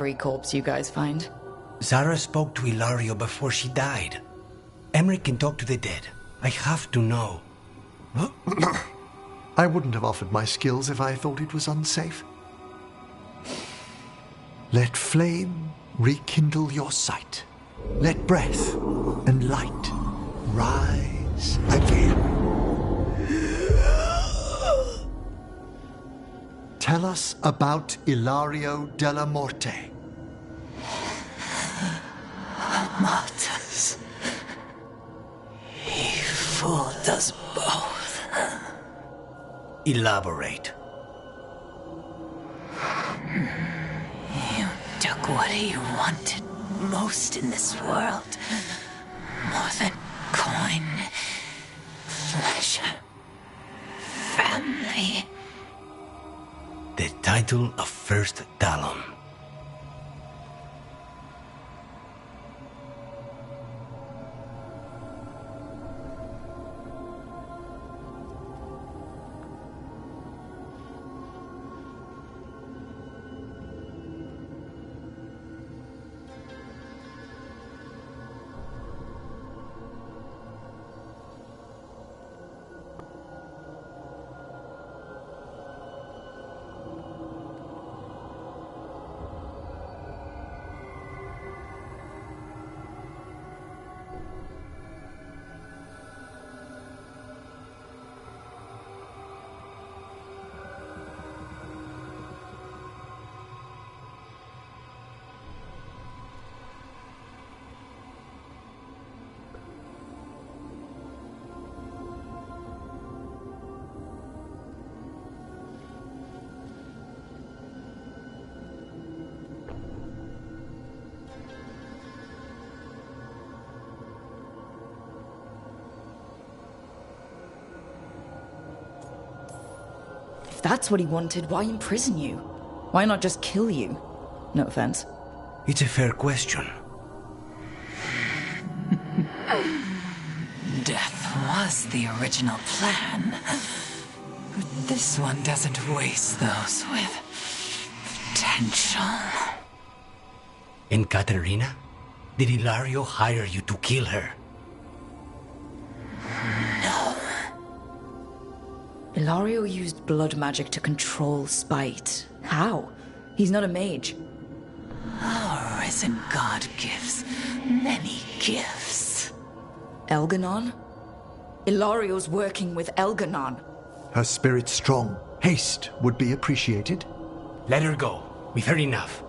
corpse you guys find? Zara spoke to Ilario before she died. Emmerich can talk to the dead. I have to know. I wouldn't have offered my skills if I thought it was unsafe. Let flame rekindle your sight. Let breath and light rise again. Tell us about Ilario della Morte. Martyrs. He fooled us both. Elaborate. You took what he wanted most in this world. More than coin, pleasure, family. The title of First Talon. If that's what he wanted, why imprison you? Why not just kill you? No offense. It's a fair question. Death was the original plan. But this one doesn't waste those with potential. And Katerina? Did Ilario hire you to kill her? No. Ilario used blood magic to control spite. How? He's not a mage. Our risen god gives many gifts. Elganon? Ilario's working with Elganon. Her spirit strong. Haste would be appreciated. Let her go. We've heard enough.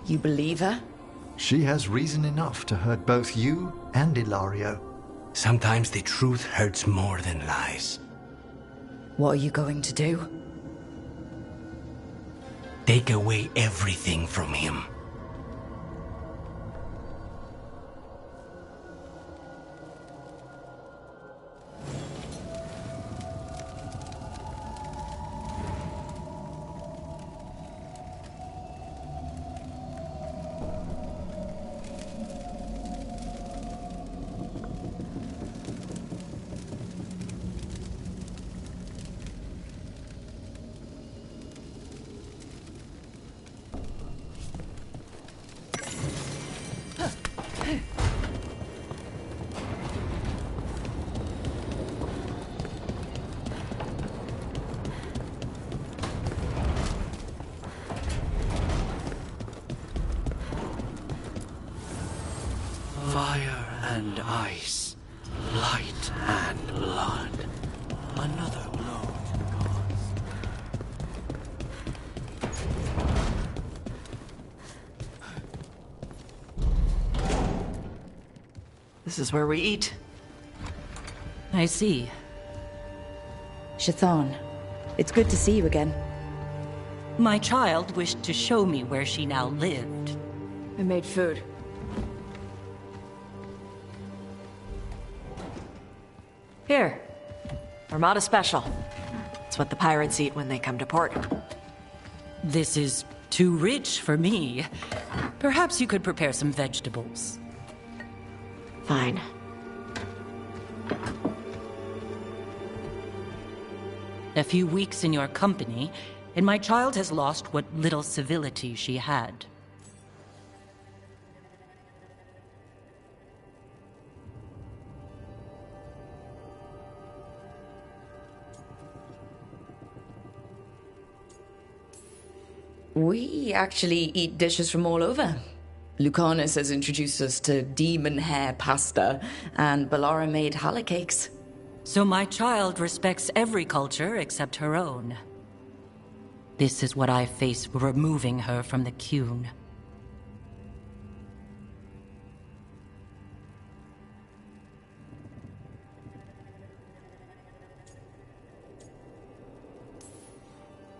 You believe her? She has reason enough to hurt both you and Ilario. Sometimes the truth hurts more than lies. What are you going to do? Take away everything from him. Fire and ice, light and blood. Another blow to the gods. This is where we eat. I see. Shathan, it's good to see you again. My child wished to show me where she now lived. I made food. Here. Armada Special. It's what the pirates eat when they come to port. This is too rich for me. Perhaps you could prepare some vegetables. Fine. A few weeks in your company, and my child has lost what little civility she had. We actually eat dishes from all over. Lucanus has introduced us to demon hair pasta, and Balara made challah cakes. So my child respects every culture except her own. This is what I face removing her from the Qun.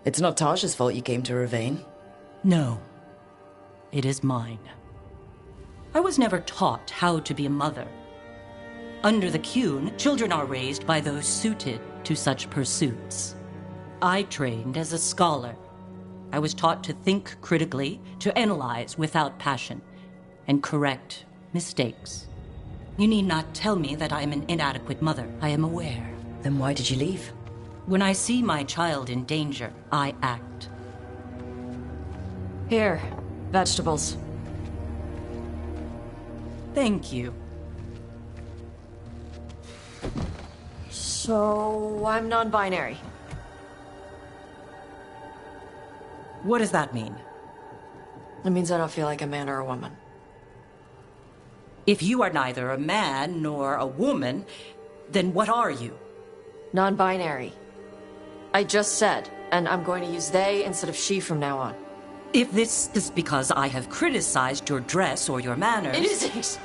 It's not Tasha's fault you came to Ravane. No. It is mine. I was never taught how to be a mother. Under the Qun, children are raised by those suited to such pursuits. I trained as a scholar. I was taught to think critically, to analyze without passion, and correct mistakes. You need not tell me that I am an inadequate mother. I am aware. Then why did you leave? When I see my child in danger, I act. Here, vegetables. Thank you. So, I'm non-binary. What does that mean? It means I don't feel like a man or a woman. If you are neither a man nor a woman, then what are you? Non-binary. I just said, and I'm going to use they instead of she from now on. If this is because I have criticized your dress or your manners... It isn't!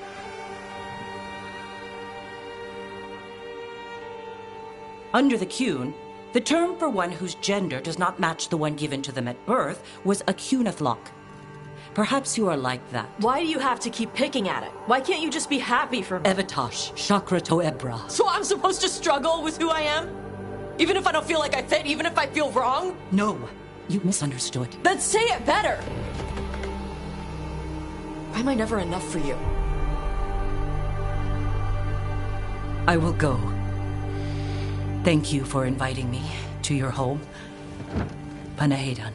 Under the Qun, the term for one whose gender does not match the one given to them at birth was a Qunathlok. Perhaps you are like that. Why do you have to keep picking at it? Why can't you just be happy for me? Evatash, Chakra to Ebra. So I'm supposed to struggle with who I am? Even if I don't feel like I fit, even if I feel wrong? No, you misunderstood. Then say it better! Why am I never enough for you? I will go. Thank you for inviting me to your home. Panahedan.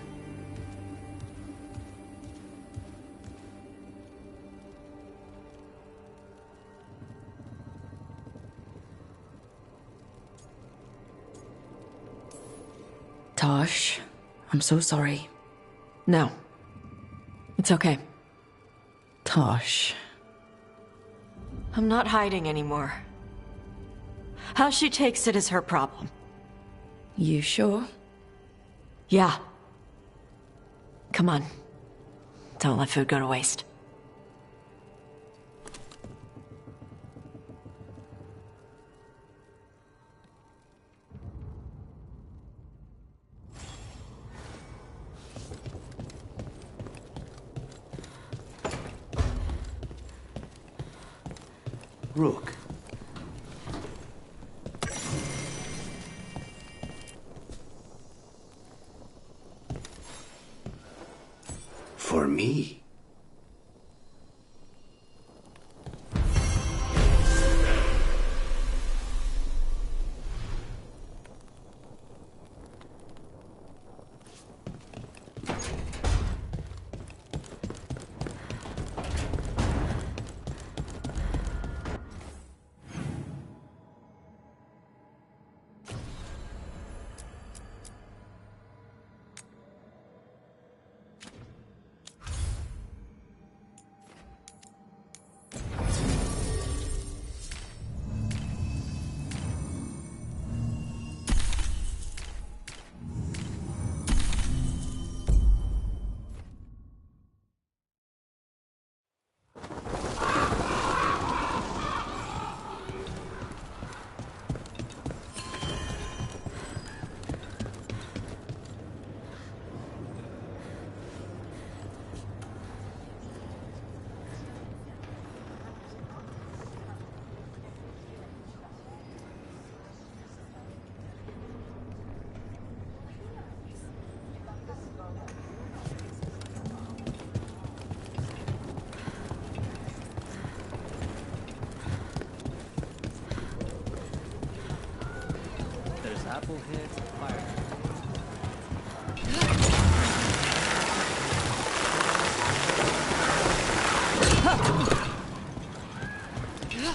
Tosh, I'm so sorry. No. It's okay. Tosh. I'm not hiding anymore. How she takes it is her problem. You sure? Yeah. Come on. Don't let food go to waste. Rook. For me?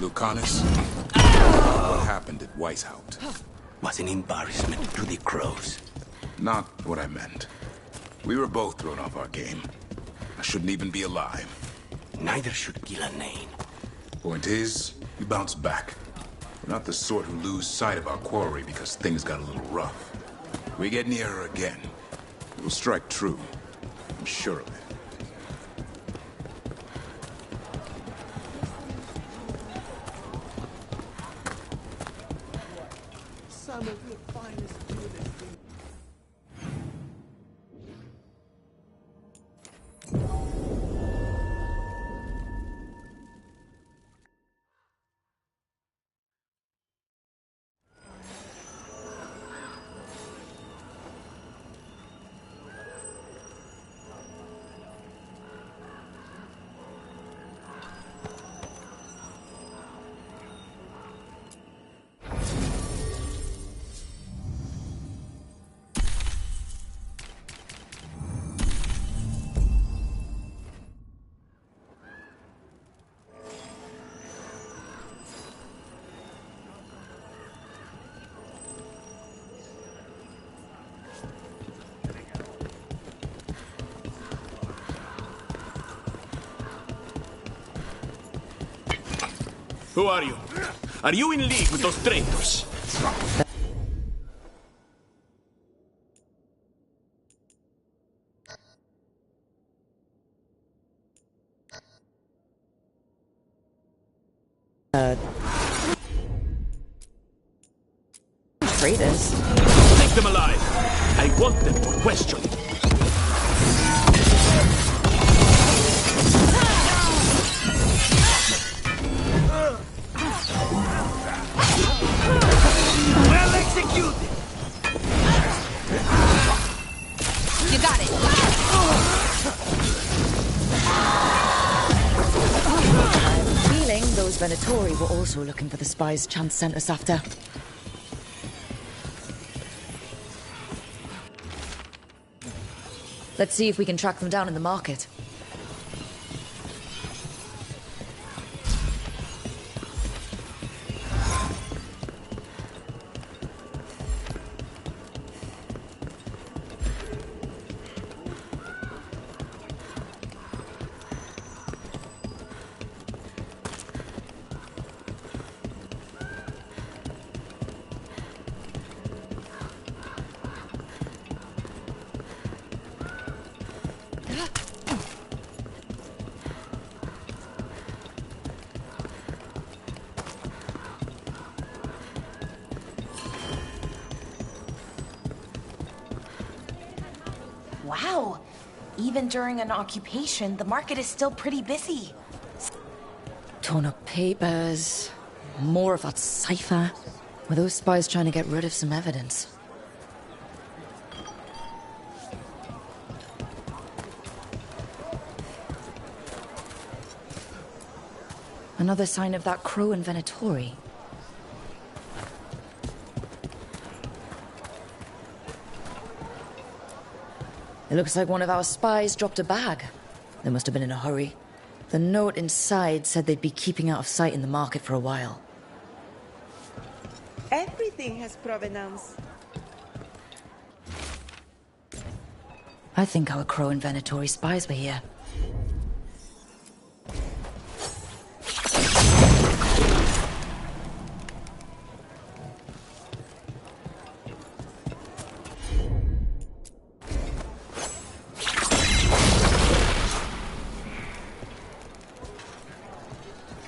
Lucanus, what happened at Weishaupt? Was an embarrassment to the crows. Not what I meant. We were both thrown off our game. I shouldn't even be alive. Neither should Ghilanane. Point is, we bounced back. We're not the sort who lose sight of our quarry because things got a little rough. We get near her again. We'll strike true. I'm sure of it. Some of the finest duelists in Who are you? Are you in league with those traitors? Traitors? Take them alive. I want them for questioning. well executed! You got it! I have a feeling those Venatori were also looking for the spies Chance sent us after. Let's see if we can track them down in the market. Wow. Even during an occupation, the market is still pretty busy. Torn up papers. More of that cipher. Were those spies trying to get rid of some evidence? Another sign of that crow in Venatori. It looks like one of our spies dropped a bag. They must have been in a hurry. The note inside said they'd be keeping out of sight in the market for a while. Everything has provenance. I think our crow and Venatori spies were here.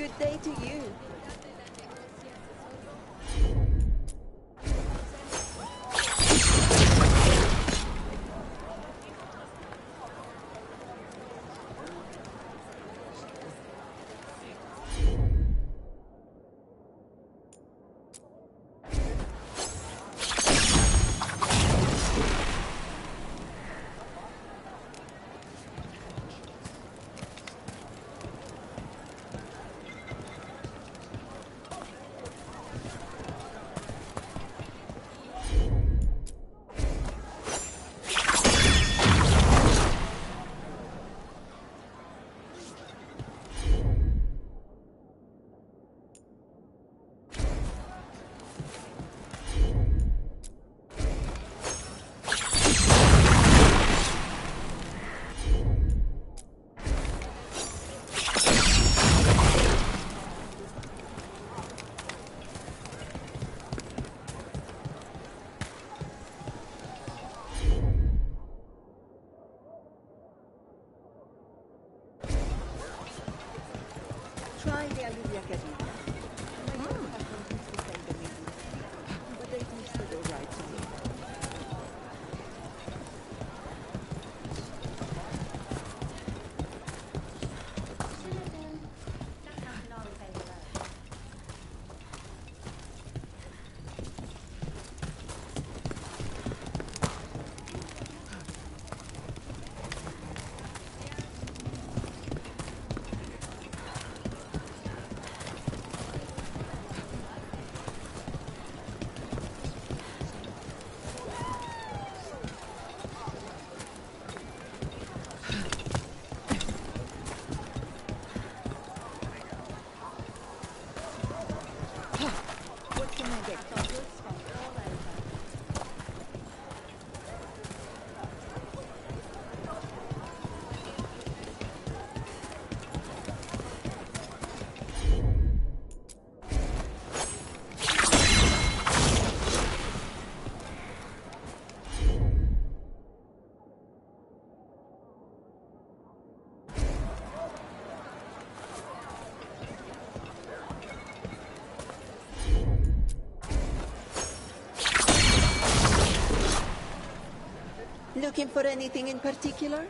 Good day to you. mia lluvia querida. My dad happened to send them in, but they tasted all right to me. What can I get? Chocolates from all over. Looking for anything in particular?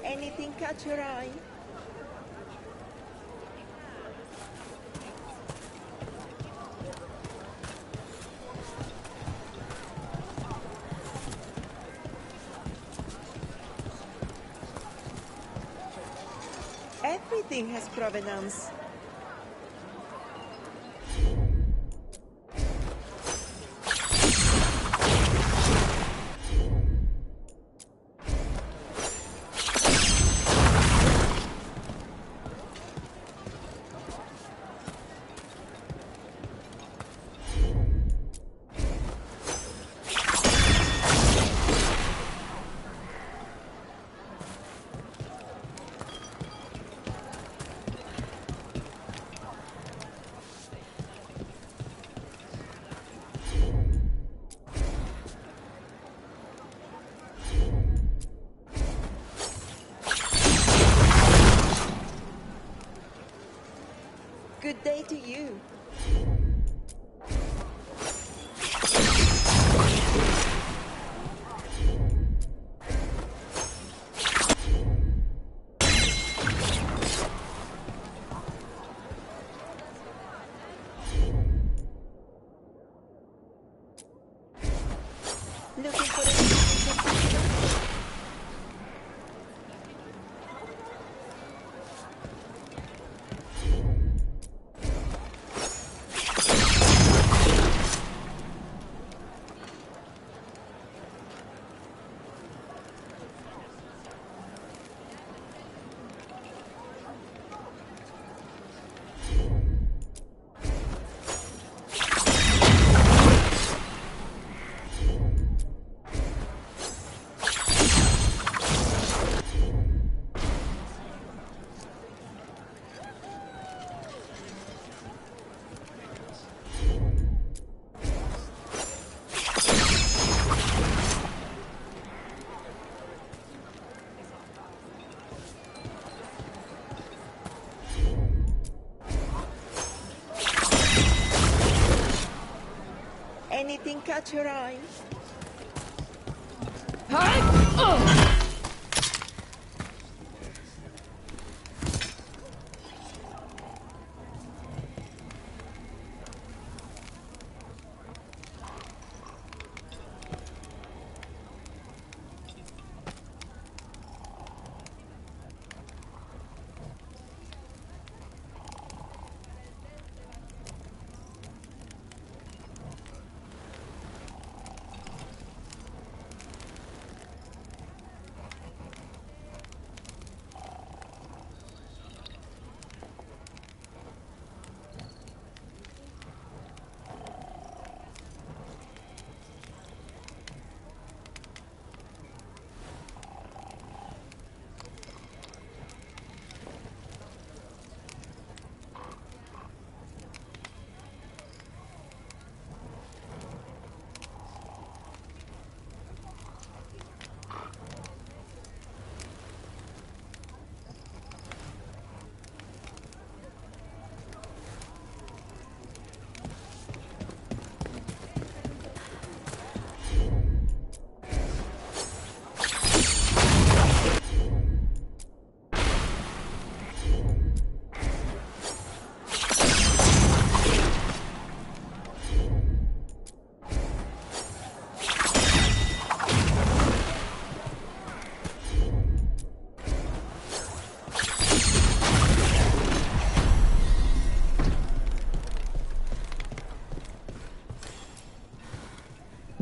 Anything catch your eye? Everything has provenance. to you. Looking for a Anything catch your eye?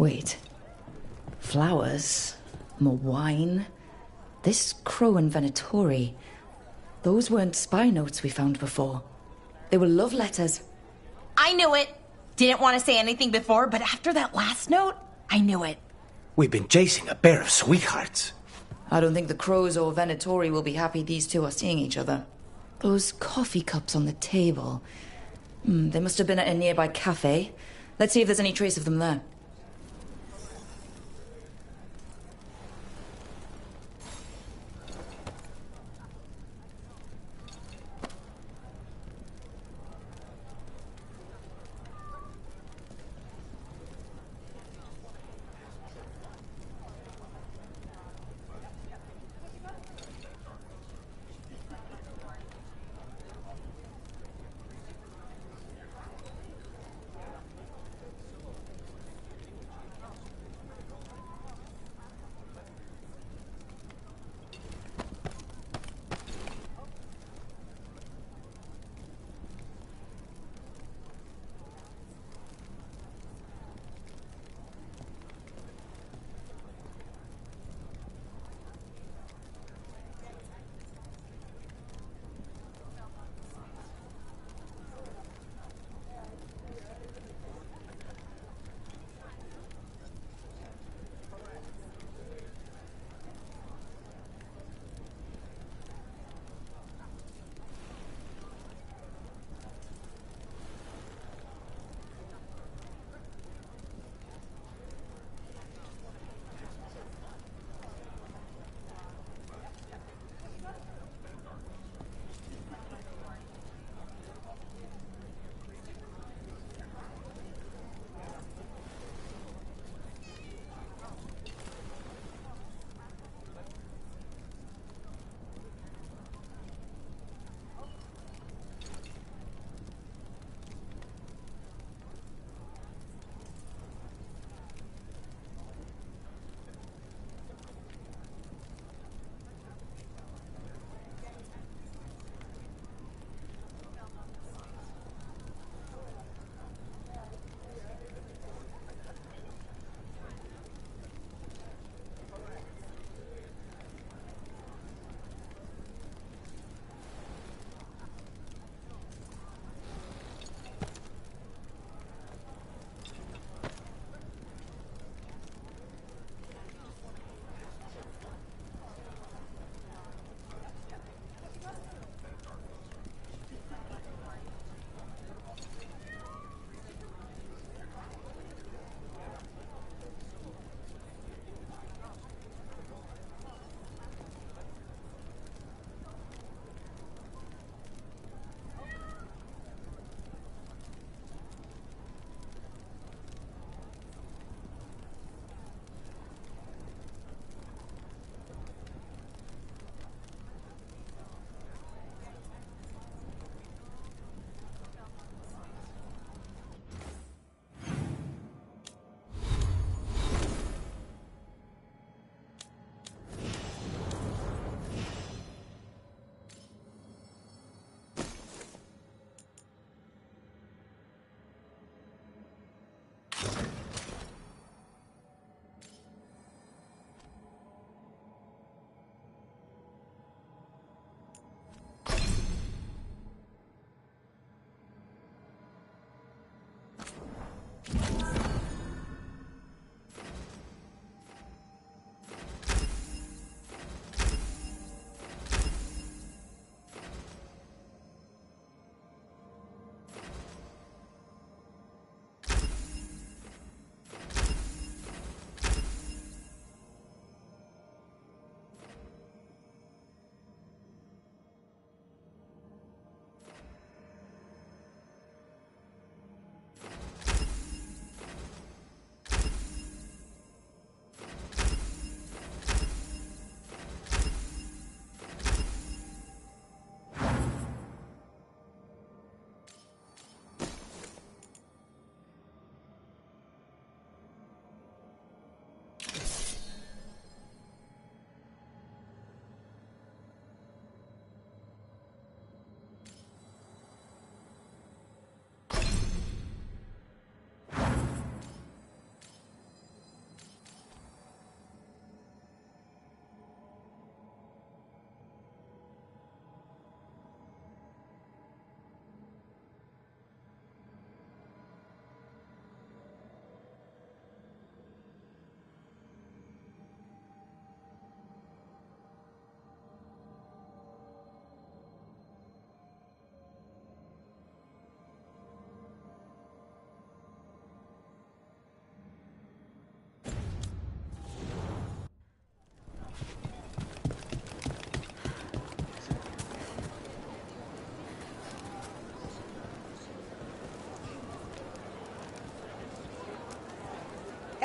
Wait. Flowers? More wine? This crow and Venatori. Those weren't spy notes we found before. They were love letters. I knew it. Didn't want to say anything before, but after that last note, I knew it. We've been chasing a pair of sweethearts. I don't think the crows or Venatori will be happy these two are seeing each other. Those coffee cups on the table. They must have been at a nearby cafe. Let's see if there's any trace of them there.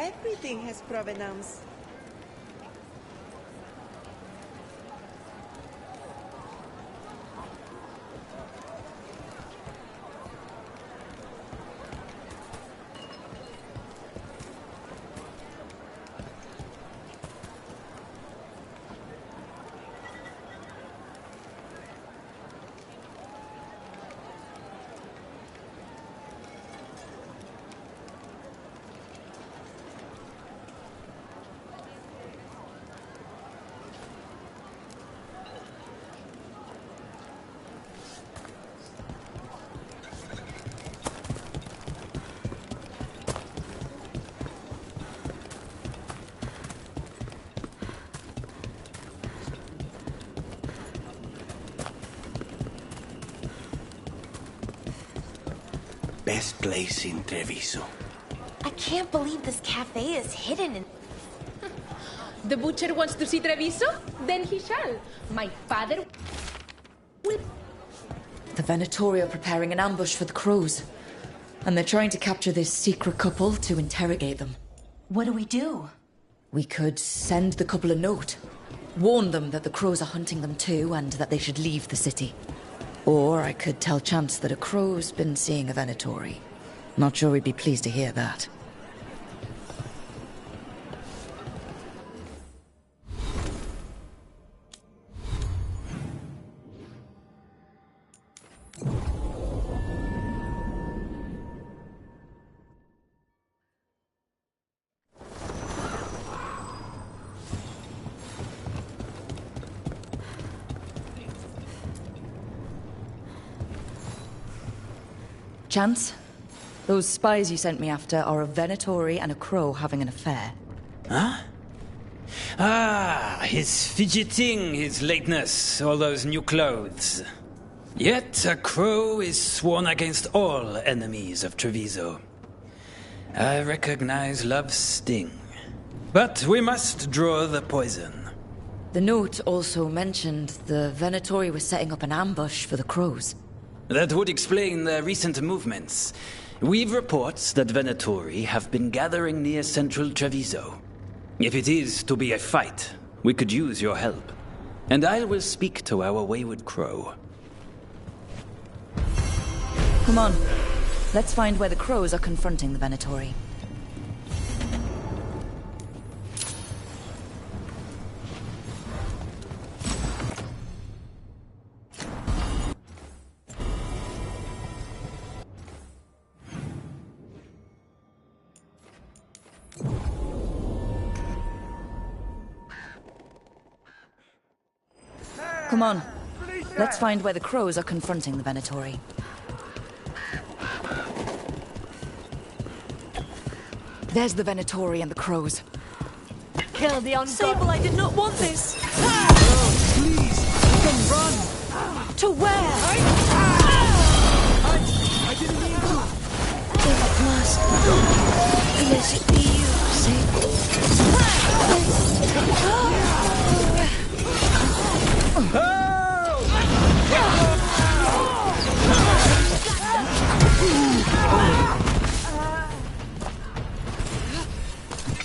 Everything has provenance. Best place in Treviso. I can't believe this cafe is hidden in... The butcher wants to see Treviso? Then he shall. My father will... The Venatori are preparing an ambush for the crows. And they're trying to capture this secret couple to interrogate them. What do we do? We could send the couple a note. Warn them that the crows are hunting them too and that they should leave the city. Or I could tell Chance that a crow's been seeing a Venatori. Not sure he'd be pleased to hear that. Chance, those spies you sent me after are a Venatori and a crow having an affair. Huh? Ah, his fidgeting, his lateness, all those new clothes. Yet a crow is sworn against all enemies of Treviso. I recognize love's sting. But we must draw the poison. The note also mentioned the Venatori were setting up an ambush for the crows. That would explain their recent movements. We've reports that Venatori have been gathering near central Treviso. If it is to be a fight, we could use your help. And I will speak to our wayward crow. Come on, let's find where the crows are confronting the Venatori. Come on. Let's find where the crows are confronting the Venatori. There's the Venatori and the crows. Kill the undead. Sable, I did not want this. Please, you can run. To where? I didn't mean to. If it must, blessed be you, Sable.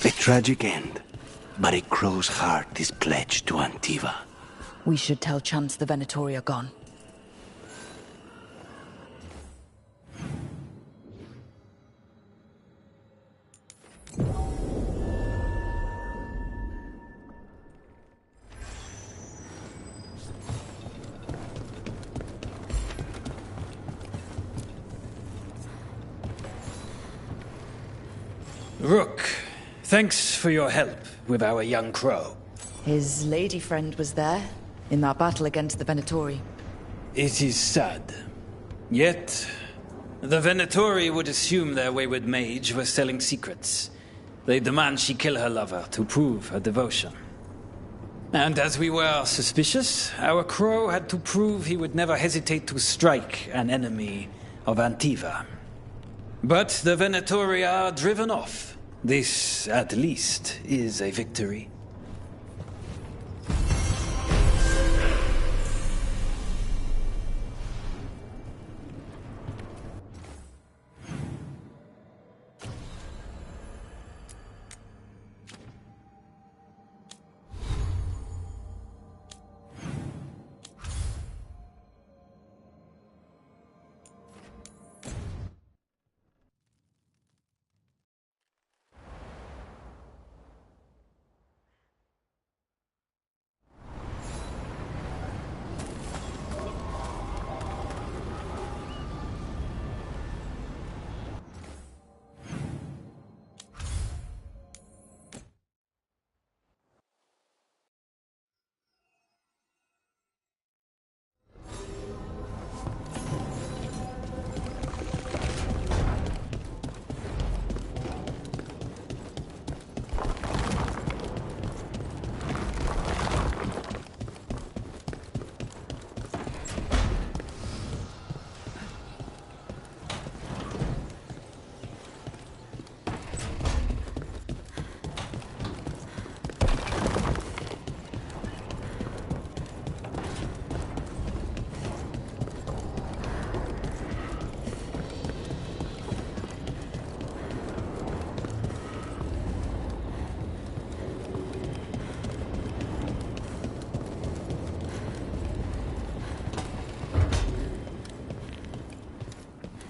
A tragic end, but a crow's heart is pledged to Antiva. We should tell Chance the Venatori are gone. Rook, thanks for your help with our young crow. His lady friend was there, in that battle against the Venatori. It is sad. Yet, the Venatori would assume their wayward mage was selling secrets. They demand she kill her lover to prove her devotion. And as we were suspicious, our crow had to prove he would never hesitate to strike an enemy of Antiva. But the Venatori are driven off. This, at least, is a victory.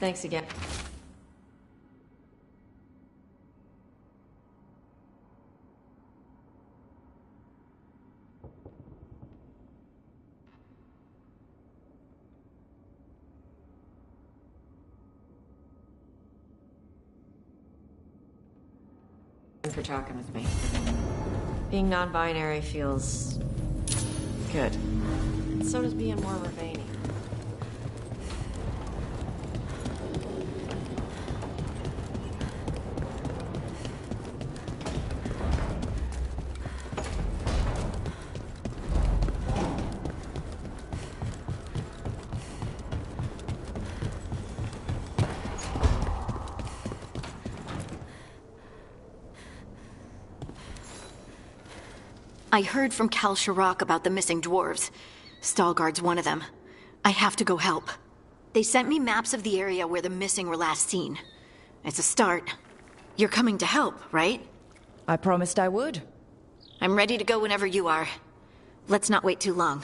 Thanks again. For talking with me. Being non-binary feels good. So does being more Ravani. I heard from Cal Shirak about the missing dwarves. Stalgard's one of them. I have to go help. They sent me maps of the area where the missing were last seen. It's a start. You're coming to help, right? I promised I would. I'm ready to go whenever you are. Let's not wait too long.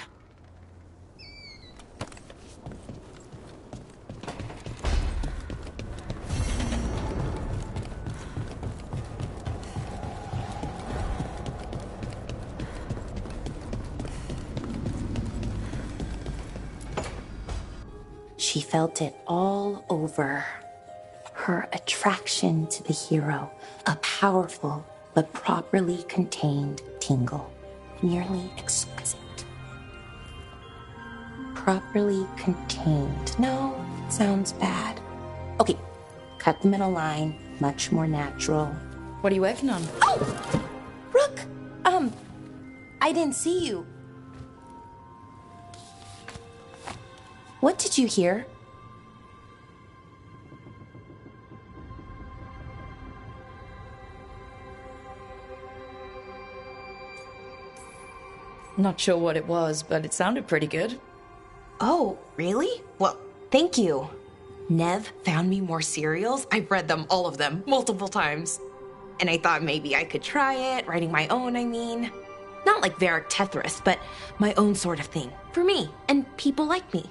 She felt it all over. Her attraction to the hero, a powerful but properly contained tingle, nearly exquisite. Properly contained. No, sounds bad. Okay, cut the middle line, much more natural. What are you working on? Oh! Rook! I didn't see you. What did you hear? Not sure what it was, but it sounded pretty good. Oh, really? Well, thank you. Nev found me more cereals. I've read them, all of them, multiple times. And I thought maybe I could try it, writing my own, I mean. Not like Varric Tethrus, but my own sort of thing. For me, and people like me.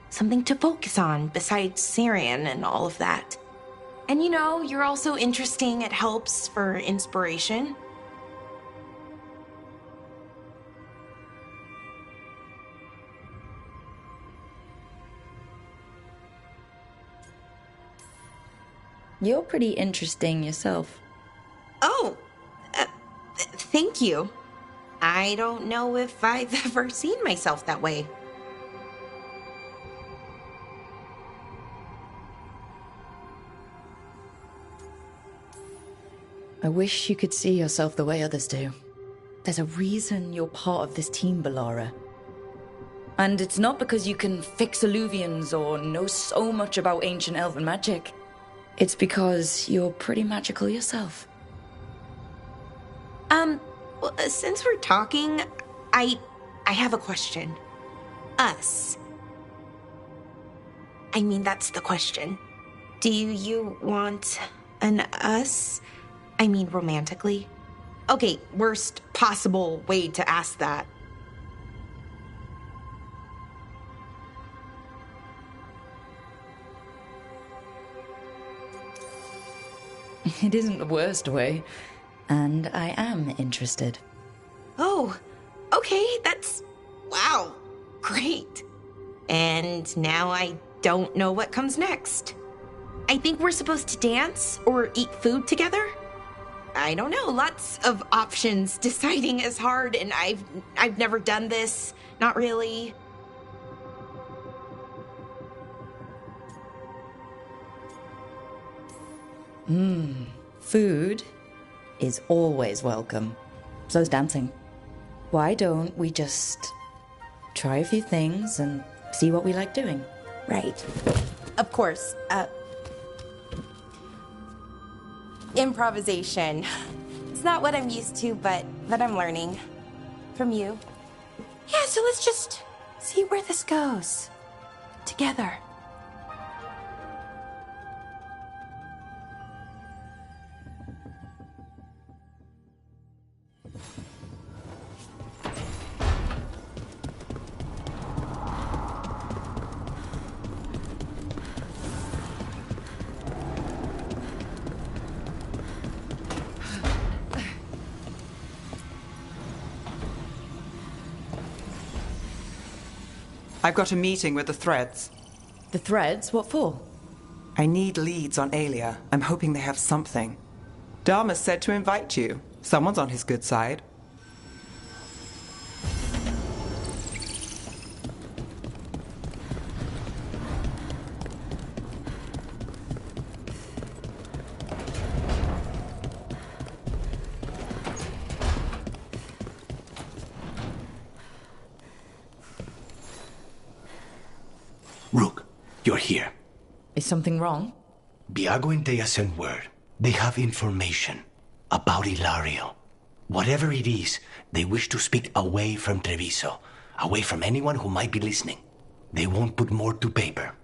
Something to focus on besides Syrian and all of that. And you know, you're also interesting. It helps for inspiration. You're pretty interesting yourself. Oh, thank you. I don't know if I've ever seen myself that way. I wish you could see yourself the way others do. There's a reason you're part of this team, Bellara. And it's not because you can fix illuvians or know so much about ancient elven magic. It's because you're pretty magical yourself. Well, since we're talking, I have a question. Us. I mean, that's the question. Do you want an us? I mean, romantically? Okay, worst possible way to ask that. It isn't the worst way, and I am interested. Oh, okay, that's... wow, great. And now I don't know what comes next. I think we're supposed to dance or eat food together? I don't know, lots of options. Deciding is hard, and I've never done this. Not really. Food is always welcome. So's dancing. Why don't we just try a few things and see what we like doing? Right. Of course. Improvisation. It's not what I'm used to, but I'm learning. From you. Yeah, so let's just see where this goes. Together. I've got a meeting with the Threads. The Threads? What for? I need leads on Aelia. I'm hoping they have something. Dharma said to invite you. Someone's on his good side. Rook, you're here. Is something wrong? Biago and Thea sent word. They have information about Ilario. Whatever it is, they wish to speak away from Treviso, away from anyone who might be listening. They won't put more to paper.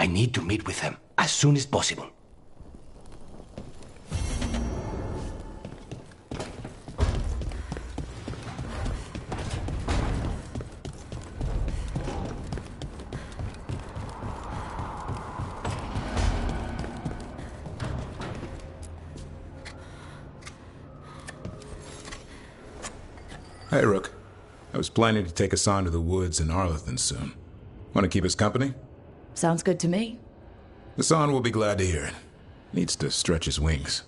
I need to meet with them as soon as possible. Hey, Rook. I was planning to take us on to the woods in Arlington soon. Want to keep us company? Sounds good to me. Hassan will be glad to hear it. Needs to stretch his wings.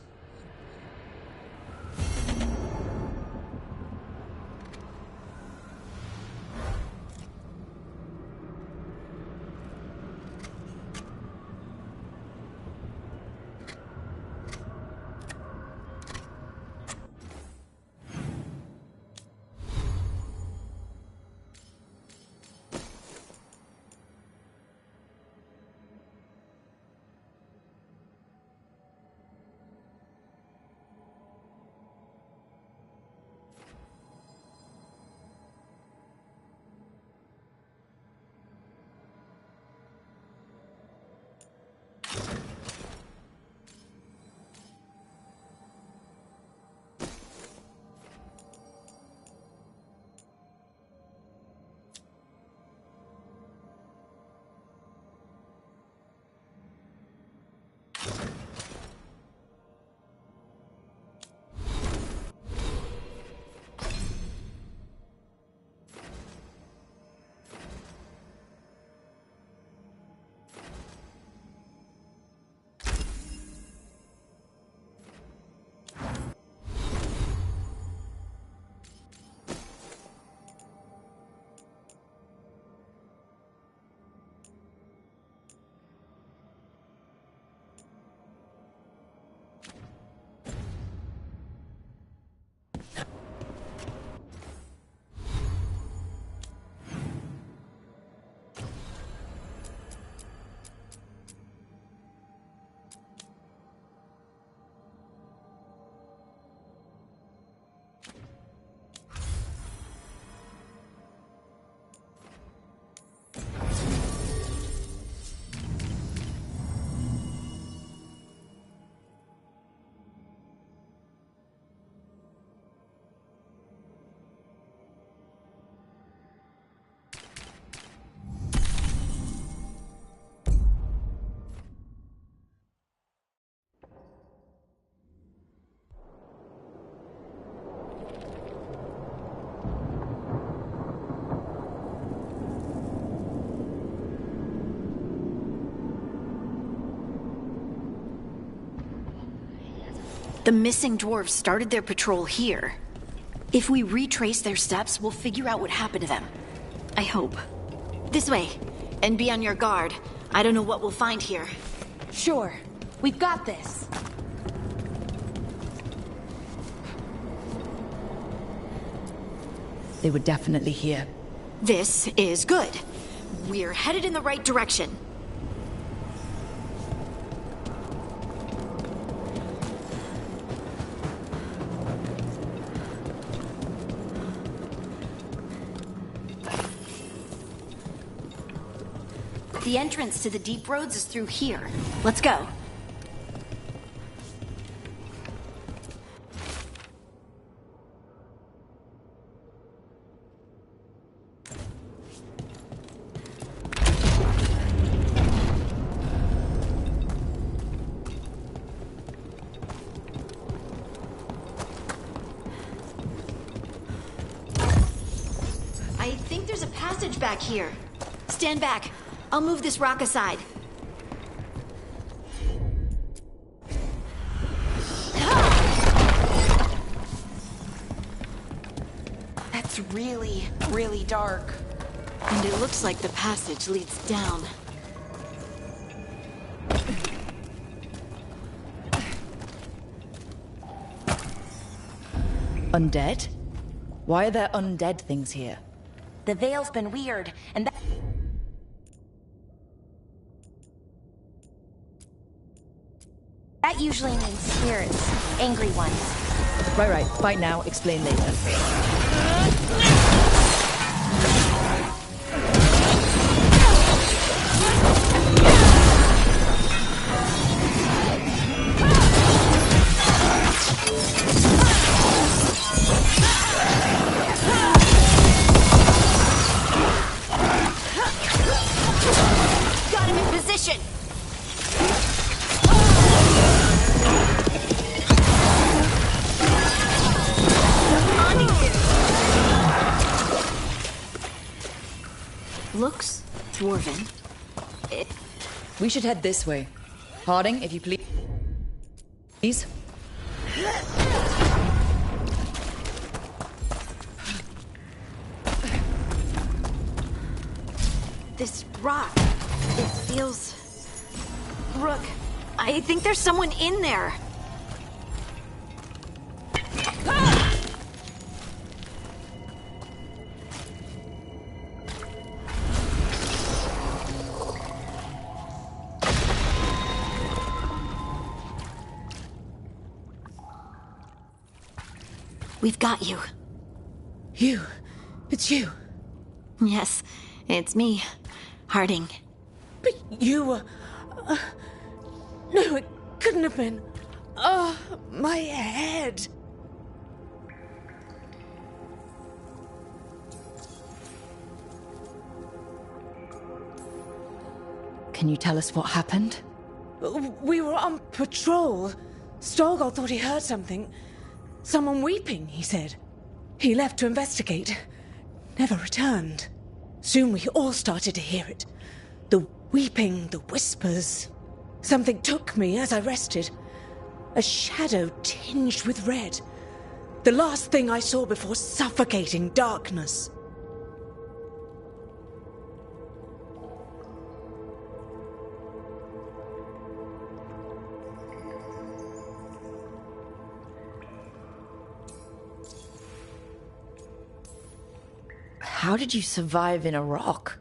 The missing dwarves started their patrol here. If we retrace their steps, we'll figure out what happened to them. I hope. This way. And be on your guard. I don't know what we'll find here. Sure. We've got this. They were definitely here. This is good. We're headed in the right direction. The entrance to the deep roads is through here. Let's go. I think there's a passage back here. Stand back. I'll move this rock aside. That's really, really dark. And it looks like the passage leads down. Undead? Why are there undead things here? The veil's been weird, and that usually means spirits, angry ones. Right. Fight now, explain later. Got him in position! Looks dwarven. We should head this way. Harding, if you please. Please? This rock, it feels... Rook, I think there's someone in there. We've got you. You? It's you? Yes, it's me, Harding. But you were... no, it couldn't have been. Oh, my head. Can you tell us what happened? We were on patrol. Stalgard thought he heard something. Someone weeping, he said. He left to investigate. Never returned. Soon we all started to hear it. The weeping, the whispers. Something took me as I rested. A shadow tinged with red. The last thing I saw before suffocating darkness. How did you survive in a rock?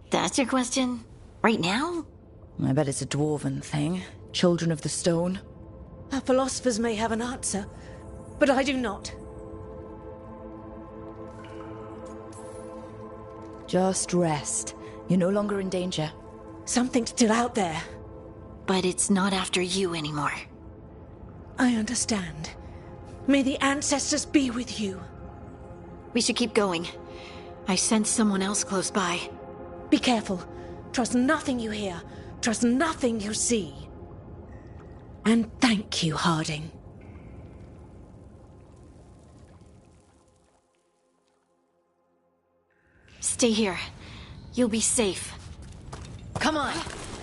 That's your question? Right now? I bet it's a dwarven thing. Children of the stone. Our philosophers may have an answer, but I do not. Just rest. You're no longer in danger. Something's still out there. But it's not after you anymore. I understand. May the ancestors be with you. We should keep going. I sense someone else close by. Be careful. Trust nothing you hear. Trust nothing you see. And thank you, Harding. Stay here. You'll be safe. Come on.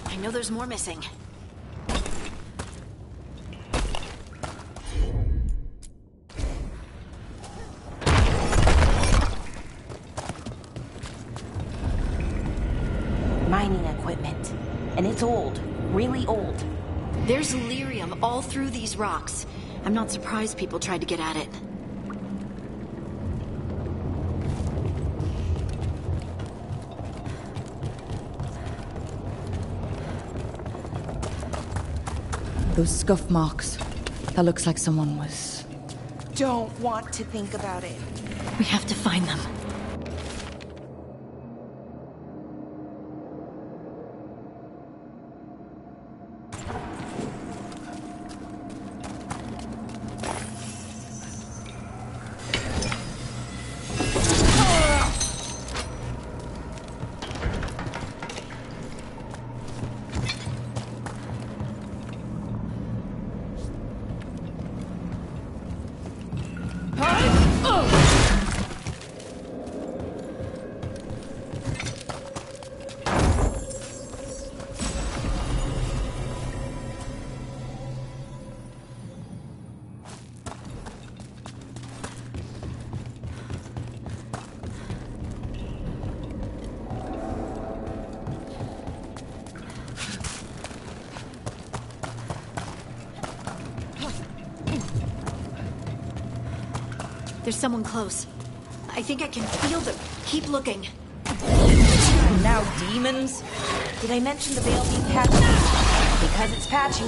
I know there's more missing. Mining equipment. And it's old. Really old. There's lyrium all through these rocks. I'm not surprised people tried to get at it. Those scuff marks. That looks like someone was... Don't want to think about it. We have to find them. There's someone close. I think I can feel them. Keep looking. Now demons? Did I mention the veil being patchy? Because it's patchy.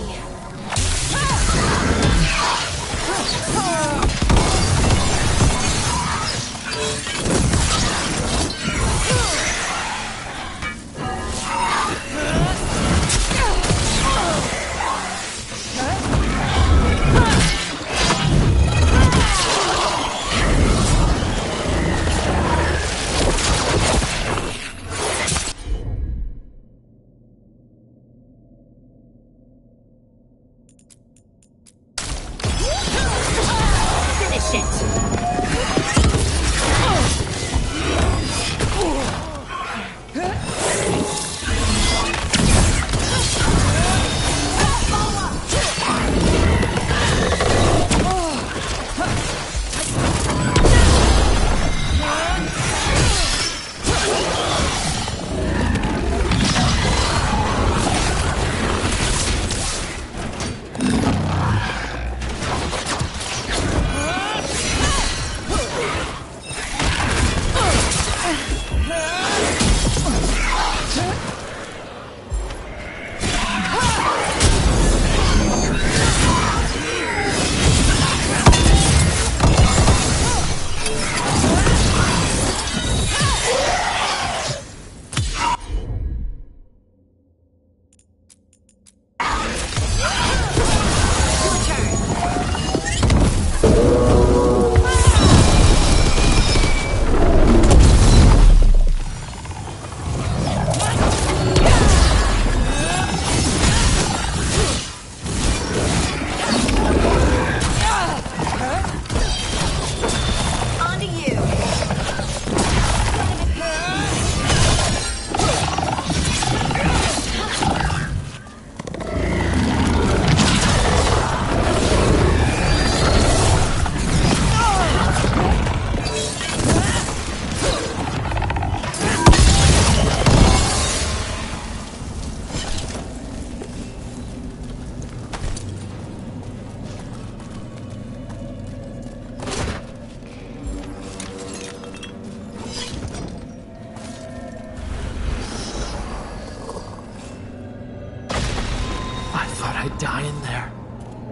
Die in there.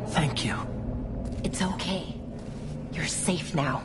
Thank you. It's okay. You're safe now.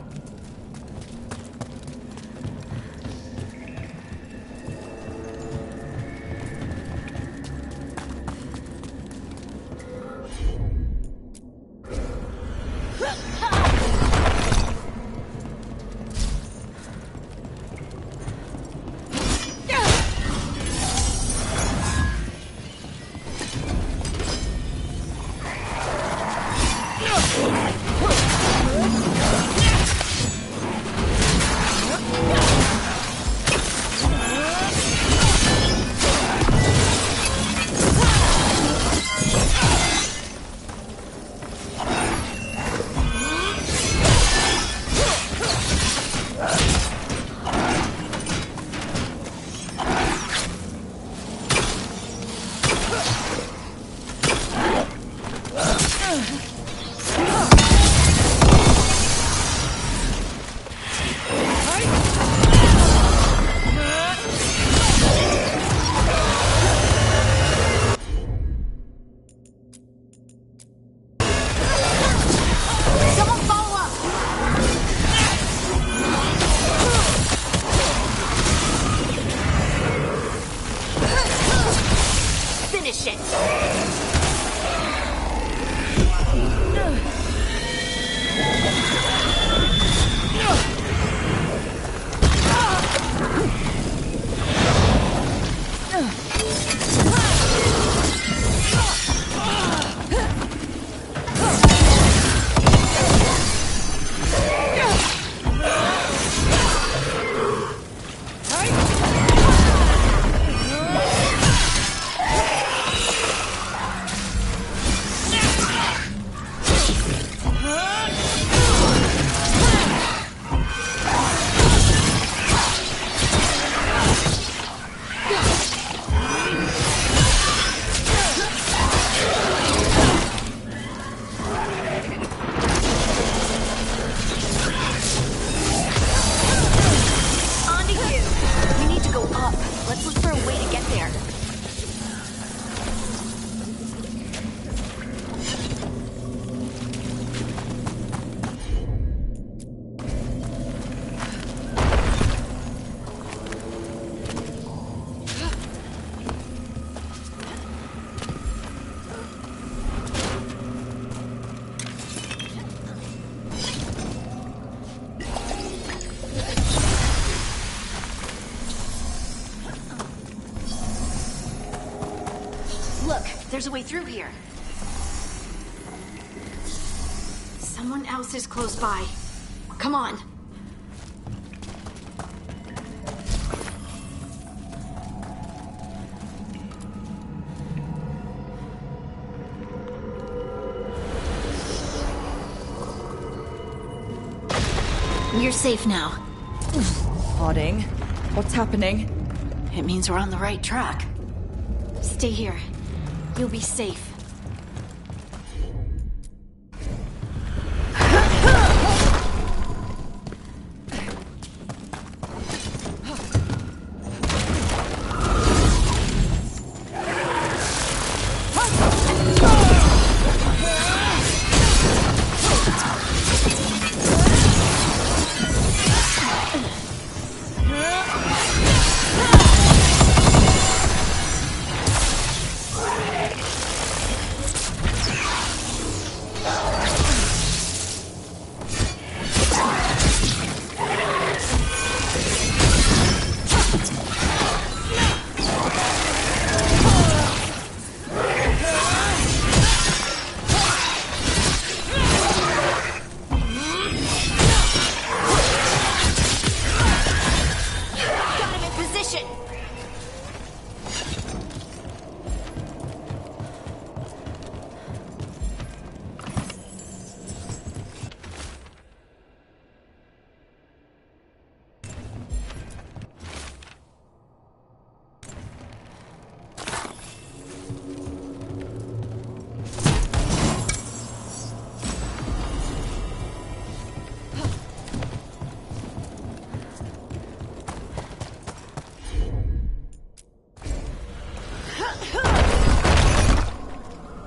There's a way through here. Someone else is close by. Come on. You're safe now. Harding, what's happening? It means we're on the right track. Stay here. You'll be safe.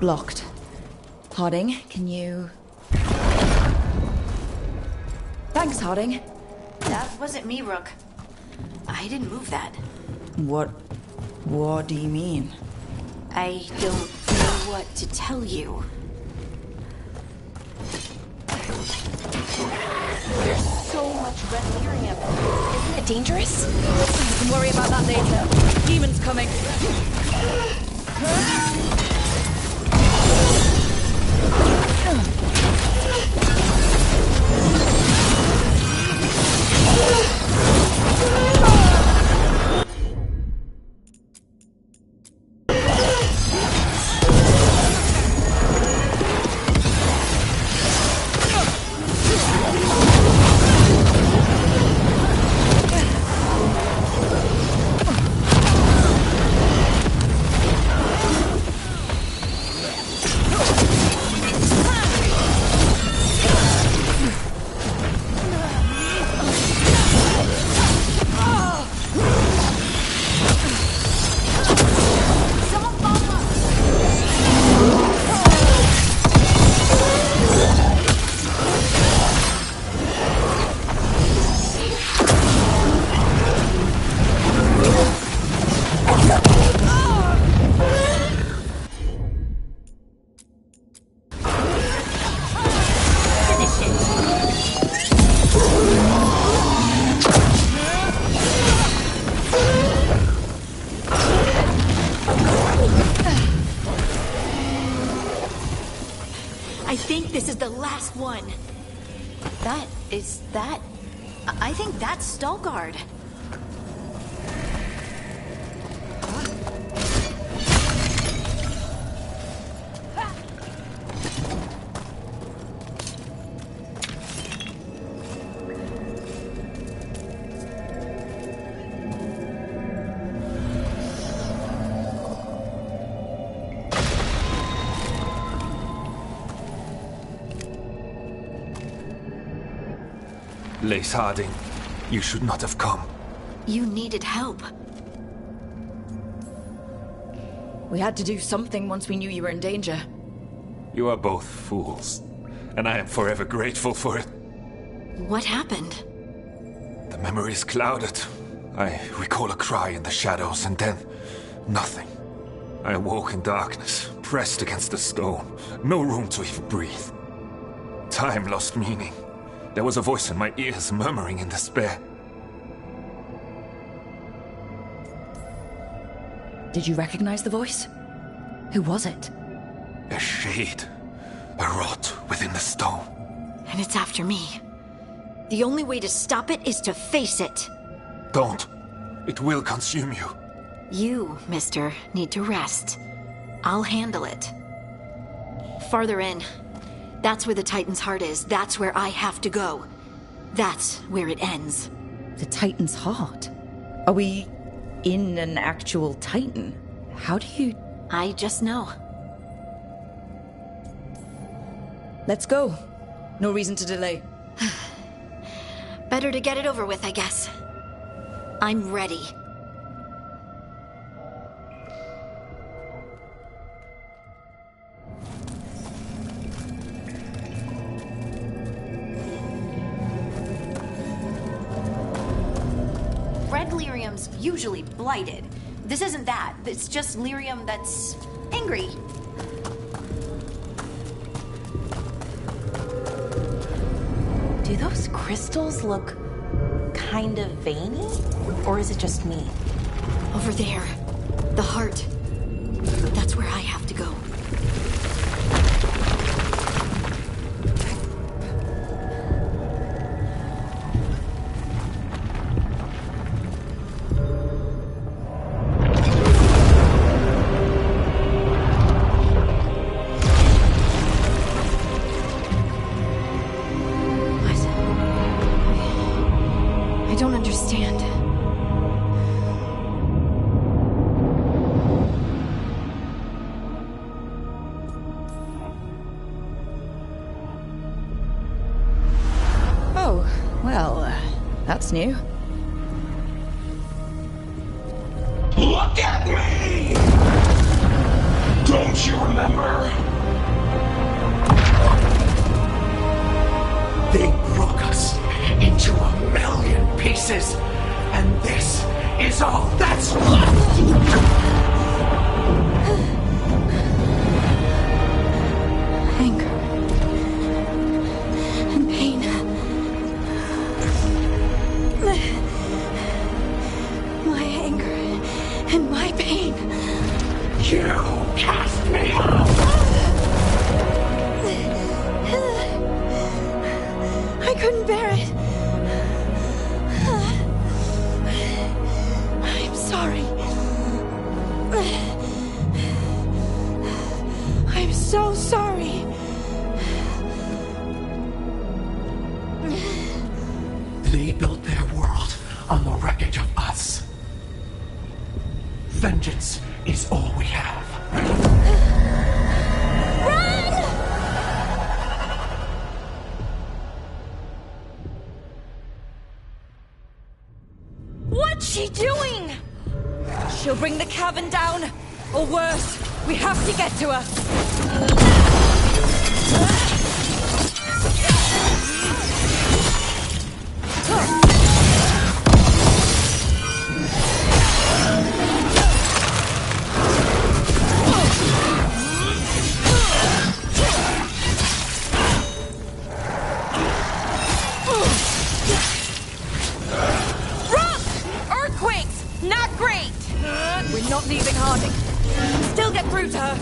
Blocked. Harding, can you... Thanks, Harding. That wasn't me, Rook. I didn't move that. What do you mean? I don't know what to tell you. There's so much red lyrium. Isn't it dangerous? We can worry about that later. Demon's coming. I think this is the last one. I think that's Stalgard. Lace Harding, you should not have come. You needed help. We had to do something once we knew you were in danger. You are both fools, and I am forever grateful for it. What happened? The memory is clouded. I recall a cry in the shadows, and then nothing. I awoke in darkness, pressed against the stone. No room to even breathe. Time lost meaning. There was a voice in my ears murmuring in despair. Did you recognize the voice? Who was it? A shade. A rot within the stone. And it's after me. The only way to stop it is to face it. Don't. It will consume you. You, mister, need to rest. I'll handle it. Farther in. That's where the Titan's heart is. That's where I have to go. That's where it ends. The Titan's heart? Are we in an actual Titan? How do you... I just know. Let's go. No reason to delay. Better to get it over with, I guess. I'm ready. Red lyrium's usually blighted. This isn't that. It's just lyrium that's angry. Do those crystals look kind of veiny? Or is it just me? Over there. The heart. That's where I have to go. I don't understand. Oh, well, that's new. Look at me! Don't you remember? They broke us into 1,000,000 pieces, and this is all that's left! Anger. And pain. My anger and my pain. You cast me out! I couldn't bear it. I'm sorry. I'm so sorry. They built their world on the wreckage of us. Vengeance is all we have. What's she doing? She'll bring the cavern down. Or worse, we have to get to her. We're not leaving Harding. Still get through to her.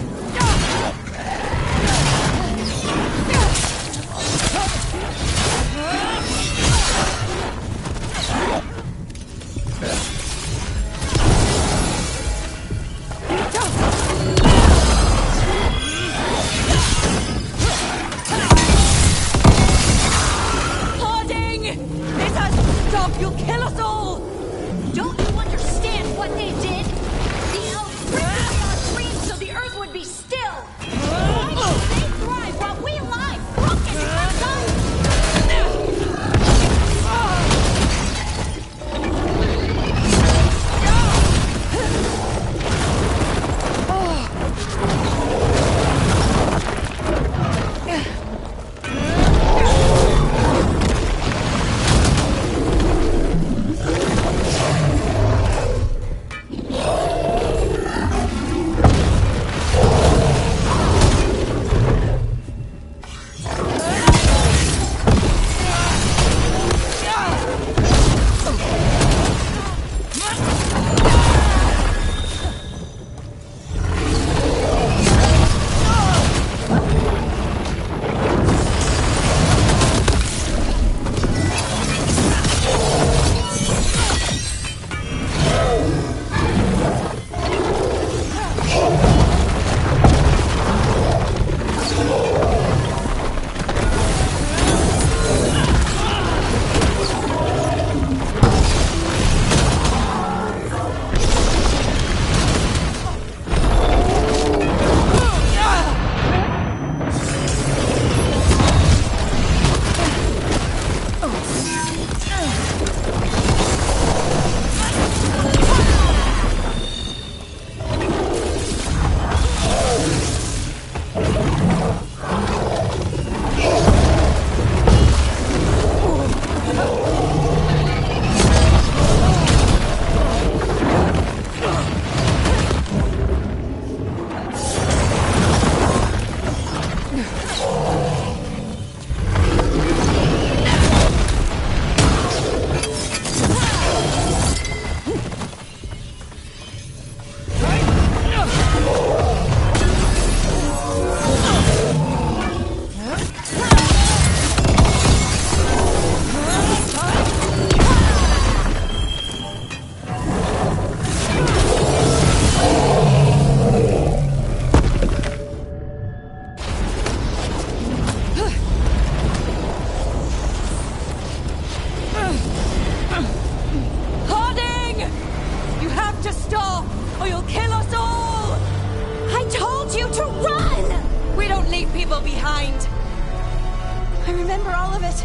remember all of it.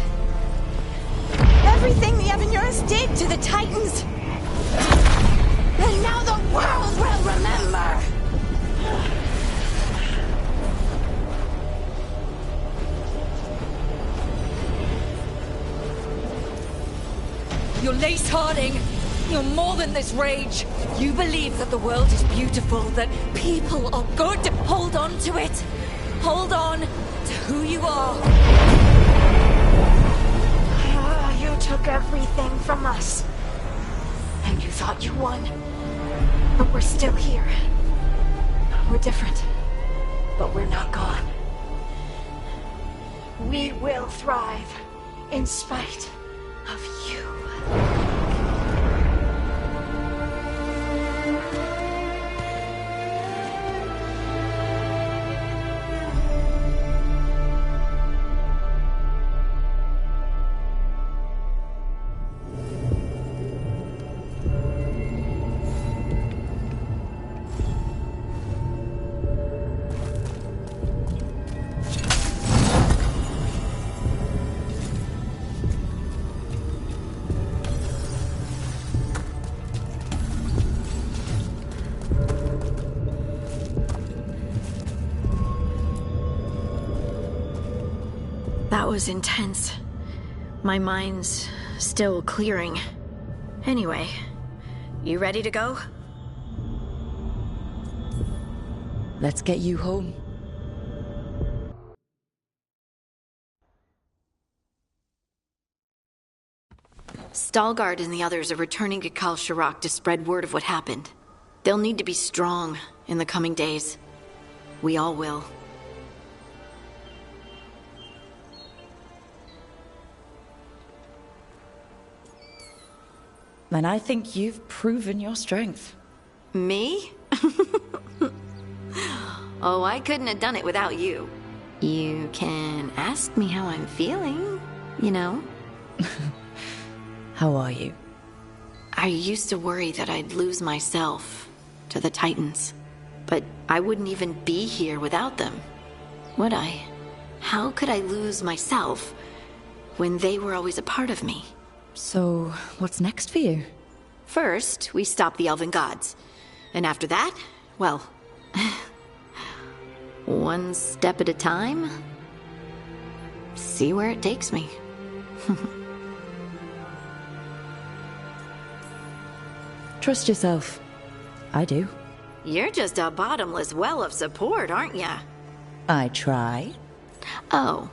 Everything the Avenurus did to the Titans. And now the world will remember! You're Lace Harding. You're more than this rage. You believe that the world is beautiful, that people are good. Hold on to it. Hold on to who you are. You took everything from us. And you thought you won. But we're still here. We're different. But we're not gone. We will thrive in spite of you. That was intense. My mind's still clearing. Anyway, you ready to go? Let's get you home. Stalgard and the others are returning to Kal Shirak to spread word of what happened. They'll need to be strong in the coming days. We all will. And I think you've proven your strength. Me? Oh, I couldn't have done it without you. You can ask me how I'm feeling, you know? How are you? I used to worry that I'd lose myself to the Titans. But I wouldn't even be here without them, would I? How could I lose myself when they were always a part of me? So, what's next for you? First, we stop the Elven Gods. And after that, well, one step at a time. See where it takes me. Trust yourself. I do. You're just a bottomless well of support, aren't ya? I try. Oh,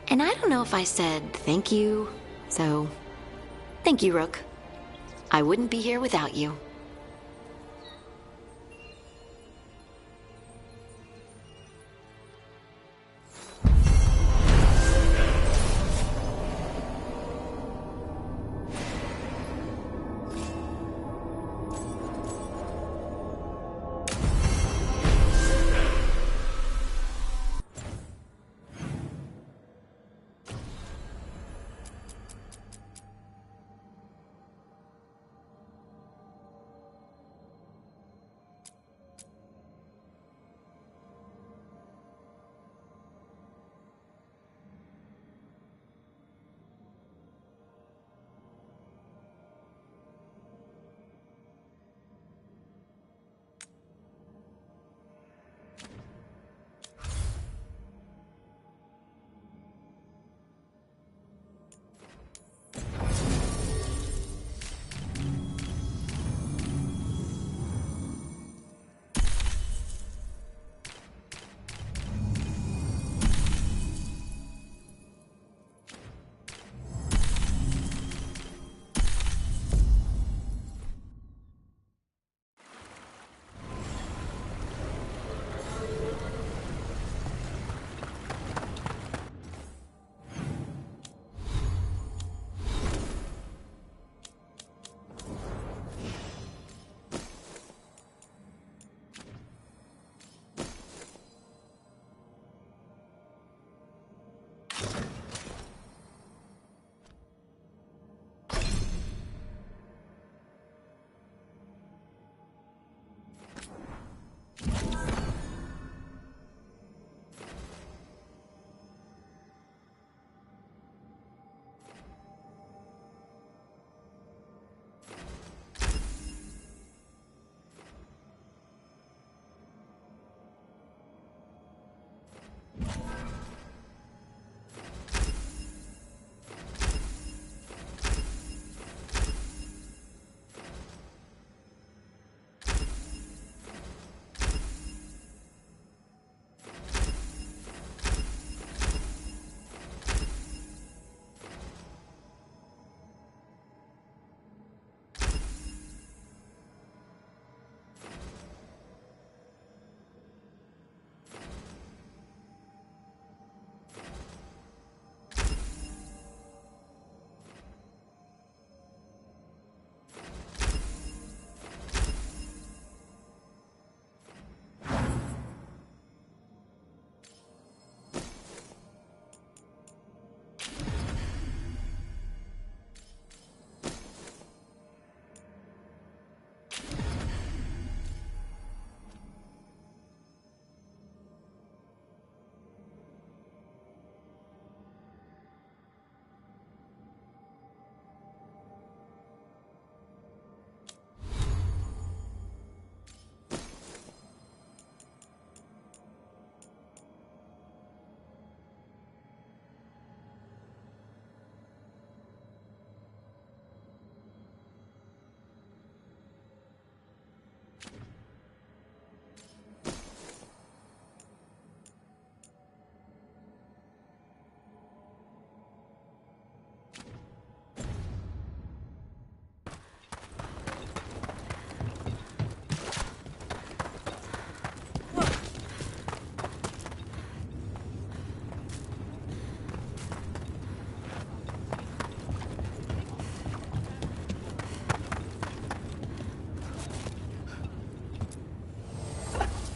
and I don't know if I said thank you, so thank you, Rook. I wouldn't be here without you.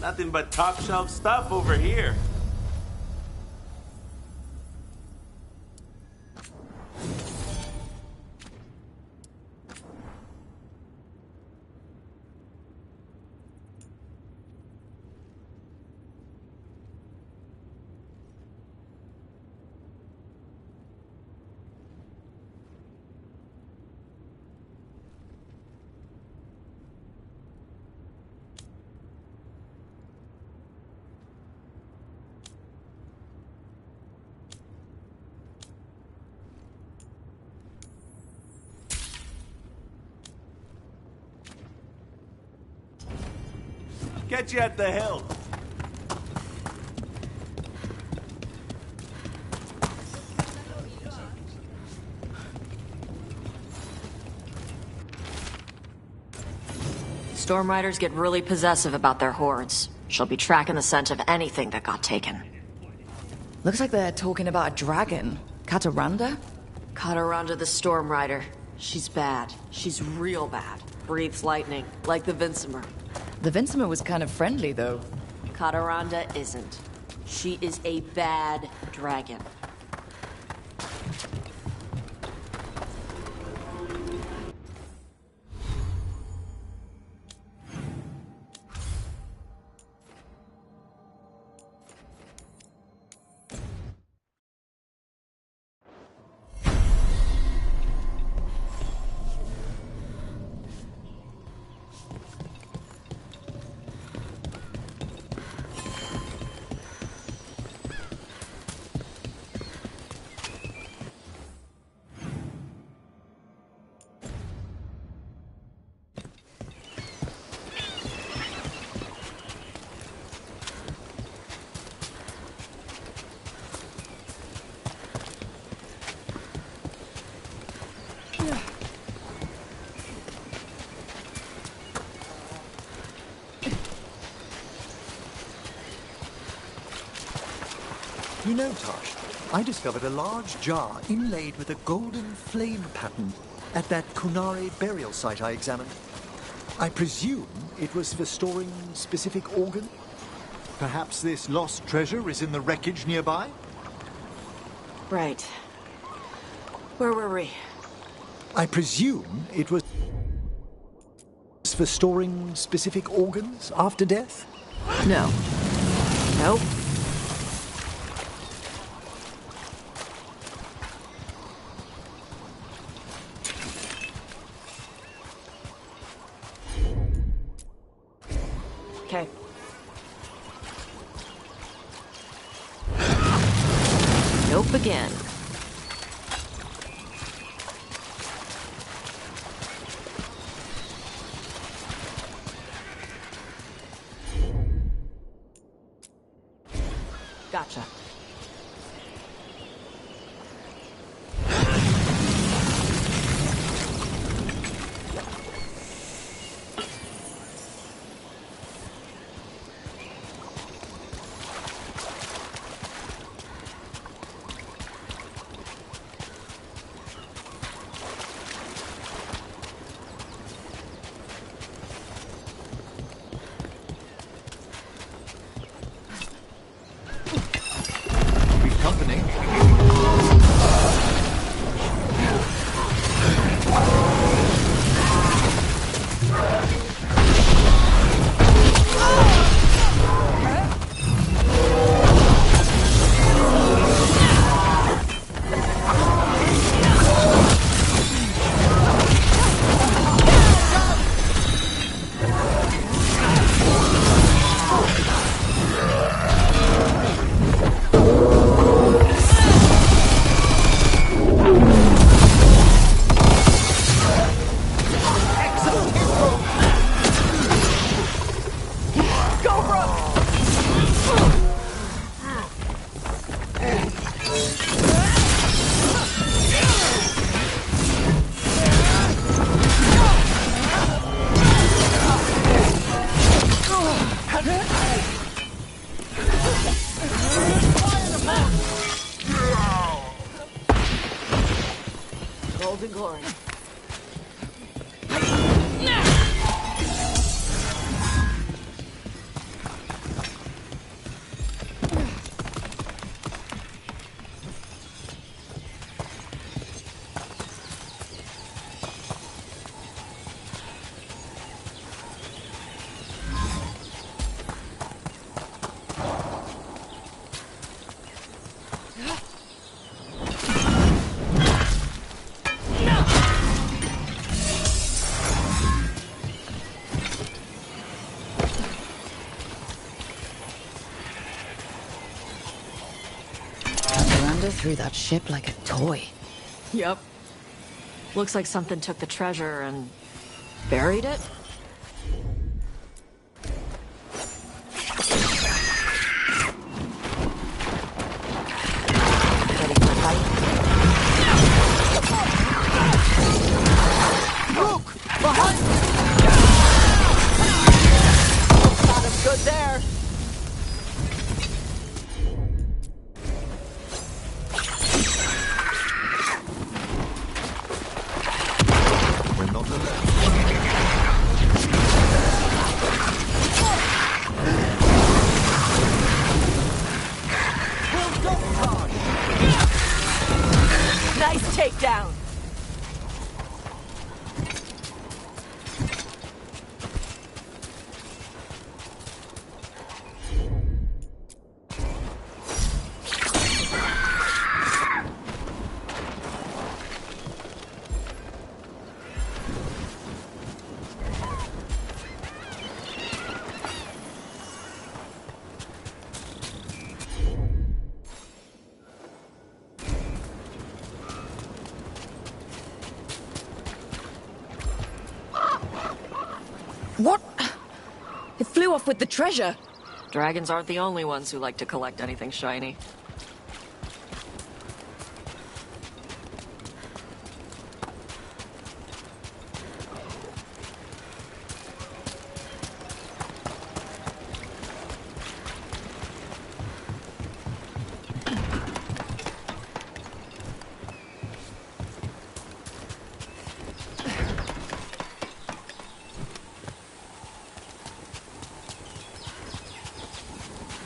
Nothing but top shelf stuff over here. Get you at the hill. Storm Riders get really possessive about their hordes. She'll be tracking the scent of anything that got taken. Looks like they're talking about a dragon. Kataranda? Kataranda the Storm Rider. She's bad. She's real bad. Breathes lightning, like the Vincimer. The Vincimer was kind of friendly, though. Kataranda isn't. She is a bad dragon. You know, Tosh, I discovered a large jar inlaid with a golden flame pattern at that Kunari burial site I examined. I presume it was for storing specific organ? Perhaps this lost treasure is in the wreckage nearby? Right. Where were we? I presume it was for storing specific organs after death? No. Nope. Okay. Nope again. Gotcha. Golden glory. through that ship like a toy. Yep. Looks like something took the treasure and buried it. Ready for a fight? Look! Behind you! Got him good there! We're not alone. We'll double charge! Nice takedown! What? It flew off with the treasure. Dragons aren't the only ones who like to collect anything shiny.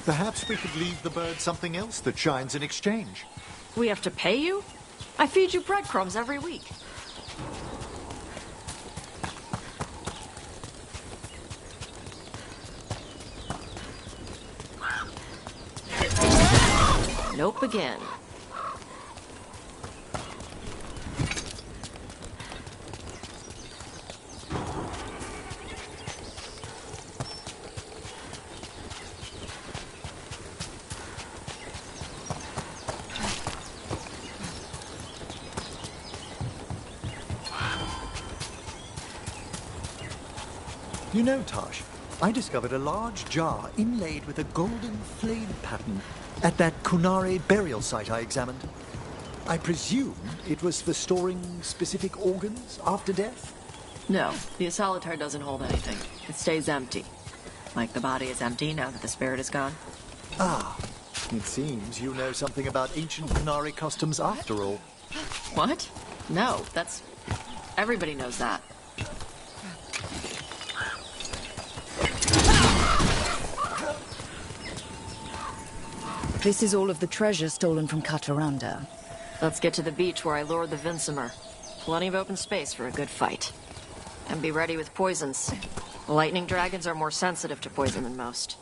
Perhaps we could leave the bird something else that shines in exchange. We have to pay you? I feed you breadcrumbs every week. Nope again. You know, Tosh, I discovered a large jar inlaid with a golden flame pattern at that Kunare burial site I examined. I presume it was for storing specific organs after death? No, the Assalatar doesn't hold anything. It stays empty. Like the body is empty now that the spirit is gone. Ah, it seems you know something about ancient Kunare customs after all. What? No, that's... Everybody knows that. This is all of the treasure stolen from Kataranda. Let's get to the beach where I lured the Vinsimer. Plenty of open space for a good fight. And be ready with poisons. Lightning dragons are more sensitive to poison than most.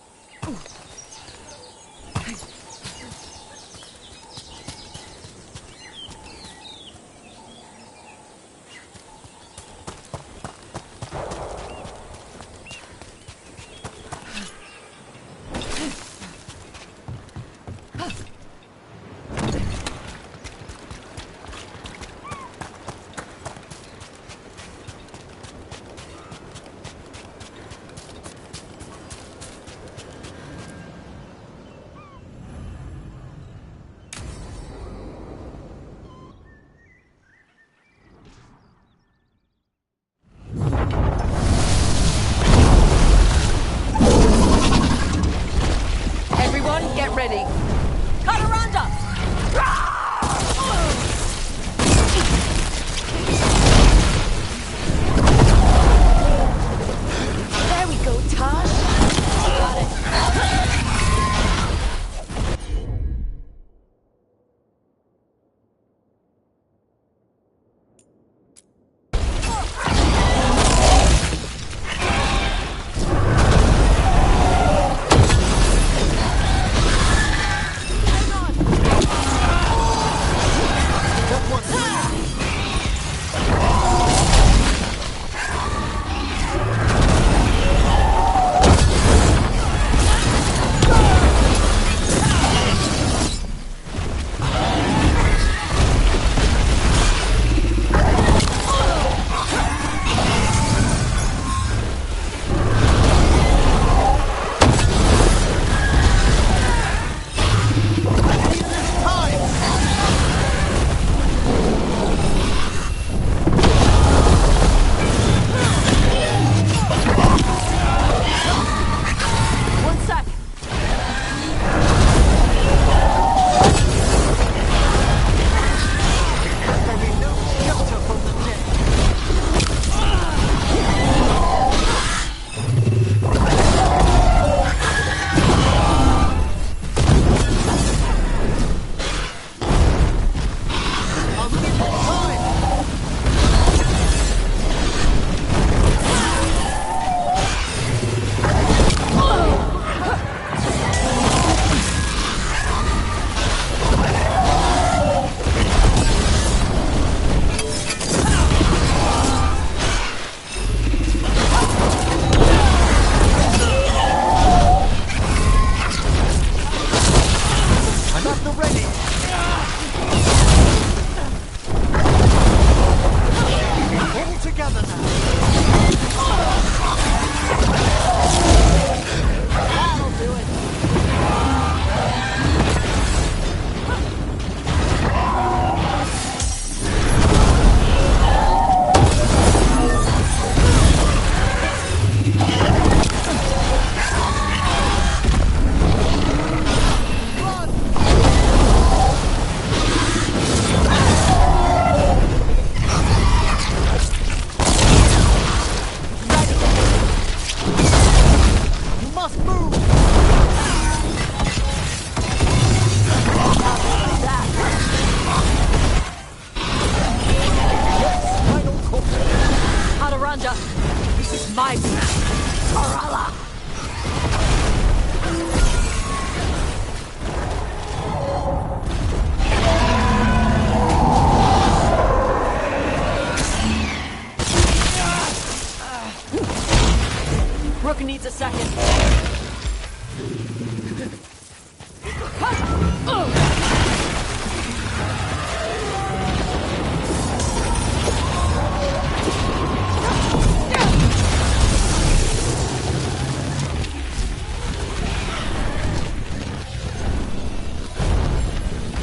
second.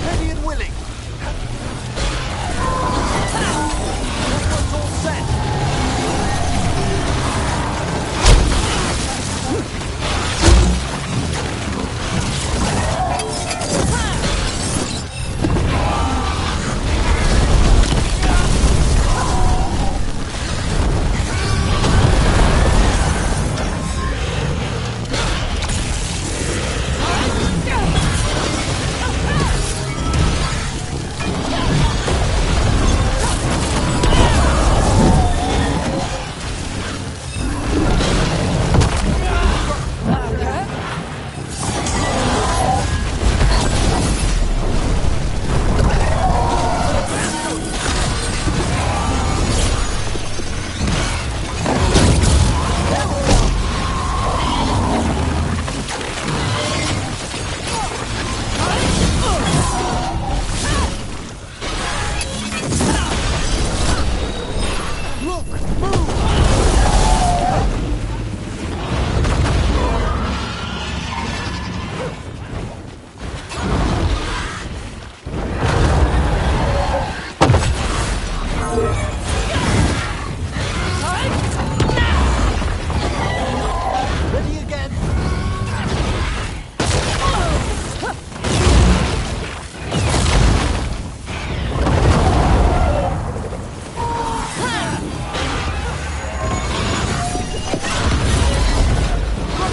Ready and willing. Network's all set. Ready again.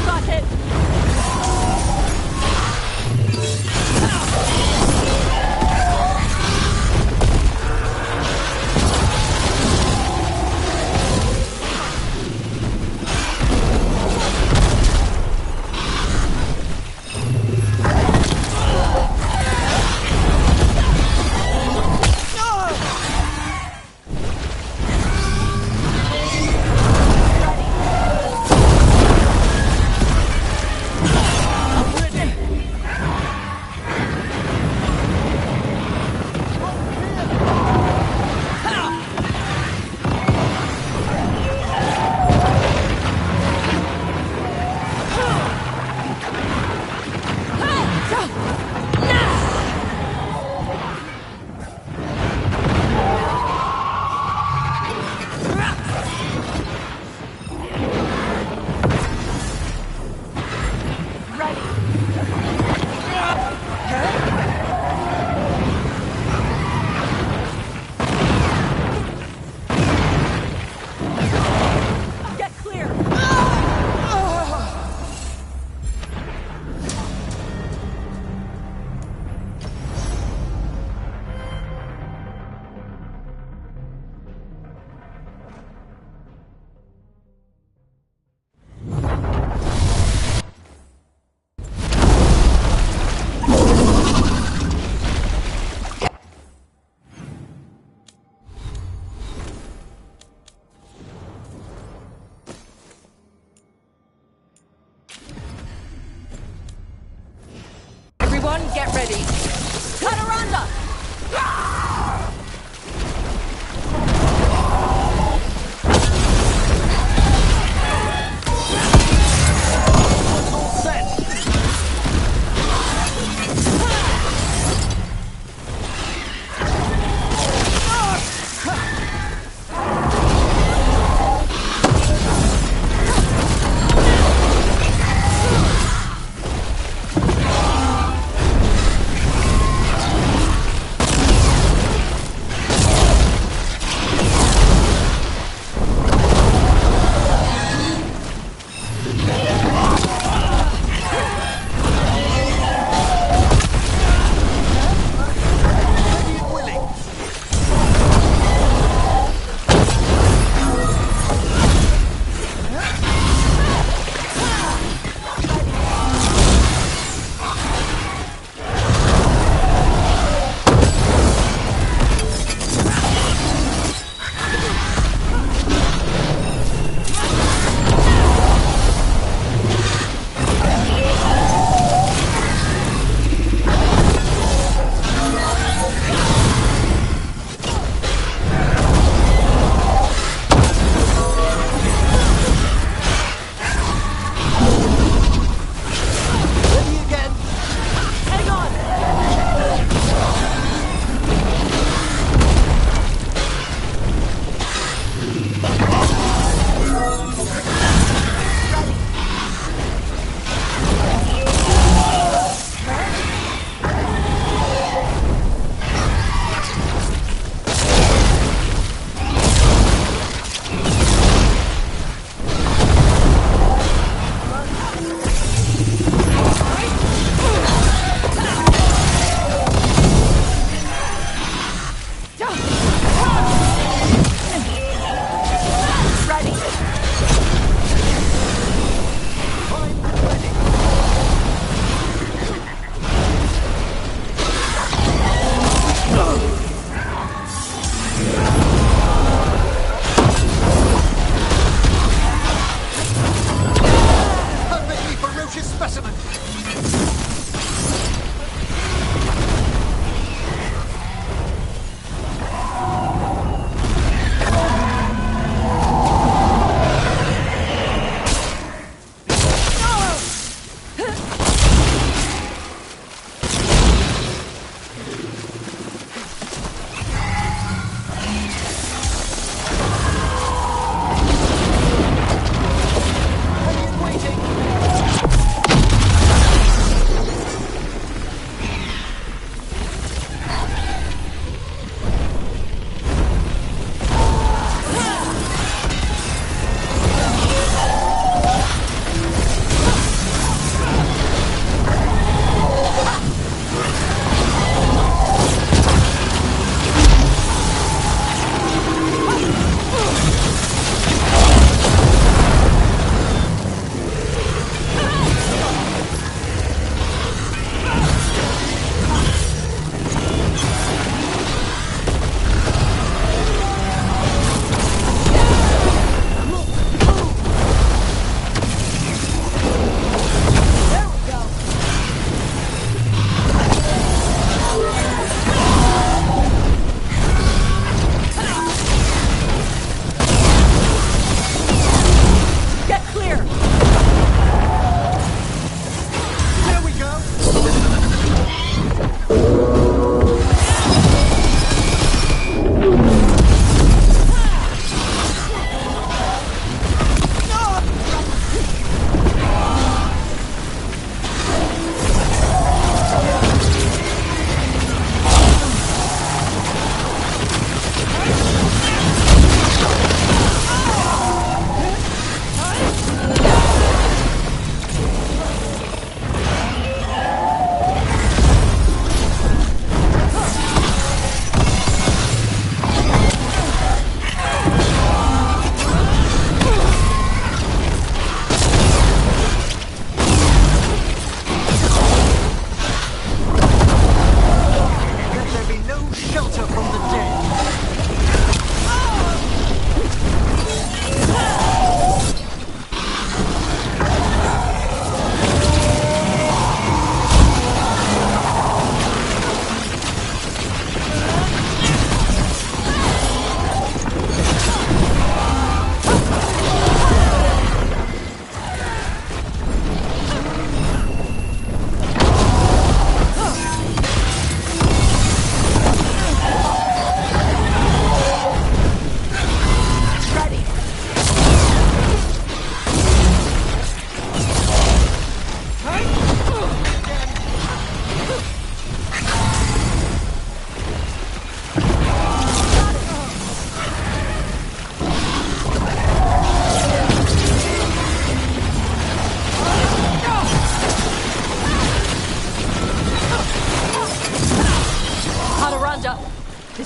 Got hit. Get clear. Everyone, get ready. Cataranda! All set.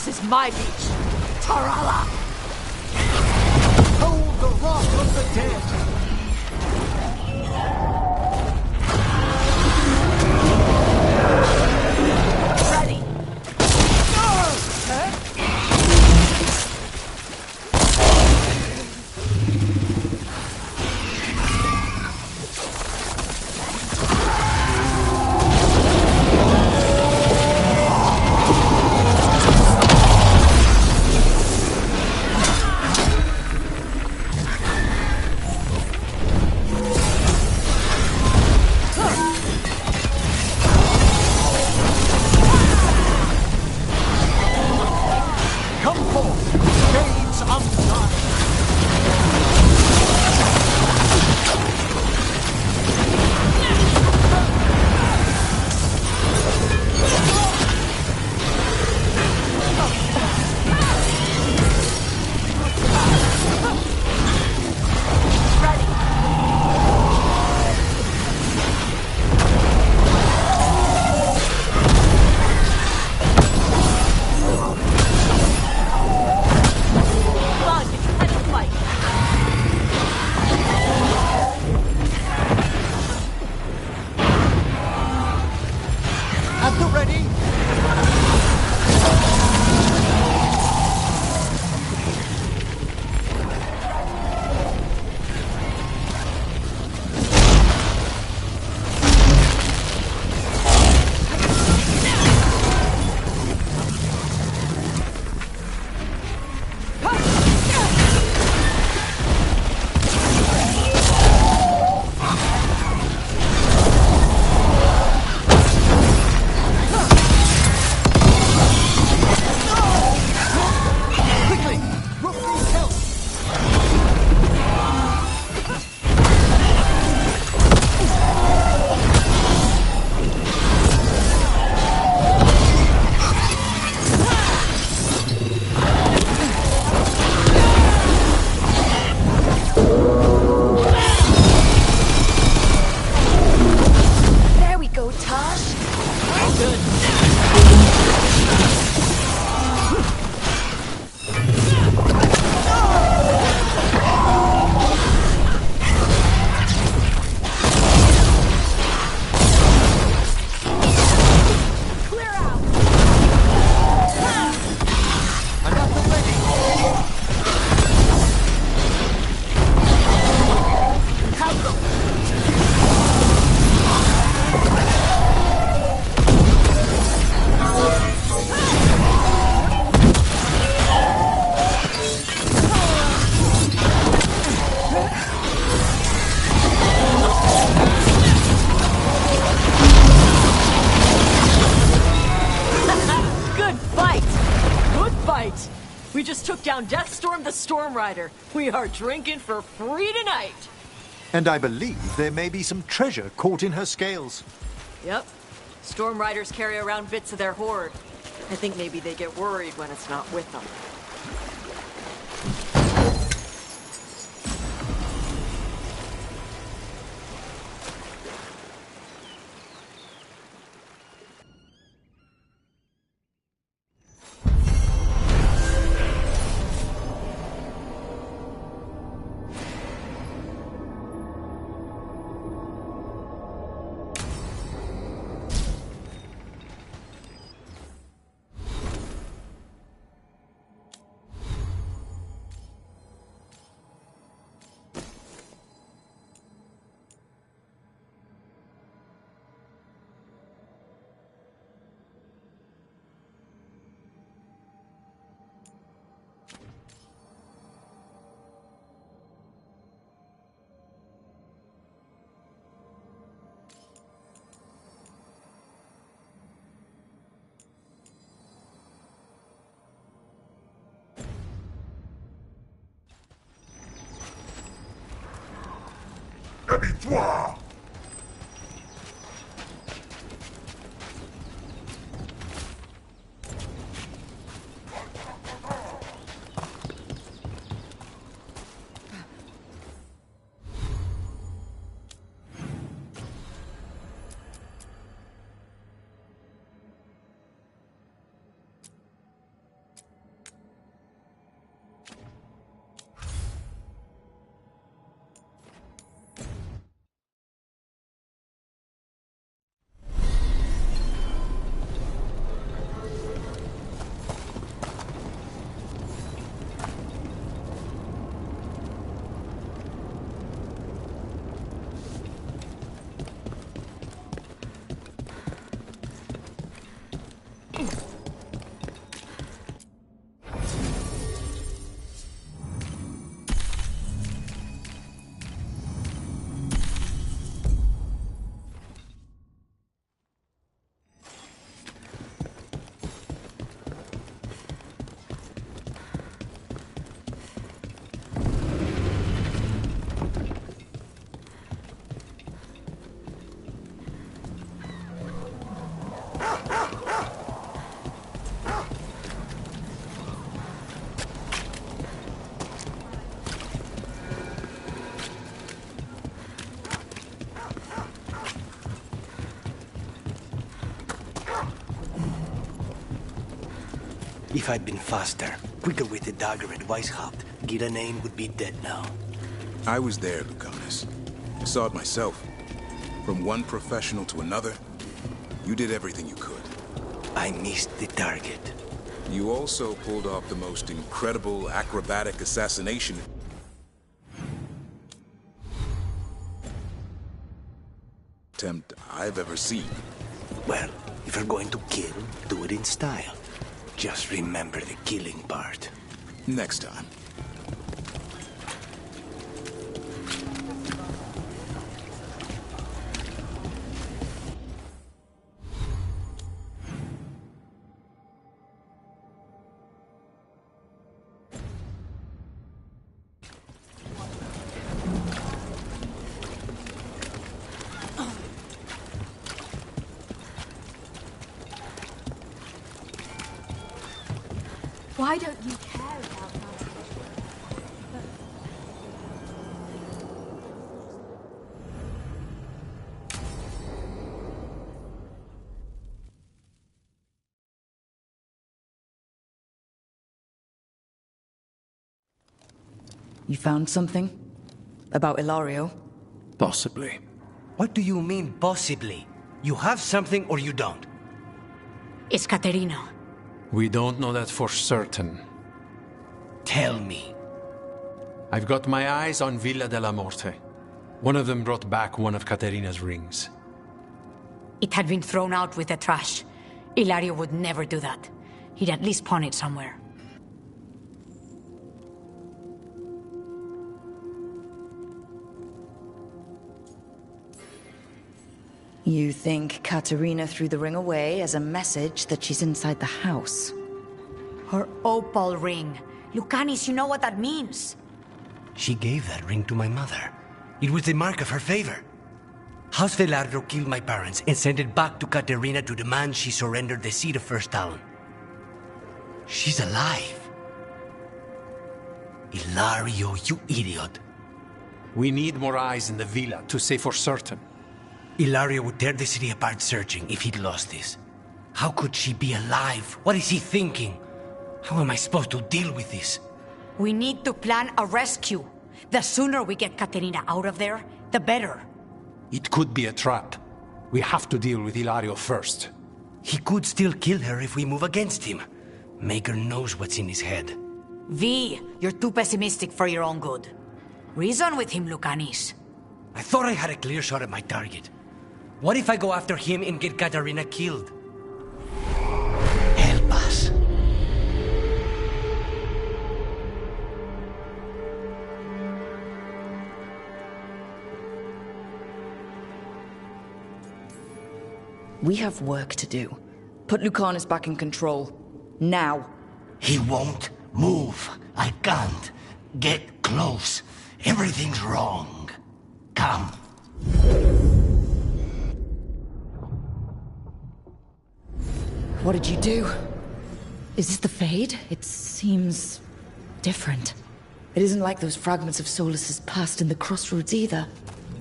is my beach. Tarala! Hold the rock of the dead! Ready! We just took down Deathstorm the Storm Rider. We are drinking for free tonight. And I believe there may be some treasure caught in her scales. Yep. Storm Riders carry around bits of their hoard. I think maybe they get worried when it's not with them. Habille-toi! If I'd been faster, quicker with the dagger at Weishaupt, Giranane would be dead now. I was there, Lucanus. I saw it myself. From one professional to another, you did everything you could. I missed the target. You also pulled off the most incredible acrobatic assassination attempt I've ever seen. Well, if you're going to kill, do it in style. Just remember the killing part. Next time. Why don't you care about us? You found something? About Ilario? Possibly. What do you mean, possibly? You have something or you don't? It's Caterina. We don't know that for certain. Tell me. I've got my eyes on Villa della Morte. One of them brought back one of Caterina's rings. It had been thrown out with the trash. Ilario would never do that. He'd at least pawn it somewhere. You think Caterina threw the ring away as a message that she's inside the house? Her opal ring. Lucanis, you know what that means. She gave that ring to my mother. It was the mark of her favor. House Veilgaurd killed my parents and sent it back to Caterina to demand she surrendered the seat of First Talon. She's alive. Ilario, you idiot. We need more eyes in the villa to say for certain. Ilario would tear the city apart searching if he'd lost this. How could she be alive? What is he thinking? How am I supposed to deal with this? We need to plan a rescue. The sooner we get Caterina out of there, the better. It could be a trap. We have to deal with Ilario first. He could still kill her if we move against him. Maker knows what's in his head. V, you're too pessimistic for your own good. Reason with him, Lucanis. I thought I had a clear shot at my target. What if I go after him and get Caterina killed? Help us. We have work to do. Put Lucanus back in control. Now. He won't move. I can't. Get close. Everything's wrong. Come. What did you do? Is this the Fade? It seems different. It isn't like those fragments of Solus's past in the crossroads either.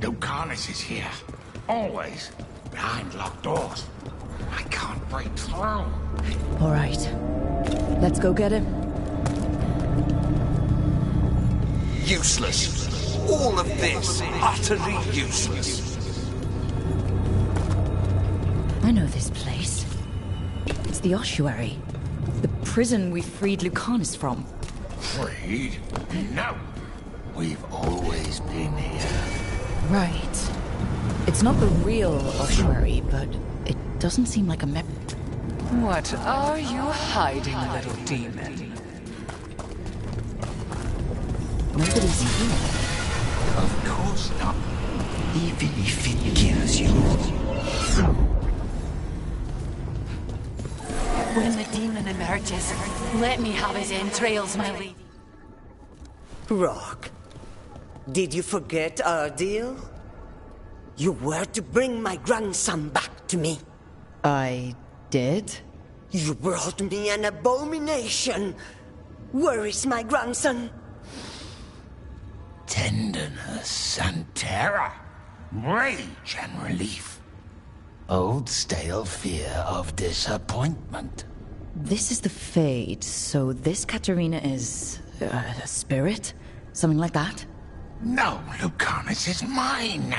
Lucanus is here. Always. Behind locked doors. I can't break through. All right. Let's go get him. Useless. All of this utterly useless. I know this place. It's the ossuary. The prison we freed Lucanus from. Freed? No. We've always been here. Right. It's not the real ossuary, but it doesn't seem like a map. What are you hiding, little demon? Nobody's here. Of course not. Even if it kills you. When the demon emerges, let me have his entrails, my lady. Rock, did you forget our deal? You were to bring my grandson back to me. I did? You brought me an abomination. Where is my grandson? Tenderness and terror. Rage and relief. Old stale fear of disappointment. This is the Fade, so this Katarina is a spirit? Something like that? No, Lucanus is mine.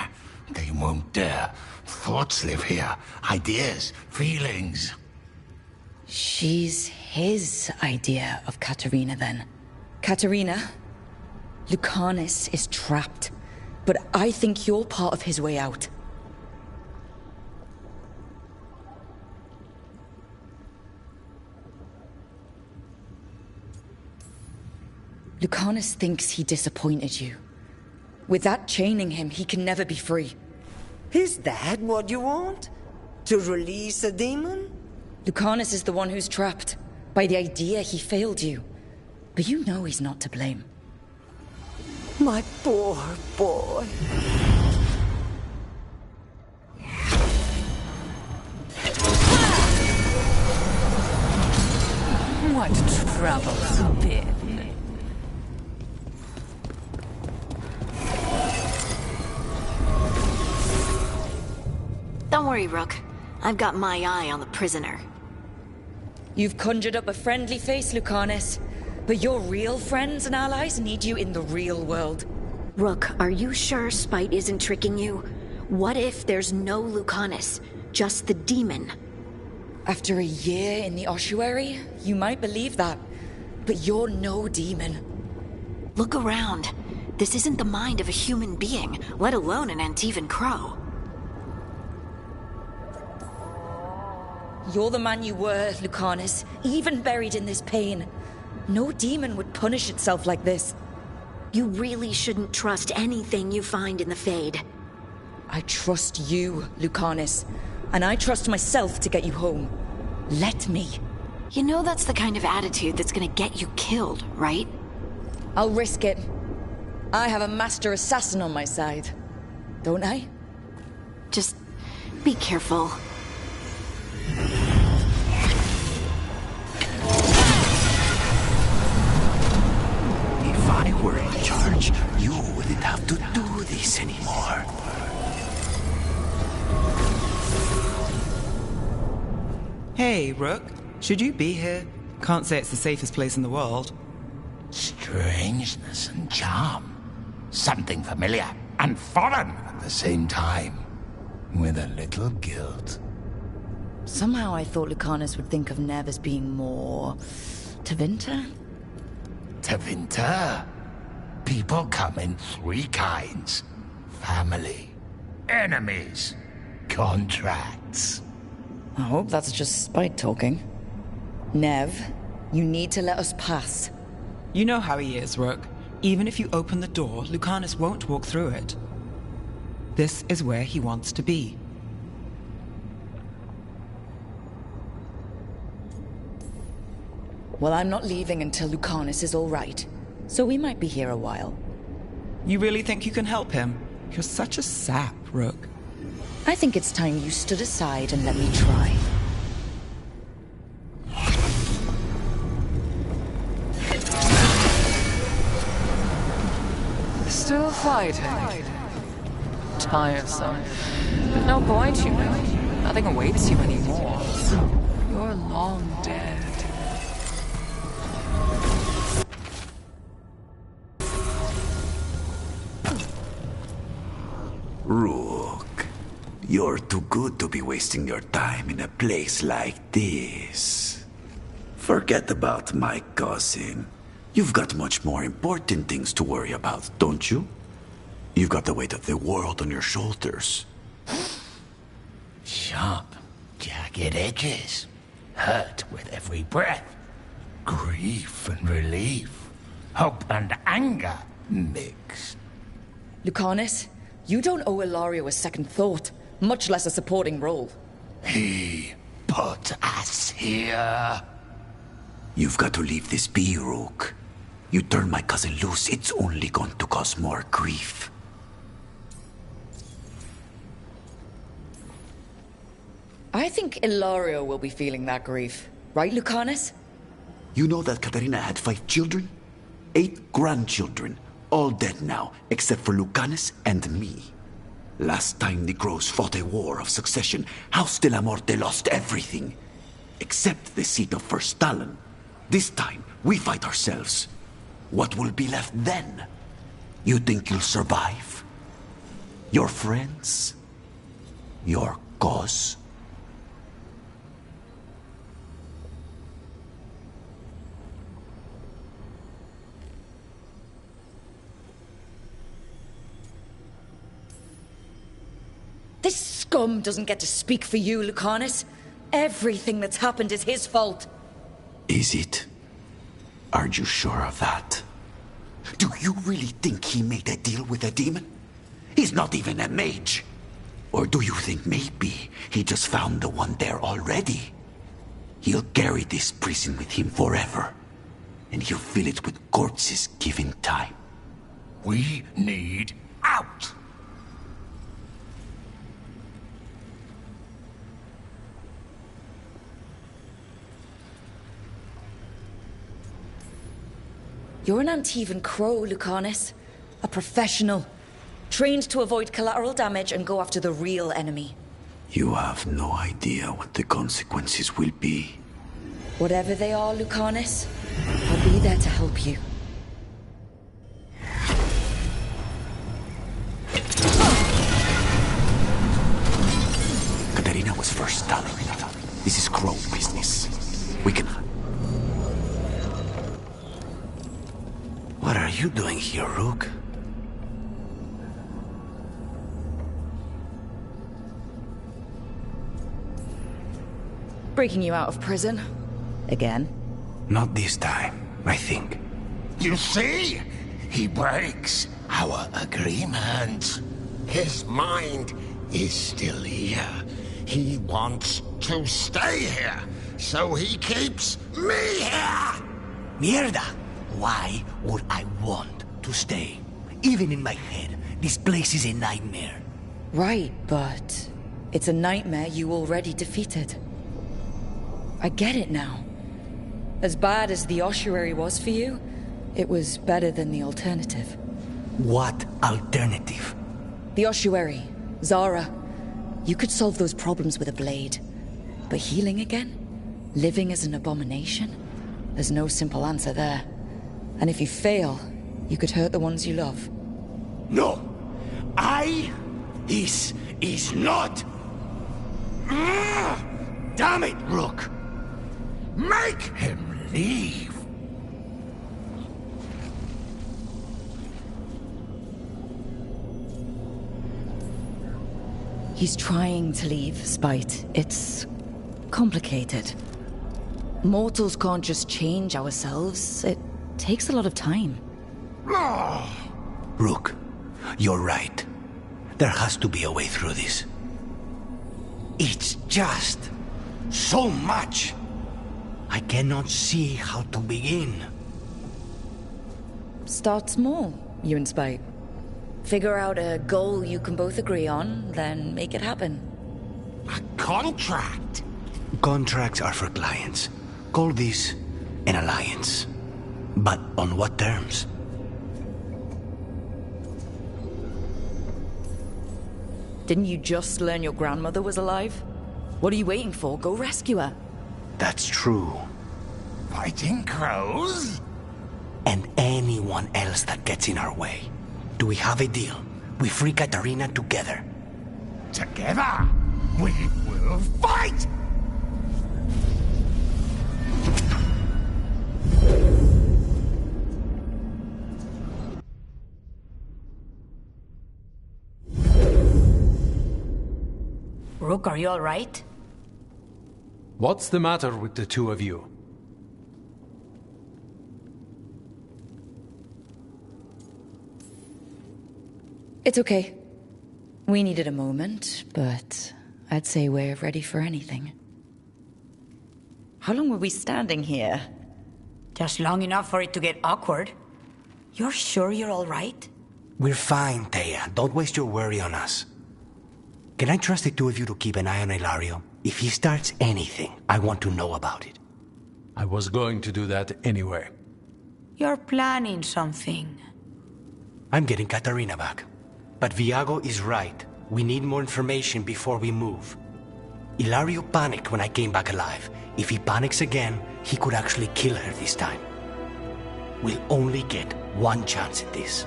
They won't dare. Thoughts live here. Ideas, feelings. She's his idea of Katarina, then. Katarina, Lucanus is trapped, but I think you're part of his way out. Lucanus thinks he disappointed you. With that chaining him, he can never be free. Is that what you want? To release a demon? Lucanus is the one who's trapped, by the idea he failed you. But you know he's not to blame. My poor boy. What trouble's been? Don't worry, Rook. I've got my eye on the prisoner. You've conjured up a friendly face, Lucanus. But your real friends and allies need you in the real world. Rook, are you sure Spite isn't tricking you? What if there's no Lucanus, just the demon? After a year in the ossuary, you might believe that. But you're no demon. Look around. This isn't the mind of a human being, let alone an Antivan crow. You're the man you were, Lucanus, even buried in this pain. No demon would punish itself like this. You really shouldn't trust anything you find in the Fade. I trust you, Lucanus, and I trust myself to get you home. Let me. You know that's the kind of attitude that's gonna get you killed, right? I'll risk it. I have a master assassin on my side, don't I? Just be careful. If I were in charge, you wouldn't have to do this anymore. Hey, Rook. Should you be here? Can't say it's the safest place in the world. Strangeness and charm. Something familiar and foreign at the same time. With a little guilt. Somehow I thought Lucanus would think of Nev as being more... Tevinter? Tevinter? People come in three kinds. Family, enemies, contracts. I hope that's just Spite talking. Nev, you need to let us pass. You know how he is, Rook. Even if you open the door, Lucanus won't walk through it. This is where he wants to be. Well, I'm not leaving until Lucanus is all right. So we might be here a while. You really think you can help him? You're such a sap, Rook. I think it's time you stood aside and let me try. Still fighting. Tiresome. But no point, you know. Nothing awaits you anymore. You're long dead. Rook, you're too good to be wasting your time in a place like this. Forget about my cousin. You've got much more important things to worry about, don't you? You've got the weight of the world on your shoulders. Sharp, jagged edges. Hurt with every breath. Grief and relief. Hope and anger mixed. Lucanus, you don't owe Ilario a second thought, much less a supporting role. He put us here. You've got to leave this be, Rook. You turn my cousin loose, it's only going to cause more grief. I think Ilario will be feeling that grief. Right, Lucanus? You know that Katarina had 5 children? 8 grandchildren. All dead now, except for Lucanus and me. Last time the Crows fought a war of succession, House de la Morte lost everything. except the seat of First Stalin. This time, we fight ourselves. What will be left then? You think you'll survive? Your friends? Your cause? This scum doesn't get to speak for you, Lucanus. Everything that's happened is his fault. Is it? Are you sure of that? Do you really think he made a deal with a demon? He's not even a mage. Or do you think maybe he just found the one there already? He'll carry this prison with him forever. And he'll fill it with corpses given time. We need out! You're an Antivan crow, Lucanus. A professional. Trained to avoid collateral damage and go after the real enemy. You have no idea what the consequences will be. Whatever they are, Lucanus, I'll be there to help you. Katerina was first Stalin. This is crow business. We can... What are you doing here, Rook? Breaking you out of prison. Again. Not this time, I think. You see? He breaks our agreement. His mind is still here. He wants to stay here, so he keeps me here! Mierda! Why would I want to stay? Even in my head, this place is a nightmare. Right, but it's a nightmare you already defeated. I get it now. As bad as the ossuary was for you, it was better than the alternative. What alternative? The ossuary, Zara. You could solve those problems with a blade. But healing again? Living as an abomination? There's no simple answer there. And if you fail, you could hurt the ones you love. No! This is not... Damn it, Rook! Make him leave! He's trying to leave, Spite. It's complicated. Mortals can't just change ourselves. It takes a lot of time. Rook, you're right. There has to be a way through this. It's just so much. I cannot see how to begin. Start small, you and Spite. Figure out a goal you can both agree on, then make it happen. A contract? Contracts are for clients. Call this an alliance. But on what terms? Didn't you just learn your grandmother was alive? What are you waiting for? Go rescue her. That's true. Fighting crows? And anyone else that gets in our way. Do we have a deal? We free Katarina together. Together? We will fight! Rook, are you all right? What's the matter with the two of you? It's okay. We needed a moment, but I'd say we're ready for anything. How long were we standing here? Just long enough for it to get awkward. You're sure you're all right? We're fine, Thea. Don't waste your worry on us. Can I trust the two of you to keep an eye on Ilario? If he starts anything, I want to know about it. I was going to do that anyway. You're planning something. I'm getting Katarina back. But Viago is right. We need more information before we move. Ilario panicked when I came back alive. If he panics again, he could actually kill her this time. We'll only get one chance at this.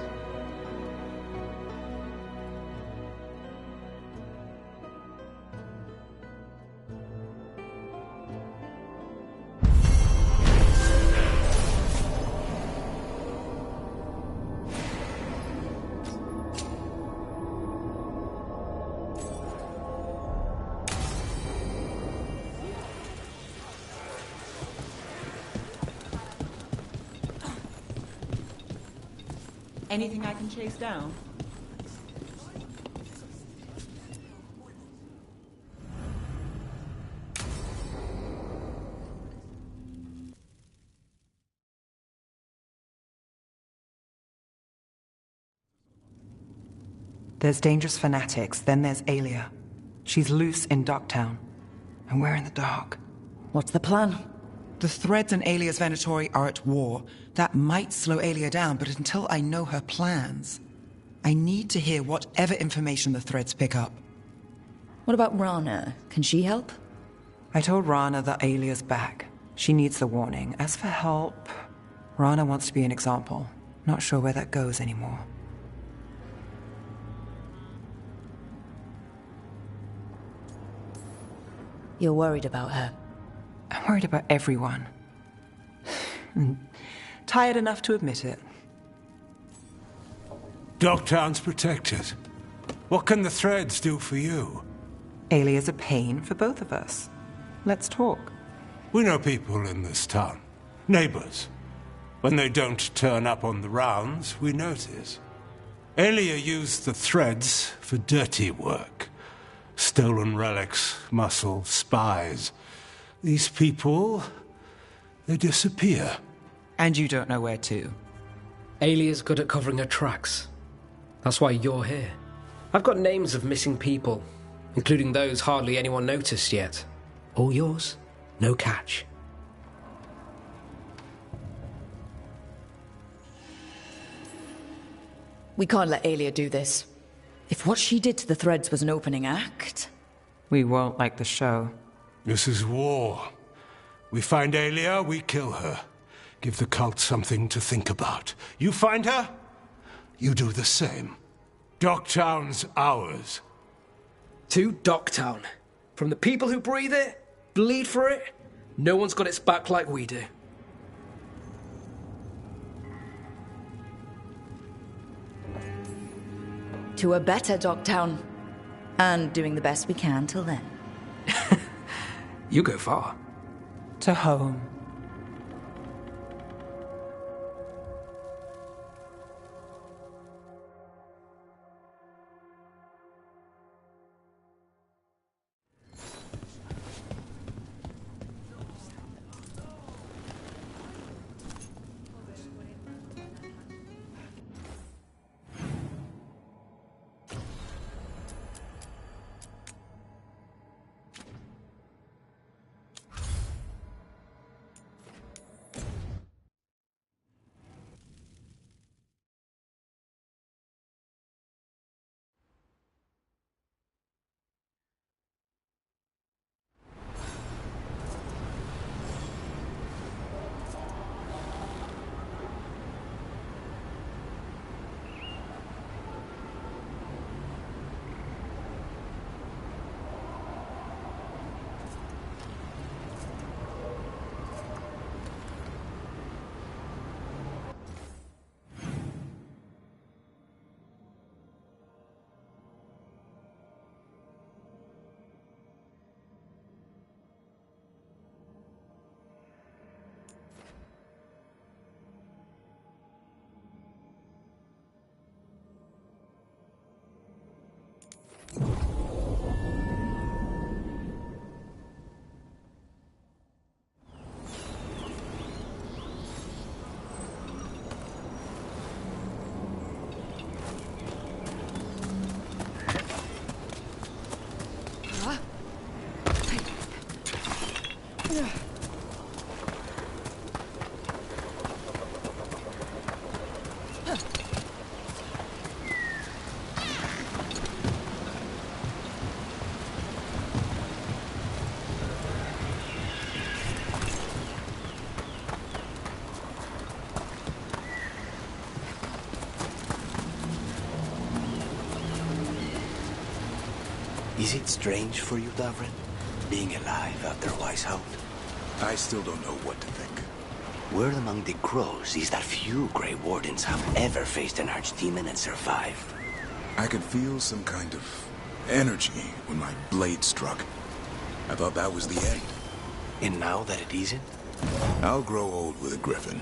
Anything I can chase down? There's dangerous fanatics, then there's Aelia. She's loose in Docktown, and we're in the dark. What's the plan? The Threads and Aelia's Venatori are at war. That might slow Aelia down, but until I know her plans, I need to hear whatever information the Threads pick up. What about Rana? Can she help? I told Rana that Aelia's back. She needs the warning. As for help, Rana wants to be an example. Not sure where that goes anymore. You're worried about her. I'm worried about everyone. Tired enough to admit it. Docktown's protected. What can the Threads do for you? Aelia's a pain for both of us. Let's talk. We know people in this town. Neighbors. When they don't turn up on the rounds, we notice. Aelia used the Threads for dirty work. Stolen relics, muscle, spies. These people, they disappear. And you don't know where to. Aelia's good at covering her tracks. That's why you're here. I've got names of missing people, including those hardly anyone noticed yet. All yours, no catch. We can't let Aelia do this. If what she did to the Threads was an opening act... We won't like the show. This is war. We find Aelia, we kill her. Give the cult something to think about. You find her, you do the same. Docktown's ours. To Docktown. From the people who breathe it, bleed for it, no one's got its back like we do. To a better Docktown. And doing the best we can till then. You go far. To home. Is it strange for you, Davrin? Being alive after Weishaupt? I still don't know what to think. Word among the crows is that few Grey Wardens have ever faced an archdemon and survived. I could feel some kind of energy when my blade struck. I thought that was the end. And now that it isn't? I'll grow old with a griffin.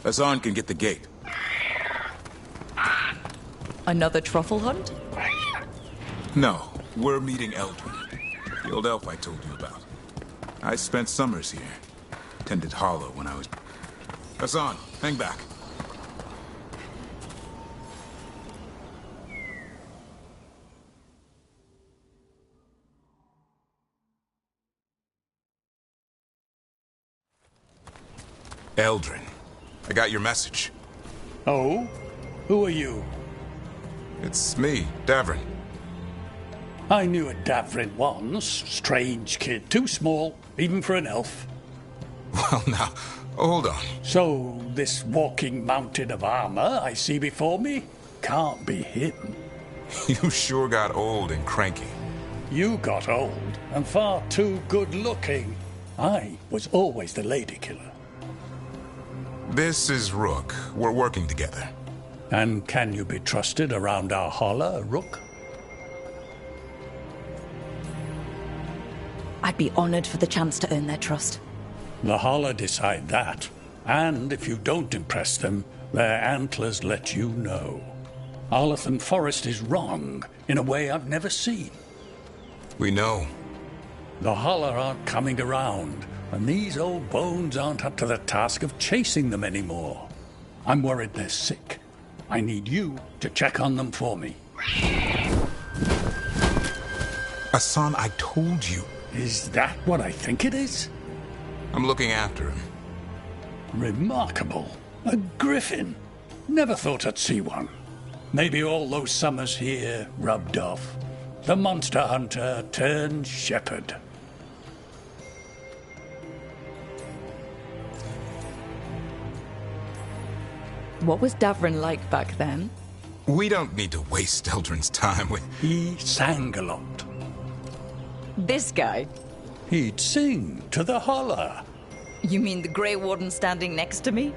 Hassan can get the gate. Another truffle hunt? No, we're meeting Eldrin, the old elf I told you about. I spent summers here. Tended Hollow when I was... Hassan, hang back. Eldrin, I got your message. Oh? Who are you? It's me, Davrin. I knew a Davrin once. Strange kid. Too small, even for an elf. Well, now, hold on. So, this walking mountain of armor I see before me can't be him. You sure got old and cranky. You got old and far too good looking. I was always the lady killer. This is Rook. We're working together. And can you be trusted around our holler, Rook? I'd be honored for the chance to earn their trust. The holler decide that. And if you don't impress them, their antlers let you know. Arlathan Forest is wrong in a way I've never seen. We know. The holler aren't coming around, and these old bones aren't up to the task of chasing them anymore. I'm worried they're sick. I need you to check on them for me. Hassan, I told you. Is that what I think it is? I'm looking after him. Remarkable. A griffin. Never thought I'd see one. Maybe all those summers here rubbed off. The monster hunter turned shepherd. What was Davrin like back then? We don't need to waste Eldrin's time with... He sang a lot. This guy? He'd sing to the holler. You mean the Grey Warden standing next to me?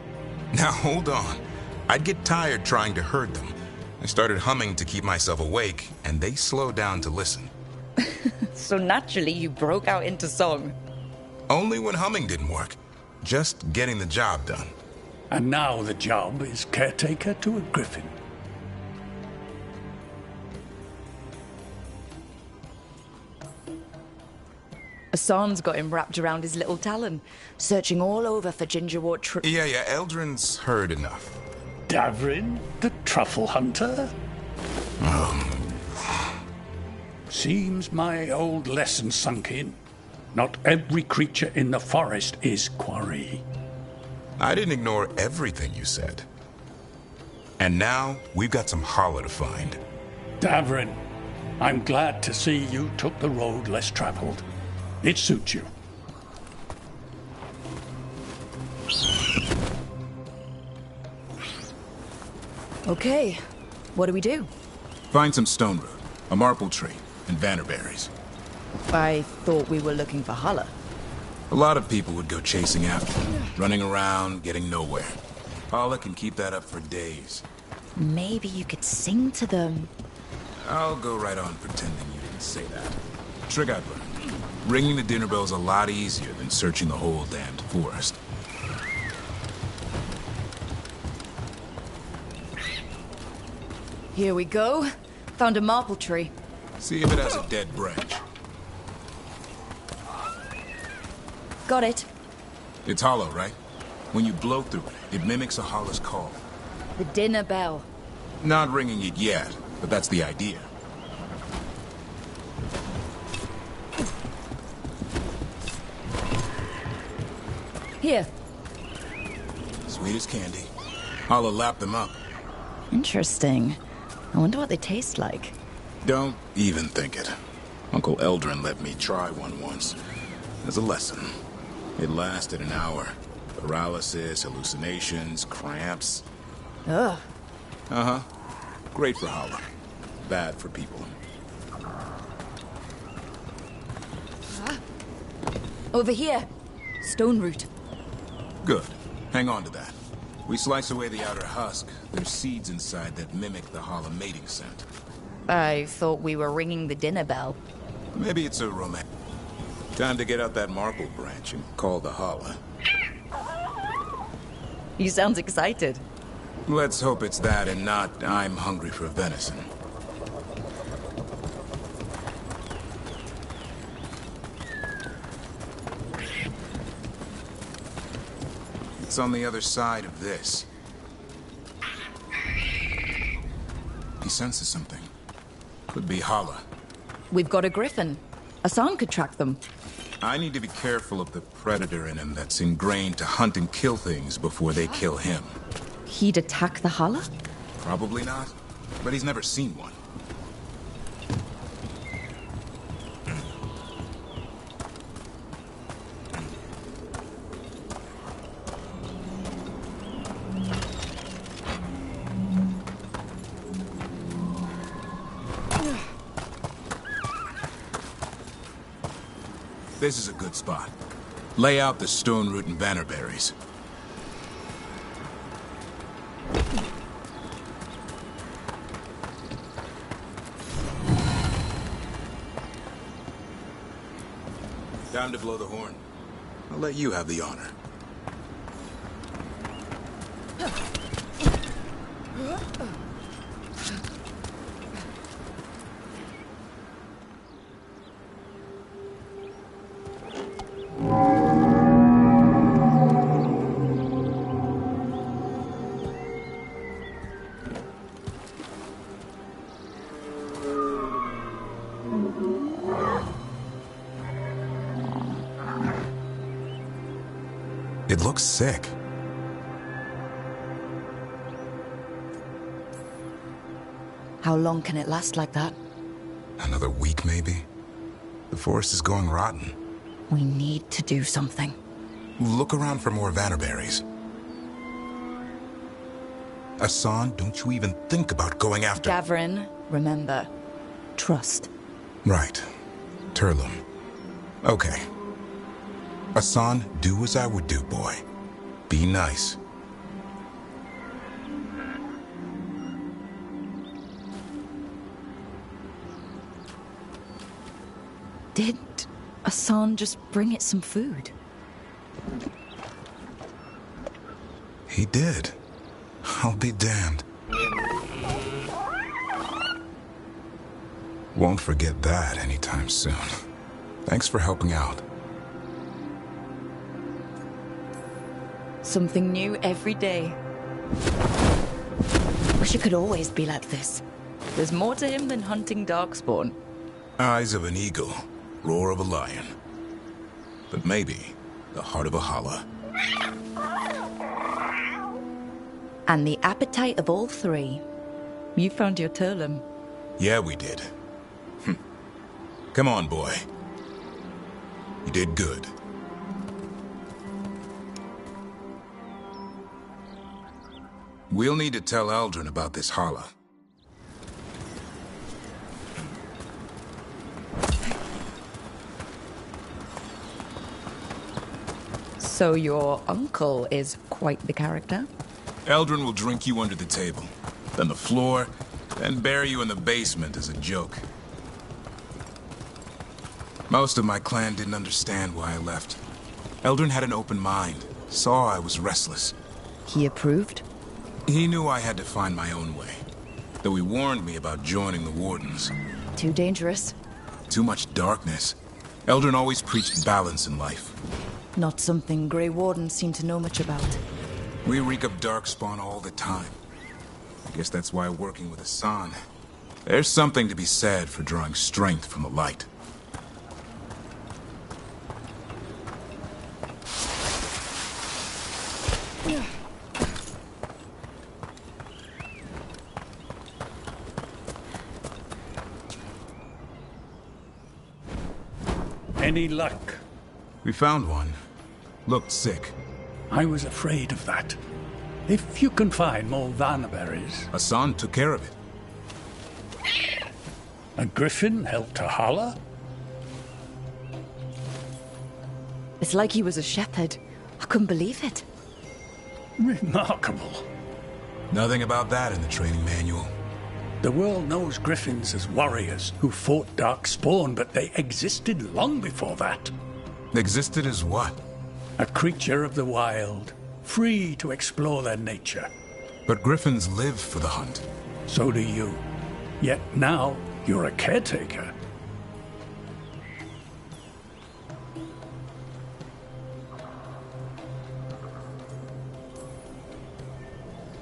Now, hold on. I'd get tired trying to herd them. I started humming to keep myself awake, and they slowed down to listen. So naturally you broke out into song. Only when humming didn't work. Just getting the job done. And now the job is caretaker to a griffin. Hassan's got him wrapped around his little talon, searching all over for gingerwort Yeah, Eldrin's heard enough. Davrin, the truffle hunter? Seems my old lesson sunk in. Not every creature in the forest is quarry. I didn't ignore everything you said. And now, we've got some holler to find. Davrin, I'm glad to see you took the road less traveled. It suits you. Okay, what do we do? Find some stone root, a marple tree, and vannerberries. I thought we were looking for holler. A lot of people would go chasing after them, running around, getting nowhere. Holler can keep that up for days. Maybe you could sing to them. I'll go right on pretending you didn't say that. Trick I've learned. Ringing the dinner bell's a lot easier than searching the whole damned forest. Here we go. Found a marple tree. See if it has a dead branch. Got it. It's hollow, right? When you blow through it, it mimics a holler's call. The dinner bell. Not ringing it yet, but that's the idea. Here. Sweet as candy. I'll lap them up. Interesting. I wonder what they taste like. Don't even think it. Uncle Eldrin let me try one once. As a lesson. It lasted an hour. Paralysis, hallucinations, cramps. Ugh. Uh-huh. Great for Hala. Bad for people. Over here. Stone root. Good. Hang on to that. We slice away the outer husk. There's seeds inside that mimic the Hala mating scent. I thought we were ringing the dinner bell. Maybe it's a romance. Time to get out that marble branch and call the Hala. You sound excited. Let's hope it's that and not I'm hungry for venison. It's on the other side of this. He senses something. Could be Hala. We've got a griffin. Asan could track them. I need to be careful of the predator in him that's ingrained to hunt and kill things before they kill him. He'd attack the Hala? Probably not, but he's never seen one. This is a good spot. Lay out the stone root and bannerberries. Time to blow the horn. I'll let you have the honor. It looks sick. How long can it last like that? Another week, maybe? The forest is going rotten. We need to do something. Look around for more vannerberries. Asan, don't you even think about going after... Gavrin, remember, trust. Right. Turlum. Okay. Asan, do as I would do, boy. Be nice. Did Asan just bring it some food? He did. I'll be damned. Won't forget that anytime soon. Thanks for helping out. Something new every day. Wish it could always be like this. There's more to him than hunting darkspawn. Eyes of an eagle, roar of a lion. But maybe the heart of a Hala. And the appetite of all three. You found your Turlum. Yeah, we did. Come on, boy. You did good. We'll need to tell Eldrin about this Hala. So your uncle is quite the character? Eldrin will drink you under the table, then the floor, then bury you in the basement as a joke. Most of my clan didn't understand why I left. Eldrin had an open mind, saw I was restless. He approved? He knew I had to find my own way, though he warned me about joining the Wardens. Too dangerous? Too much darkness. Eldrin always preached balance in life. Not something Grey Wardens seem to know much about. We reek of darkspawn all the time. I guess that's why working with Asan There's something to be said for drawing strength from the light. Any luck? We found one. Looked sick. I was afraid of that. If you can find more vanaberries... Hassan took care of it. A griffin helped to holler? It's like he was a shepherd. I couldn't believe it. Remarkable. Nothing about that in the training manual. The world knows griffins as warriors who fought Darkspawn, but they existed long before that. Existed as what? A creature of the wild, free to explore their nature. But griffins live for the hunt. So do you. Yet now, you're a caretaker.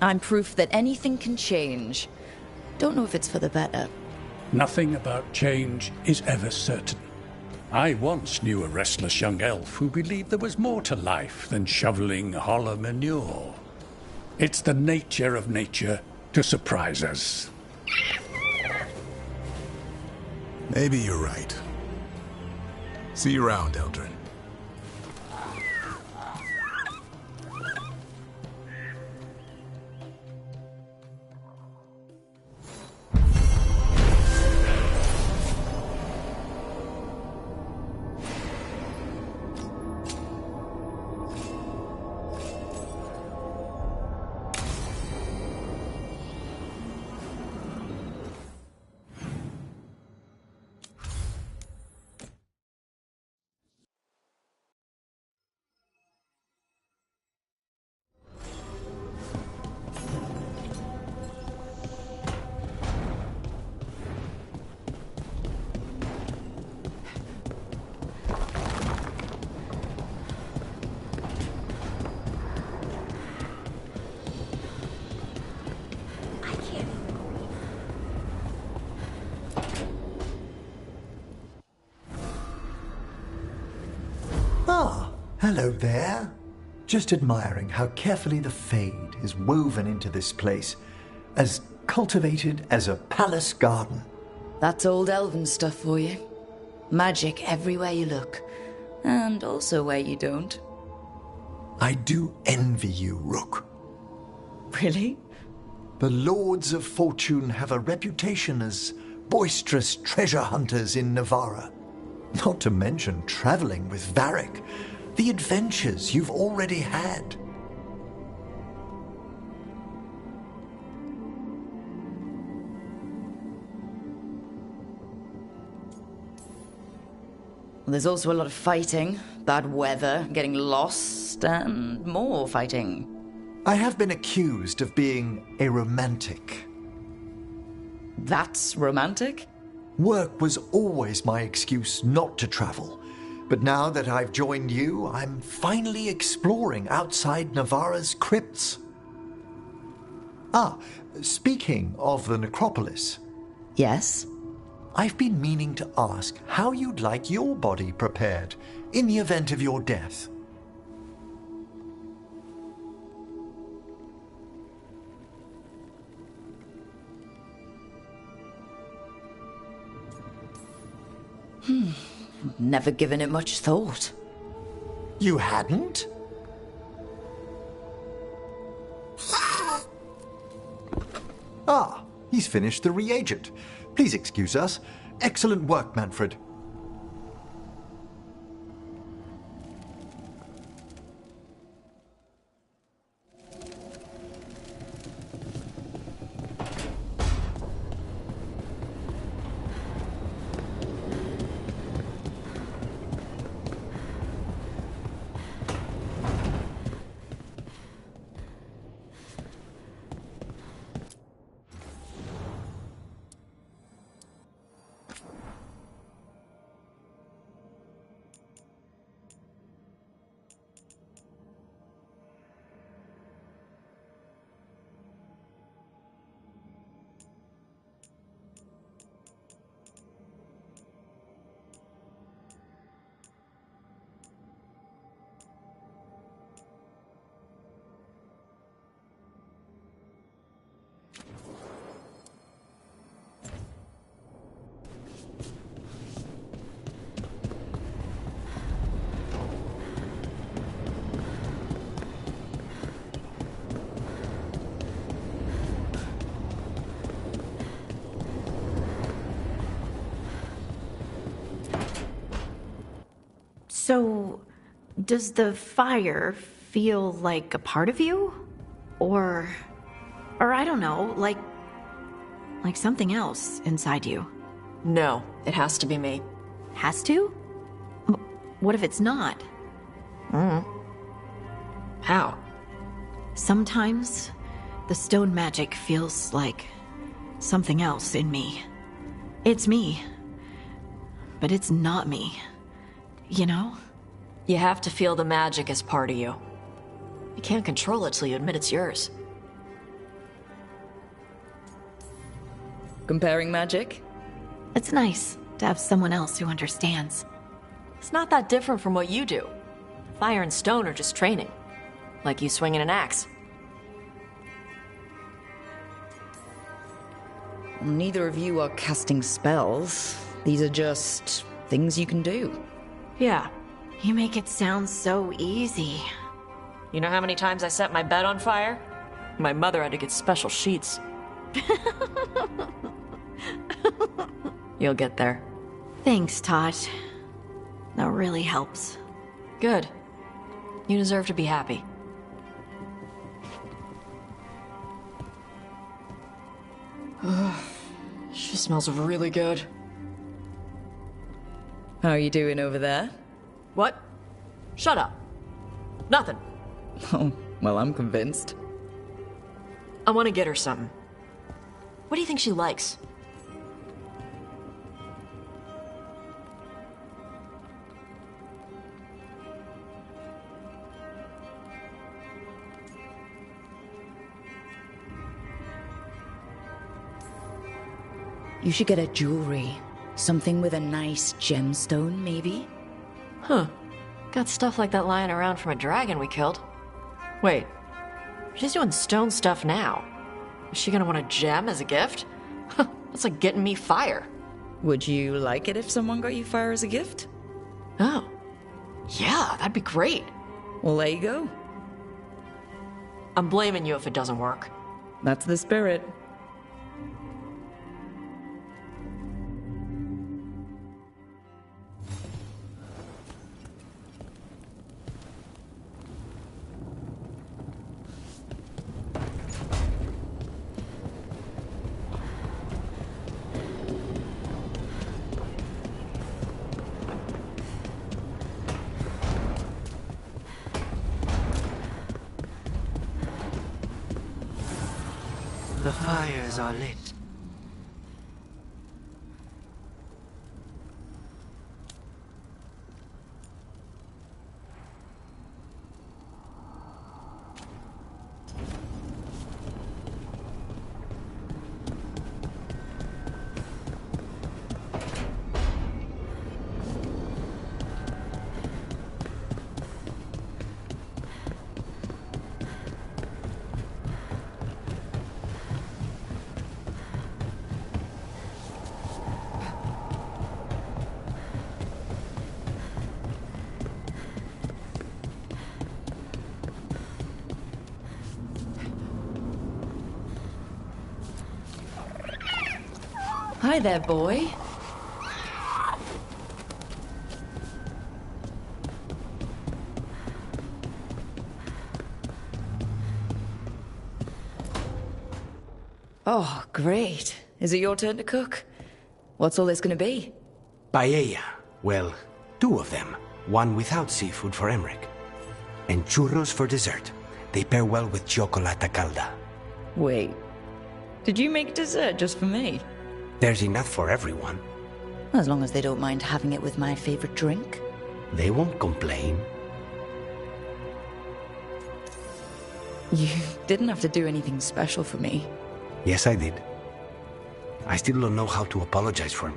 I'm proof that anything can change. Don't know if it's for the better. Nothing about change is ever certain. I once knew a restless young elf who believed there was more to life than shoveling hollow manure. It's the nature of nature to surprise us. Maybe you're right. See you around, Eldrin. Hello there. Just admiring how carefully the Fade is woven into this place, as cultivated as a palace garden. That's old elven stuff for you. Magic everywhere you look, and also where you don't. I do envy you, Rook. Really? The Lords of Fortune have a reputation as boisterous treasure hunters in Navarra. Not to mention traveling with Varric. The adventures you've already had. Well, there's also a lot of fighting, bad weather, getting lost, and more fighting. I have been accused of being a romantic. That's romantic? Work was always my excuse not to travel. But now that I've joined you, I'm finally exploring outside Navarra's crypts. Speaking of the necropolis. Yes? I've been meaning to ask how you'd like your body prepared in the event of your death. Never given it much thought. You hadn't? He's finished the reagent. Please excuse us. Excellent work, Manfred. So, does the fire feel like a part of you? Or I don't know, like something else inside you? No, it has to be me. Has to? What if it's not? How? Sometimes the stone magic feels like something else in me. It's me, but it's not me. You know? You have to feel the magic as part of you. You can't control it till you admit it's yours. Comparing magic? It's nice to have someone else who understands. It's not that different from what you do. Fire and stone are just training. Like you swinging an axe. Neither of you are casting spells. These are just things you can do. Yeah. You make it sound so easy. You know how many times I set my bed on fire? My mother had to get special sheets. You'll get there. Thanks, Tosh. That really helps. Good. You deserve to be happy. She smells really good. How are you doing over there? What? Shut up. Nothing. Oh, well, I'm convinced. I want to get her something. What do you think she likes? You should get her jewelry. Something with a nice gemstone, maybe? Huh. Got stuff like that lying around from a dragon we killed. Wait. She's doing stone stuff now. Is she gonna want a gem as a gift? That's like getting me fire. Would you like it if someone got you fire as a gift? Oh. Yeah, that'd be great. Well, there you go. I'm blaming you if it doesn't work. That's the spirit. The fires are lit. Hi there, boy. Oh, great. Is it your turn to cook? What's all this gonna be? Paella. Well, 2 of them. One without seafood for Emmerich. And churros for dessert. They pair well with chocolate calda. Wait. Did you make dessert just for me? There's enough for everyone. As long as they don't mind having it with my favorite drink. They won't complain. You didn't have to do anything special for me. Yes, I did. I still don't know how to apologize for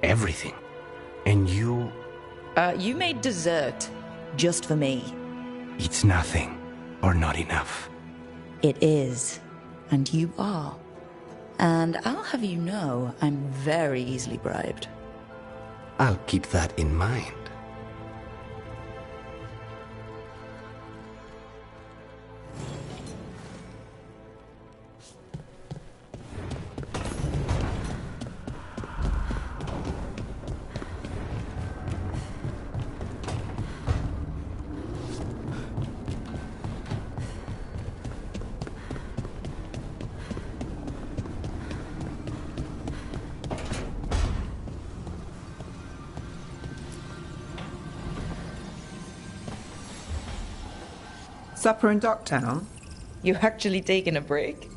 everything. And you... You made dessert just for me. It's nothing, or not enough. It is. And you are. And I'll have you know, I'm very easily bribed. I'll keep that in mind. Supper in Docktown? You actually taking a break?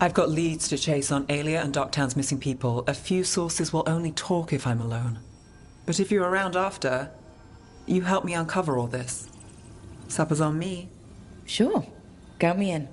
I've got leads to chase on Aelia and Docktown's missing people. A few sources will only talk if I'm alone. But if you're around after, you help me uncover all this. Supper's on me. Sure. Count me in.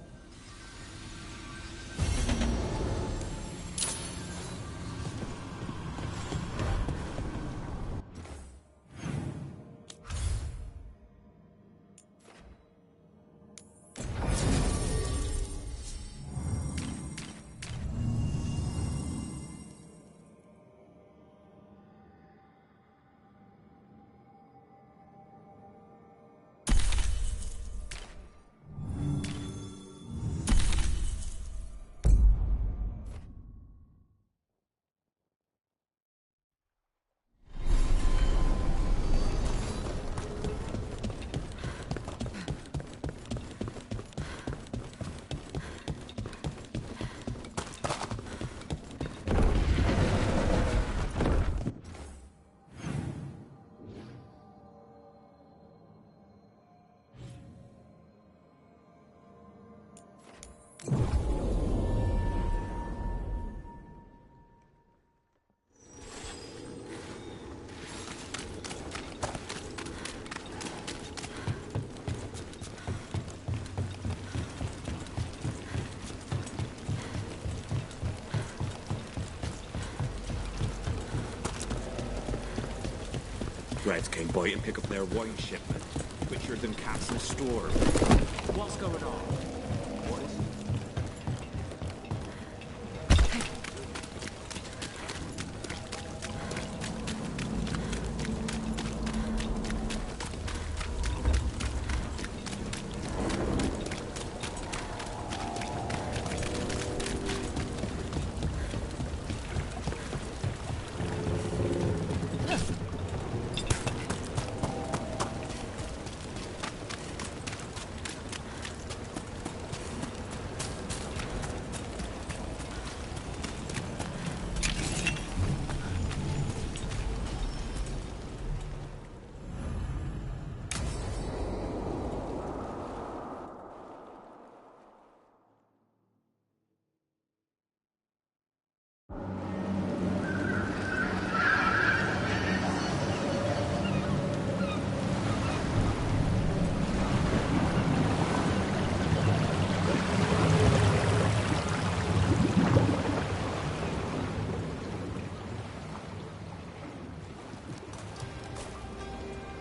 Reds came by and pick up their wine shipment. Richer than cats in a store. What's going on? What is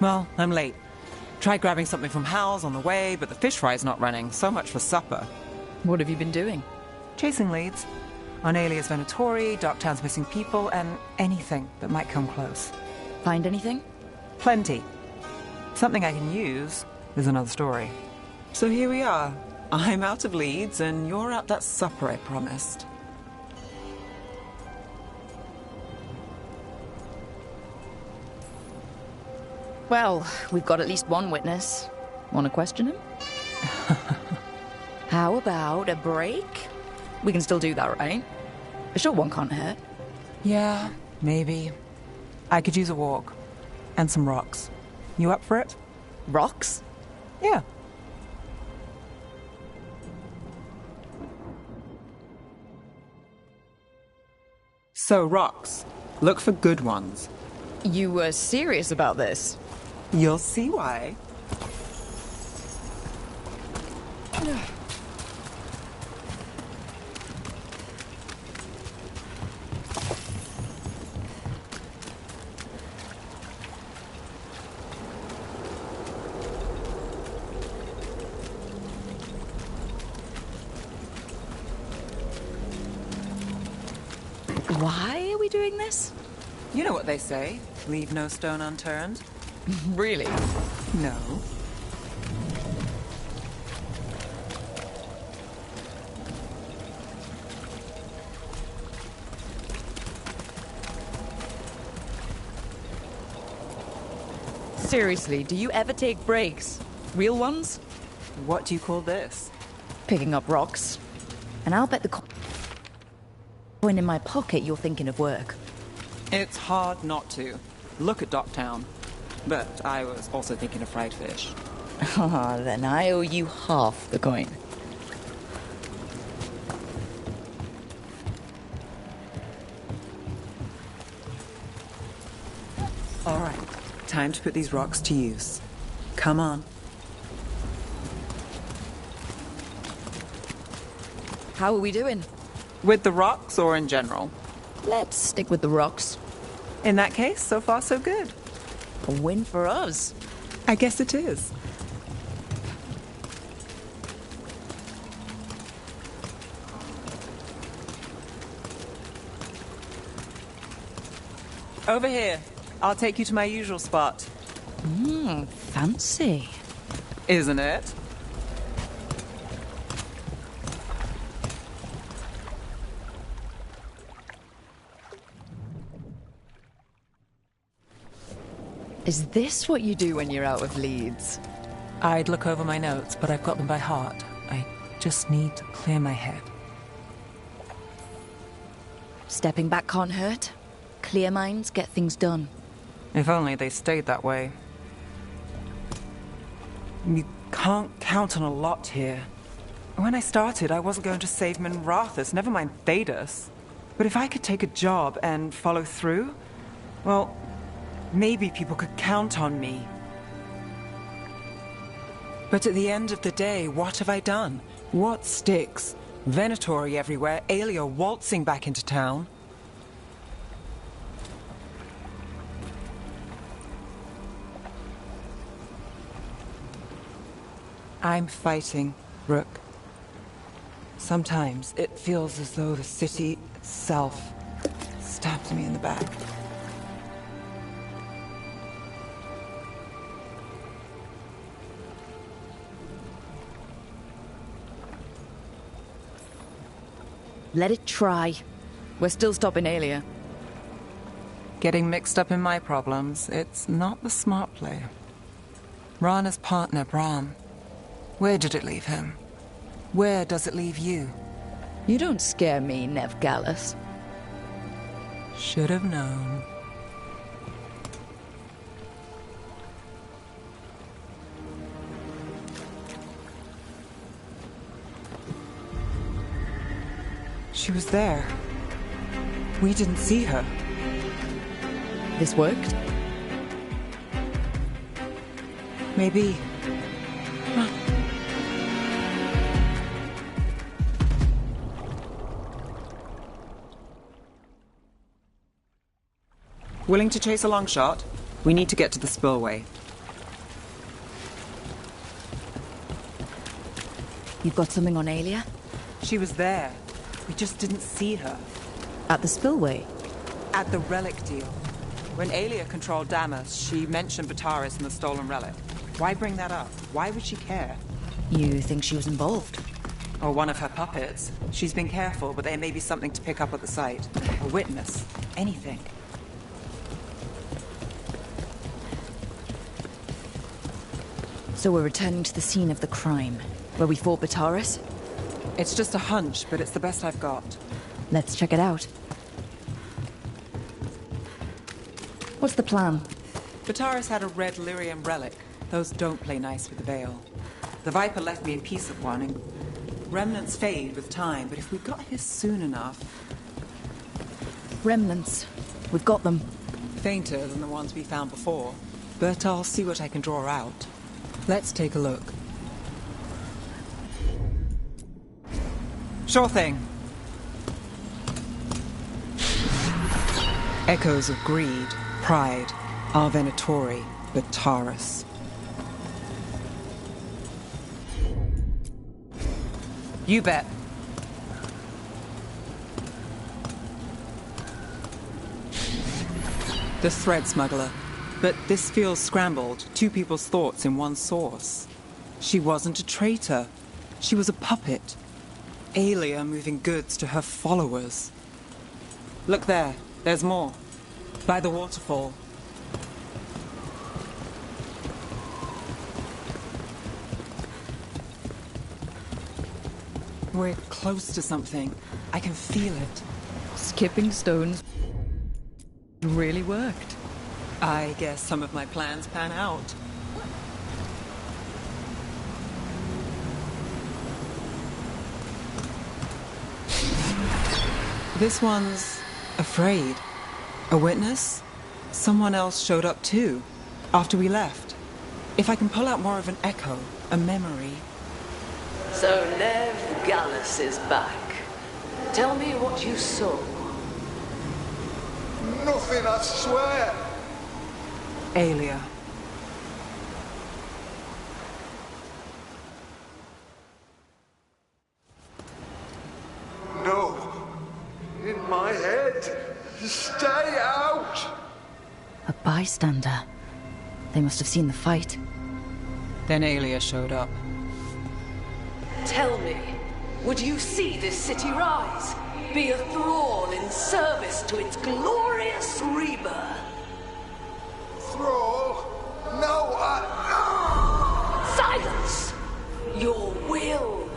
Well, I'm late. Tried grabbing something from Hal's on the way, but the fish fry's not running. So much for supper. What have you been doing? Chasing leads. On Aelia's Venatori, Docktown's missing people, and anything that might come close. Find anything? Plenty. Something I can use is another story. So here we are. I'm out of leads, and you're at that supper I promised. Well, we've got at least one witness. Want to question him? How about a break? We can still do that, right? A short one can't hurt. Yeah, maybe. I could use a walk. And some rocks. You up for it? Rocks? Yeah. So, rocks. Look for good ones. You were serious about this? You'll see why. Why are we doing this? You know what they say. Leave no stone unturned. Really? No. Seriously, do you ever take breaks? Real ones? What do you call this? Picking up rocks. And I'll bet the coin in my pocket you're thinking of work. It's hard not to. Look at Docktown. But I was also thinking of fried fish. Ah, then I owe you half the coin. All right, time to put these rocks to use. Come on. How are we doing? With the rocks or in general? Let's stick with the rocks. In that case, so far so good. A win for us. I guess it is. Over here. I'll take you to my usual spot. Fancy. Isn't it? Is this what you do when you're out of leads? I'd look over my notes, but I've got them by heart. I just need to clear my head. Stepping back can't hurt. Clear minds get things done. If only they stayed that way. You can't count on a lot here. When I started, I wasn't going to save Minrathus, never mind Thedas. But if I could take a job and follow through, well, maybe people could count on me. But at the end of the day, what have I done? What sticks? Venatori everywhere, Aelia waltzing back into town. I'm fighting, Rook. Sometimes it feels as though the city itself stabbed me in the back. Let it try. We're still stopping Aelia. Getting mixed up in my problems, it's not the smart play. Rana's partner, Brahm. Where did it leave him? Where does it leave you? You don't scare me, Nev Gallus. Should have known. She was there. We didn't see her. This worked? Maybe. Willing to chase a long shot? We need to get to the spillway. You've got something on Aelia? She was there. We just didn't see her. At the spillway? At the relic deal. When Aelia controlled Damas, she mentioned Bataris and the stolen relic. Why bring that up? Why would she care? You think she was involved? Or one of her puppets. She's been careful, but there may be something to pick up at the site. A witness. Anything. So we're returning to the scene of the crime, where we fought Bataris? It's just a hunch, but it's the best I've got. Let's check it out. What's the plan? Bataris had a red lyrium relic. Those don't play nice with the Veil. The Viper left me a piece of one, and remnants fade with time, but if we got here soon enough... Remnants. We've got them. Fainter than the ones we found before, but I'll see what I can draw out. Let's take a look. Sure thing. Echoes of greed, pride, our Venatori, Bataris. You bet. The thread smuggler. But this feels scrambled. Two people's thoughts in one source. She wasn't a traitor. She was a puppet. Aelia moving goods to her followers. Look there. There's more. By the waterfall. We're close to something. I can feel it. Skipping stones really worked. I guess some of my plans pan out. This one's afraid. A witness? Someone else showed up too, after we left. If I can pull out more of an echo, a memory. So Nev Gallus is back. Tell me what you saw. Nothing, I swear. Aelia. No. In my head. Stay out! A bystander. They must have seen the fight. Then Aelia showed up. Tell me, would you see this city rise? Be a thrall in service to its glorious rebirth? Thrall? No, Silence! Your will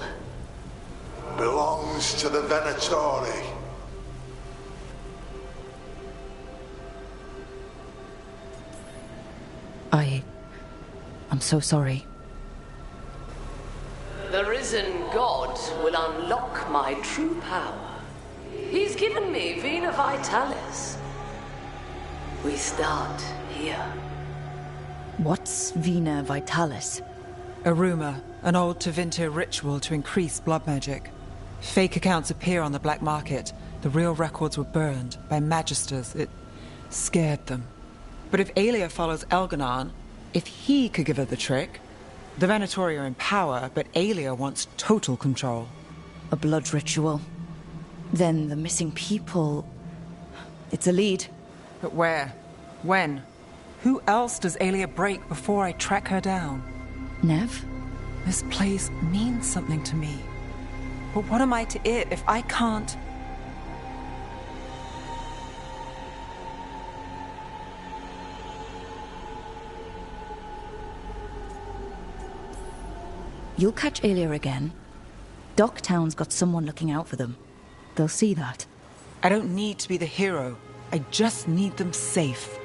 belongs to the Venatori. I'm so sorry. The risen god will unlock my true power. He's given me Vena Vitalis. We start here. What's Vena Vitalis? A rumor, an old Tevinter ritual to increase blood magic. Fake accounts appear on the black market. The real records were burned by magisters. It scared them. But if Aelia follows Elganon, if he could give her the trick, the Venatori are in power, but Aelia wants total control. A blood ritual. Then the missing people... It's a lead. But where? When? Who else does Aelia break before I track her down? Nev? This place means something to me. But what am I to it if I can't... You'll catch Aelia again. Docktown's got someone looking out for them. They'll see that. I don't need to be the hero. I just need them safe.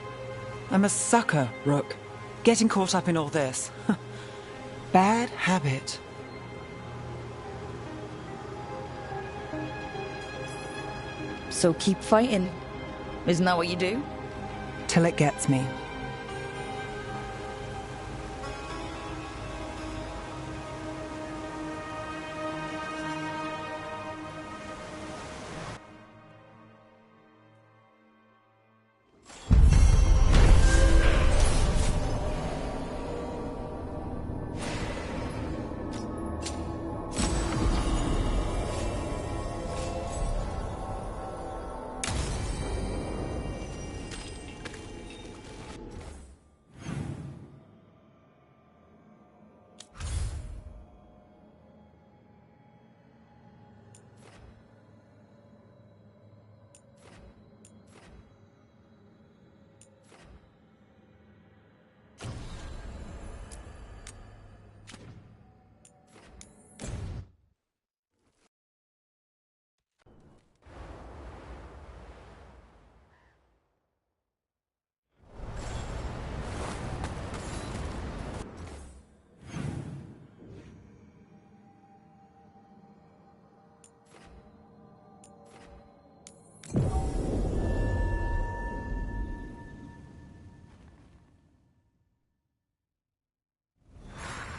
I'm a sucker, Rook. Getting caught up in all this. Bad habit. So keep fighting. Isn't that what you do? Till it gets me.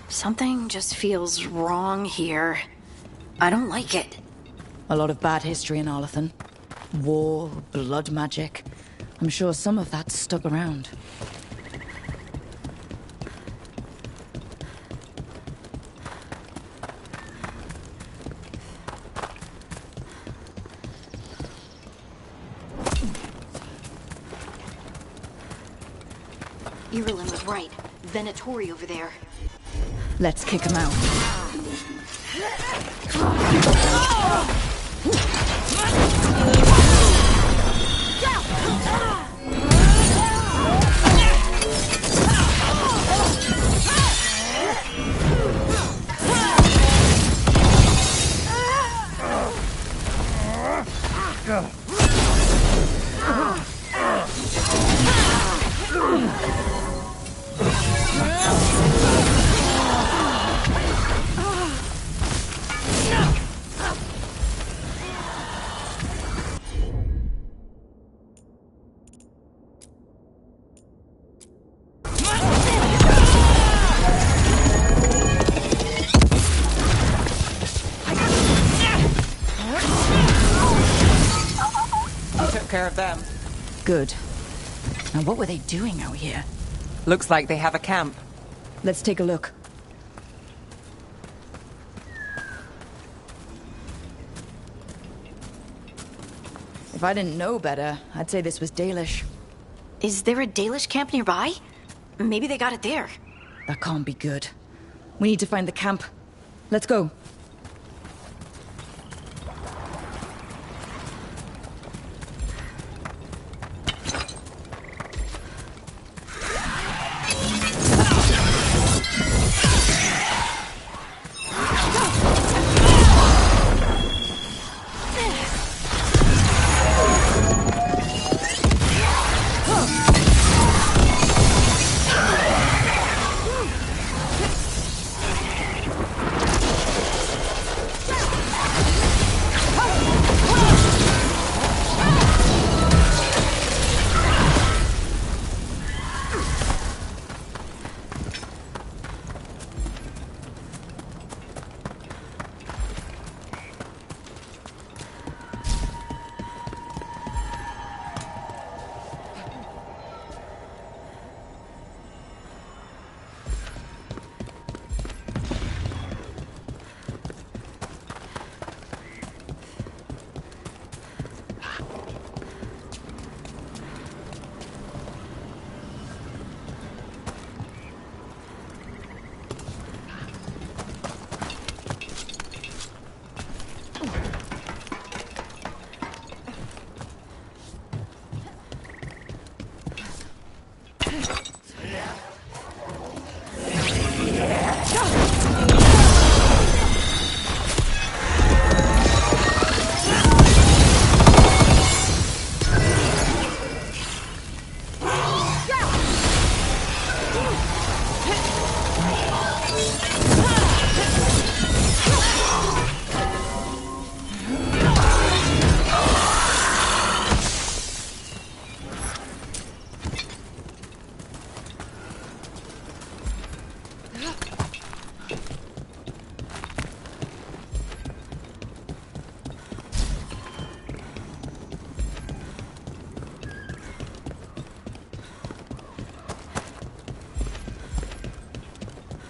Something just feels wrong here. I don't like it. A lot of bad history in Arlathan. War, blood magic. I'm sure some of that's stuck around. Irulan was right. Venatori over there. Let's kick him out. care of them. Good. Now what were they doing out here? Looks like they have a camp. Let's take a look. If I didn't know better, I'd say this was Dalish. Is there a Dalish camp nearby? Maybe they got it there. That can't be good. We need to find the camp. Let's go.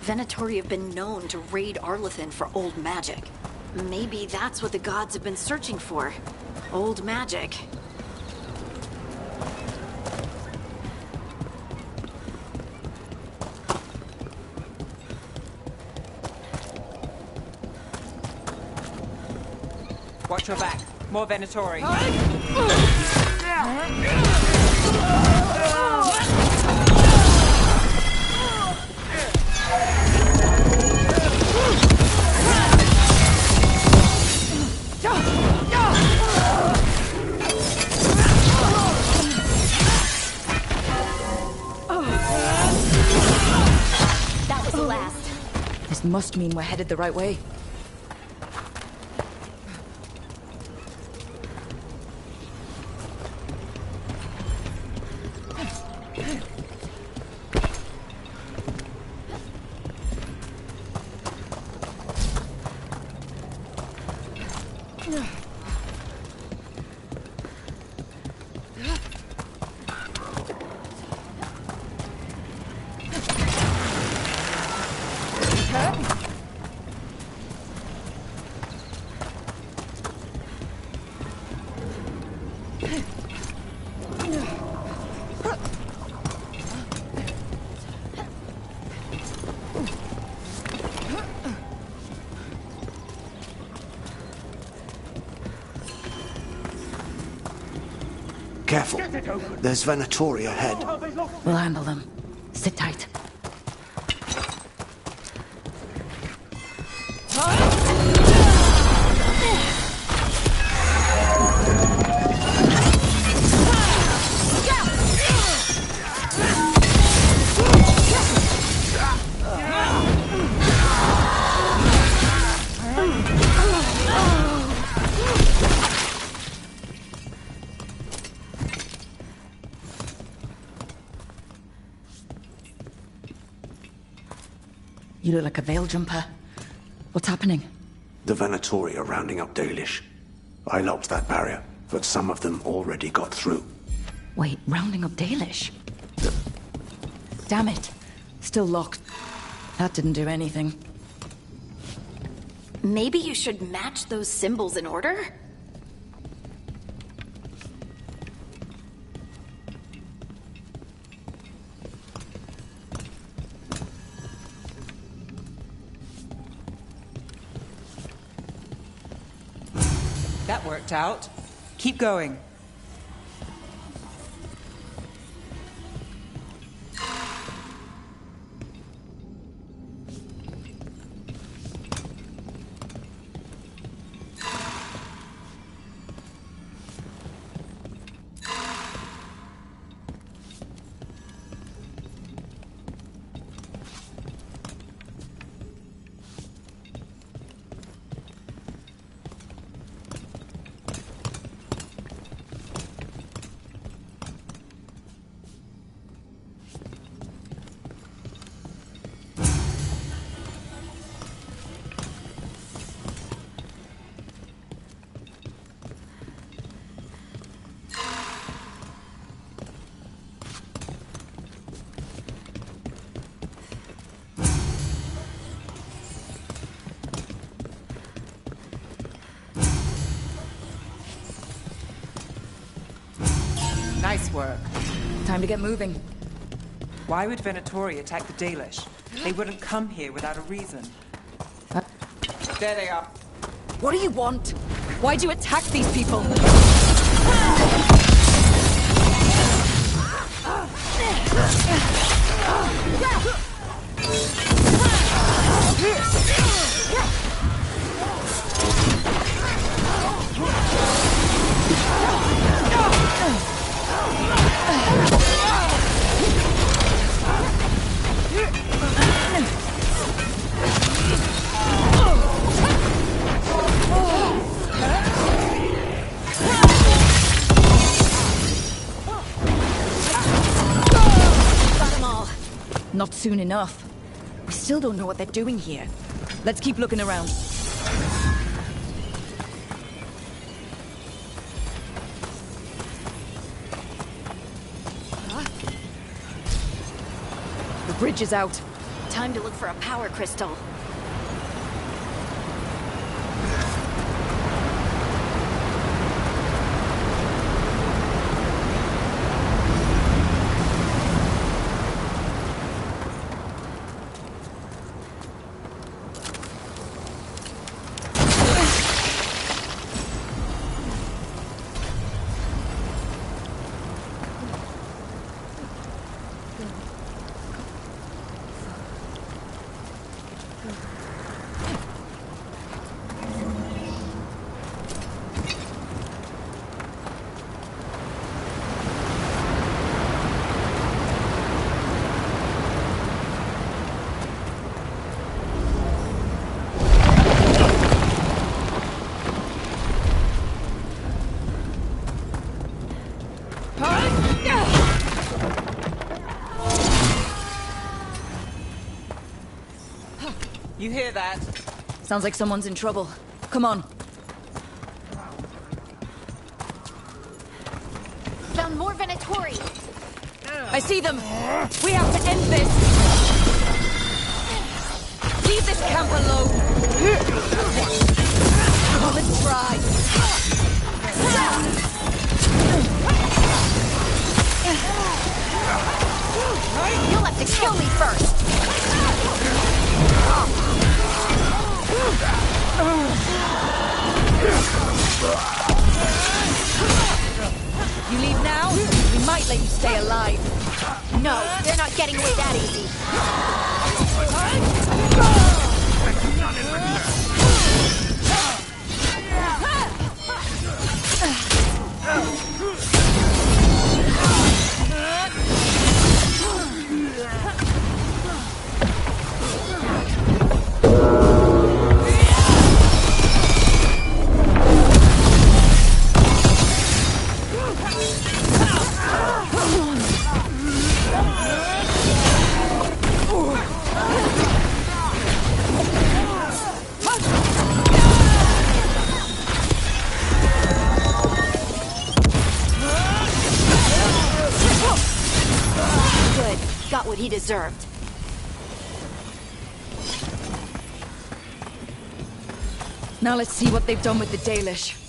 Venatori have been known to raid Arlathan for old magic. Maybe that's what the gods have been searching for. Old magic. Watch your back. More Venatori. That was the last. This must mean we're headed the right way. Careful. There's Venatori ahead. We'll handle them. Sit tight. You look like a veil jumper. What's happening? The Venatori are rounding up Dalish. I locked that barrier. but some of them already got through. Wait, rounding up Dalish? Damn it. Still locked. That didn't do anything. Maybe you should match those symbols in order? That worked out. Keep going. Nice work. Time to get moving. Why would Venatori attack the Dalish? They wouldn't come here without a reason. There they are. What do you want? Why'd you attack these people? Not soon enough. We still don't know what they're doing here. Let's keep looking around. The bridge is out. Time to look for a power crystal. You hear that? Sounds like someone's in trouble. Come on. Found more Venatori. I see them. We have to end this. Leave this camp alone. Let's try. You'll have to kill me first. You leave now? We might let you stay alive. No, they're not getting away that easy. he deserved. Now let's see what they've done with the Dalish.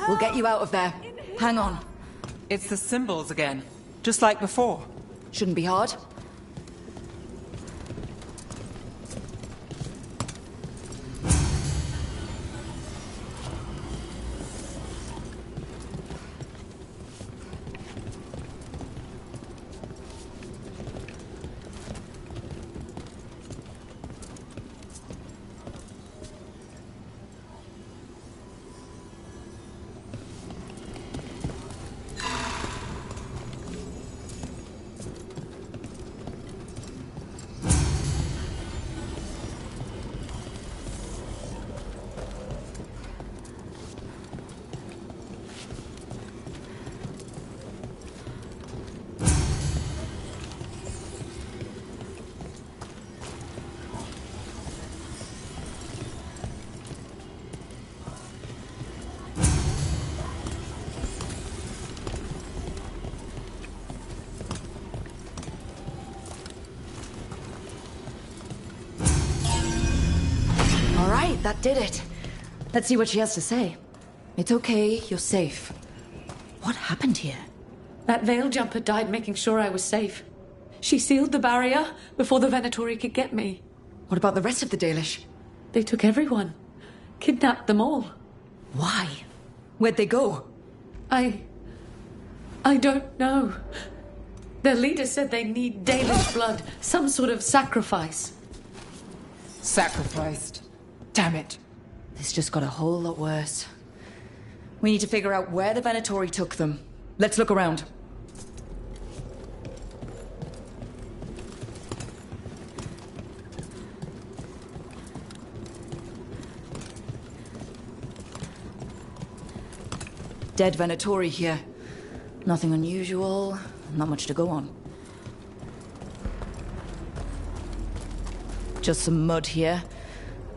We'll get you out of there. Hang on. It's the symbols again, just like before. Shouldn't be hard. That did it. Let's see what she has to say. It's okay, you're safe. What happened here? That veil jumper died making sure I was safe. She sealed the barrier before the Venatori could get me. What about the rest of the Dalish? They took everyone. Kidnapped them all. Why? Where'd they go? I don't know. Their leader said they need Dalish blood, some sort of sacrifice. Sacrificed. Damn it. This just got a whole lot worse. We need to figure out where the Venatori took them. Let's look around. Dead Venatori here. Nothing unusual, not much to go on. Just some mud here.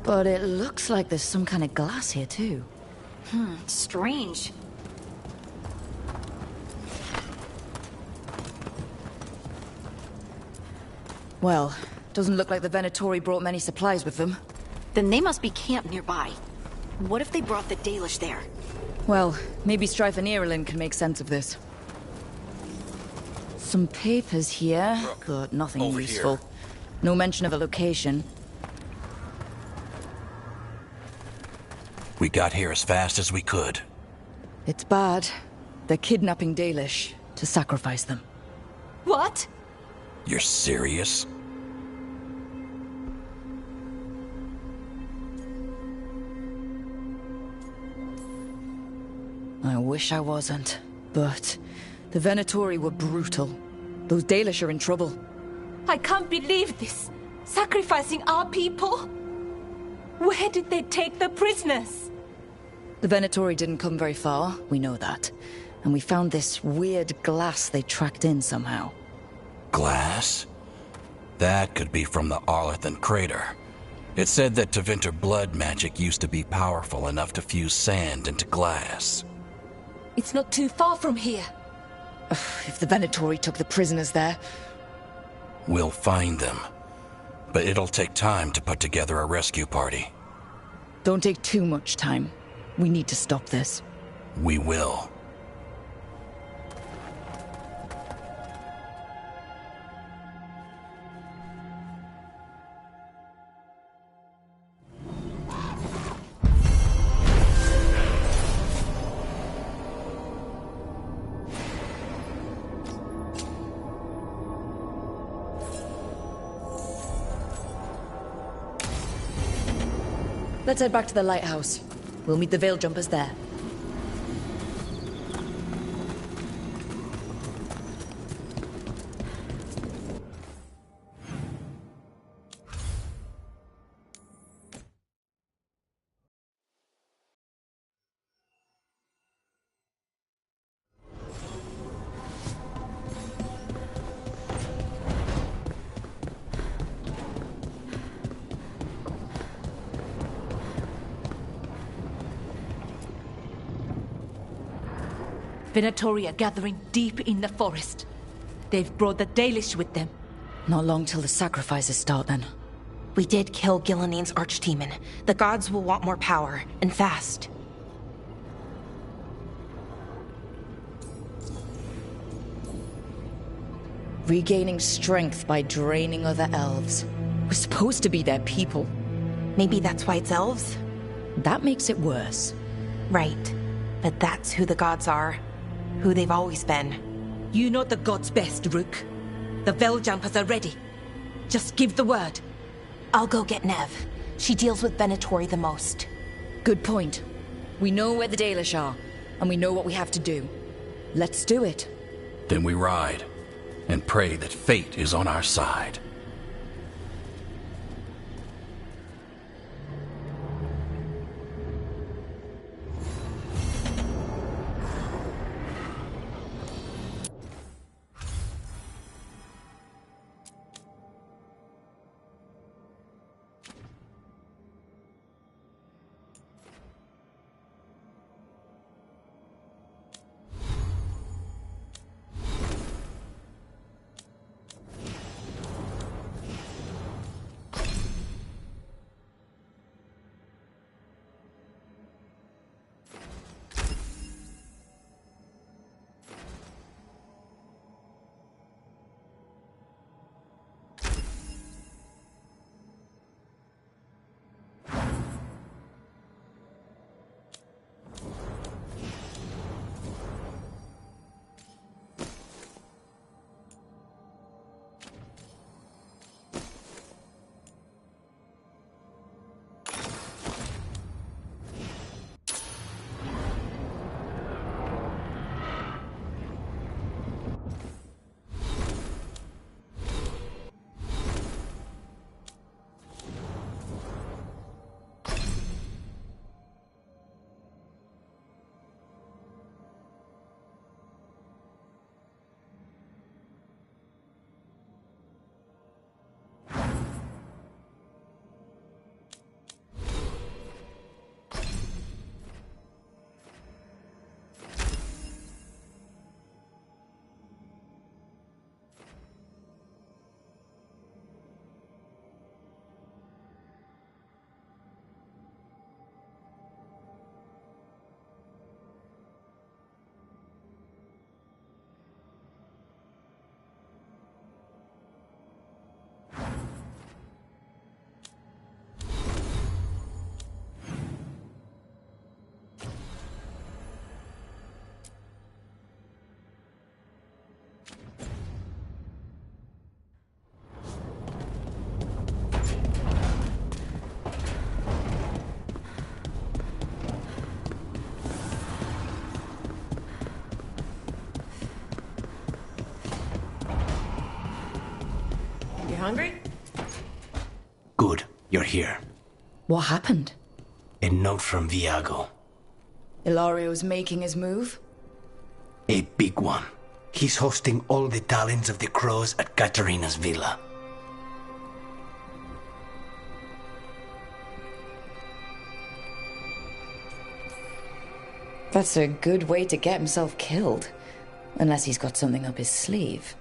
But it looks like there's some kind of glass here, too. Strange. Well, doesn't look like the Venatori brought many supplies with them. Then they must be camped nearby. What if they brought the Dalish there? Well, maybe Strife and Irulan can make sense of this. Some papers here, but nothing useful. No mention of a location. We got here as fast as we could. It's bad. They're kidnapping Dalish to sacrifice them. What? You're serious? I wish I wasn't, but the Venatori were brutal. Those Dalish are in trouble. I can't believe this. Sacrificing our people? Where did they take the prisoners? The Venatori didn't come very far, we know that. And we found this weird glass they tracked in somehow. Glass? That could be from the Arlathan crater. It said that Tevinter blood magic used to be powerful enough to fuse sand into glass. It's not too far from here. If the Venatori took the prisoners there... We'll find them. But it'll take time to put together a rescue party. Don't take too much time. We need to stop this. We will. Let's head back to the lighthouse. We'll meet the Veil Jumpers there. Venatori are gathering deep in the forest. They've brought the Dalish with them. Not long till the sacrifices start, then. We did kill Gilanine's archdemon. The gods will want more power, and fast. Regaining strength by draining other elves. We're supposed to be their people. Maybe that's why it's elves? That makes it worse. Right. But that's who the gods are. Who they've always been. You know the gods best, Rook. The Veiljumpers are ready. Just give the word. I'll go get Nev. She deals with Venatori the most. Good point. We know where the Dalish are, and we know what we have to do. Let's do it. Then we ride, and pray that fate is on our side. Hungry? Good, you're here. What happened? A note from Veilgaurd. Ilario's making his move? A big one. He's hosting all the talents of the crows at Katarina's villa. That's a good way to get himself killed. Unless he's got something up his sleeve.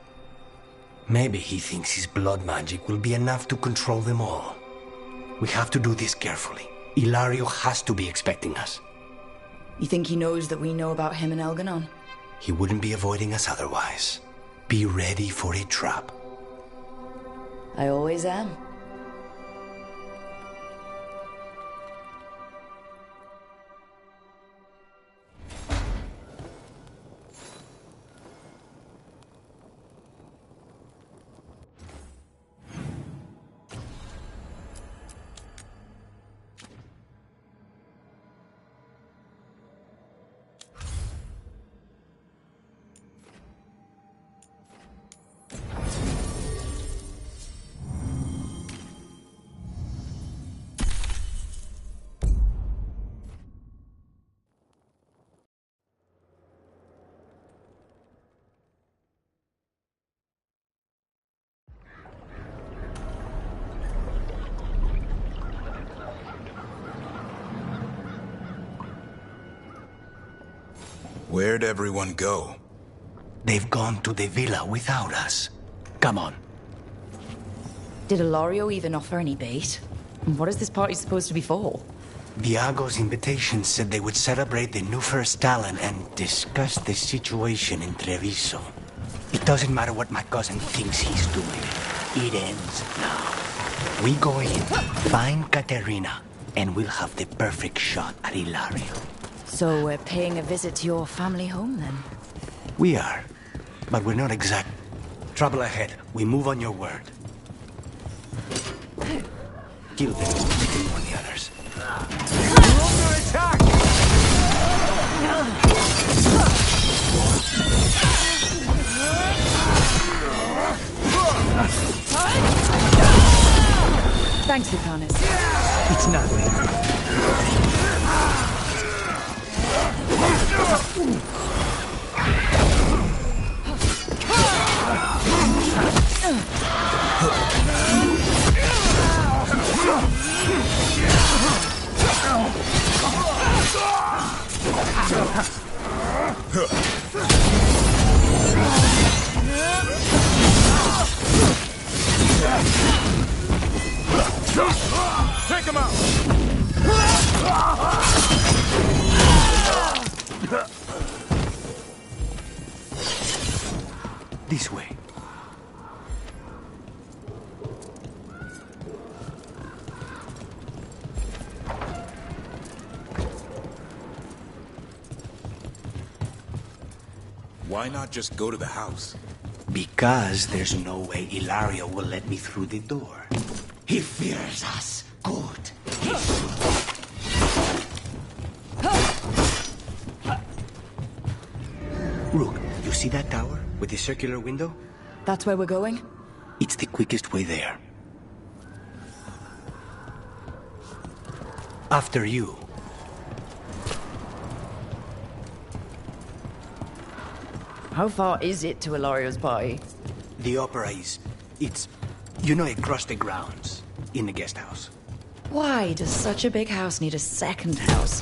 Maybe he thinks his blood magic will be enough to control them all. We have to do this carefully. Ilario has to be expecting us. You think he knows that we know about him and Elganon? He wouldn't be avoiding us otherwise. Be ready for a trap. I always am. Where'd everyone go? They've gone to the villa without us. Come on. Did Ilario even offer any bait? And what is this party supposed to be for? Viago's invitation said they would celebrate the new first talent and discuss the situation in Treviso. It doesn't matter what my cousin thinks he's doing. It ends now. We go in, find Katerina, and we'll have the perfect shot at Ilario. So we're paying a visit to your family home, then? We are, but we're not exact. Trouble ahead. We move on your word. Kill them. We can warn the others. We're under attack! Thanks, Lucanus. It's nothing. Take him out! This way. Why not just go to the house? Because there's no way Ilario will let me through the door. He fears us. Good. He should. Rook, you see that tower with the circular window? That's where we're going? It's the quickest way there. After you. How far is it to Ilario's party? The opera is... It's... You know, across the grounds. In the guest house. Why does such a big house need a second house?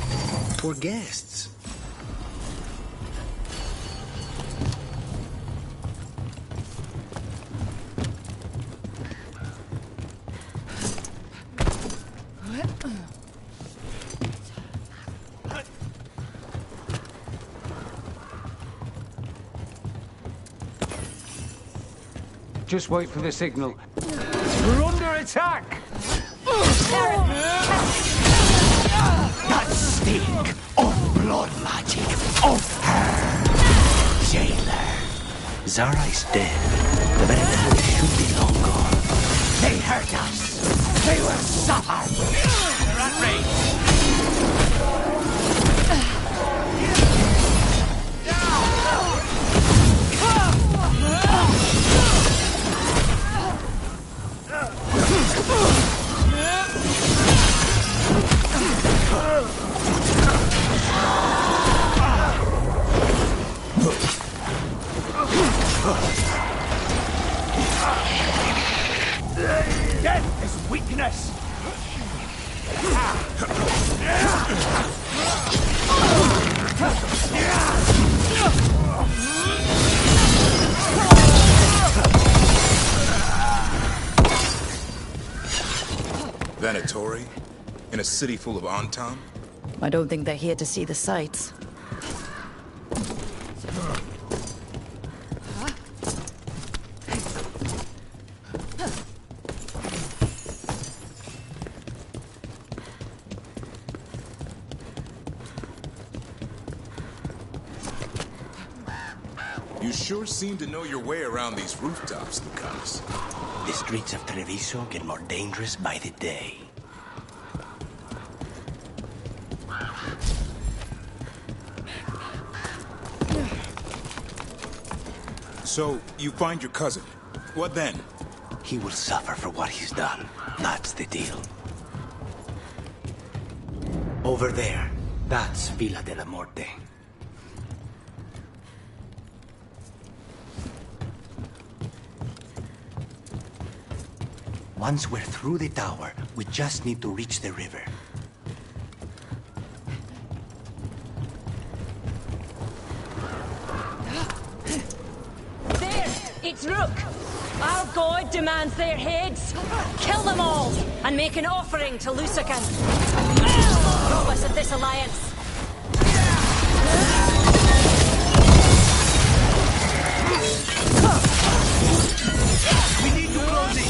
For guests. Just wait for the signal. We're under attack! That stink of blood magic of her jailer. Zara is dead. The Veilgaurd should be long gone. They hurt us. They will suffer. They're at range. Death is weakness! Venatori? In a city full of Anton? I don't think they're here to see the sights. You sure seem to know your way around these rooftops, Lucanus. The streets of Treviso get more dangerous by the day. So, you find your cousin. What then? He will suffer for what he's done. That's the deal. Over there. That's Villa de la Morte. Once we're through the tower, we just need to reach the river. Our god demands their heads. Kill them all, and make an offering to Lucican. Rob us of this alliance. We need to close it.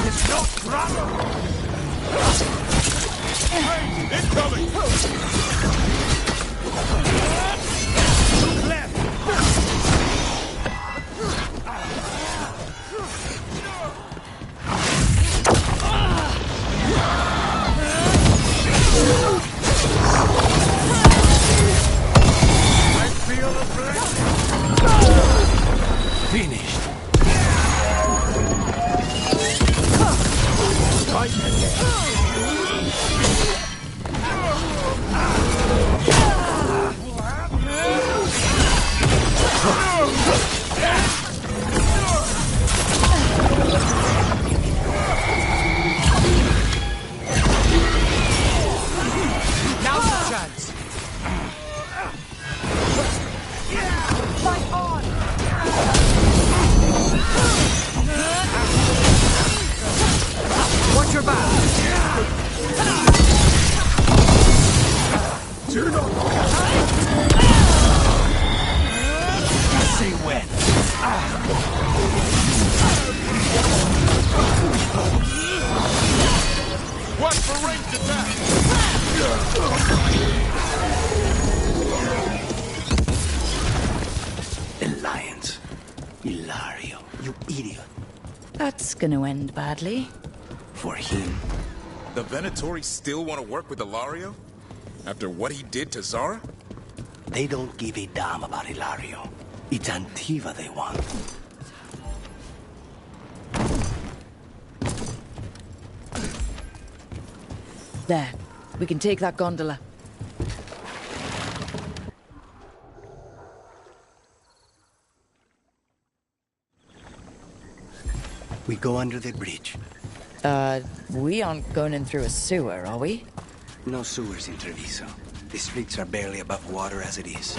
It's not trouble! Hey, incoming! Look left! I feel the blessing! Finished. Now's the chance! Fight on! Watch your back! Turn on! Say when. Watch for ranged attack! Alliance. Ilario, you idiot. That's gonna end badly. For him. The Venatori still want to work with Ilario? After what he did to Zara? They don't give a damn about Ilario. It's Antiva they want. There. We can take that gondola. We go under the bridge. We aren't going in through a sewer, are we? No sewers in Treviso. The streets are barely above water as it is.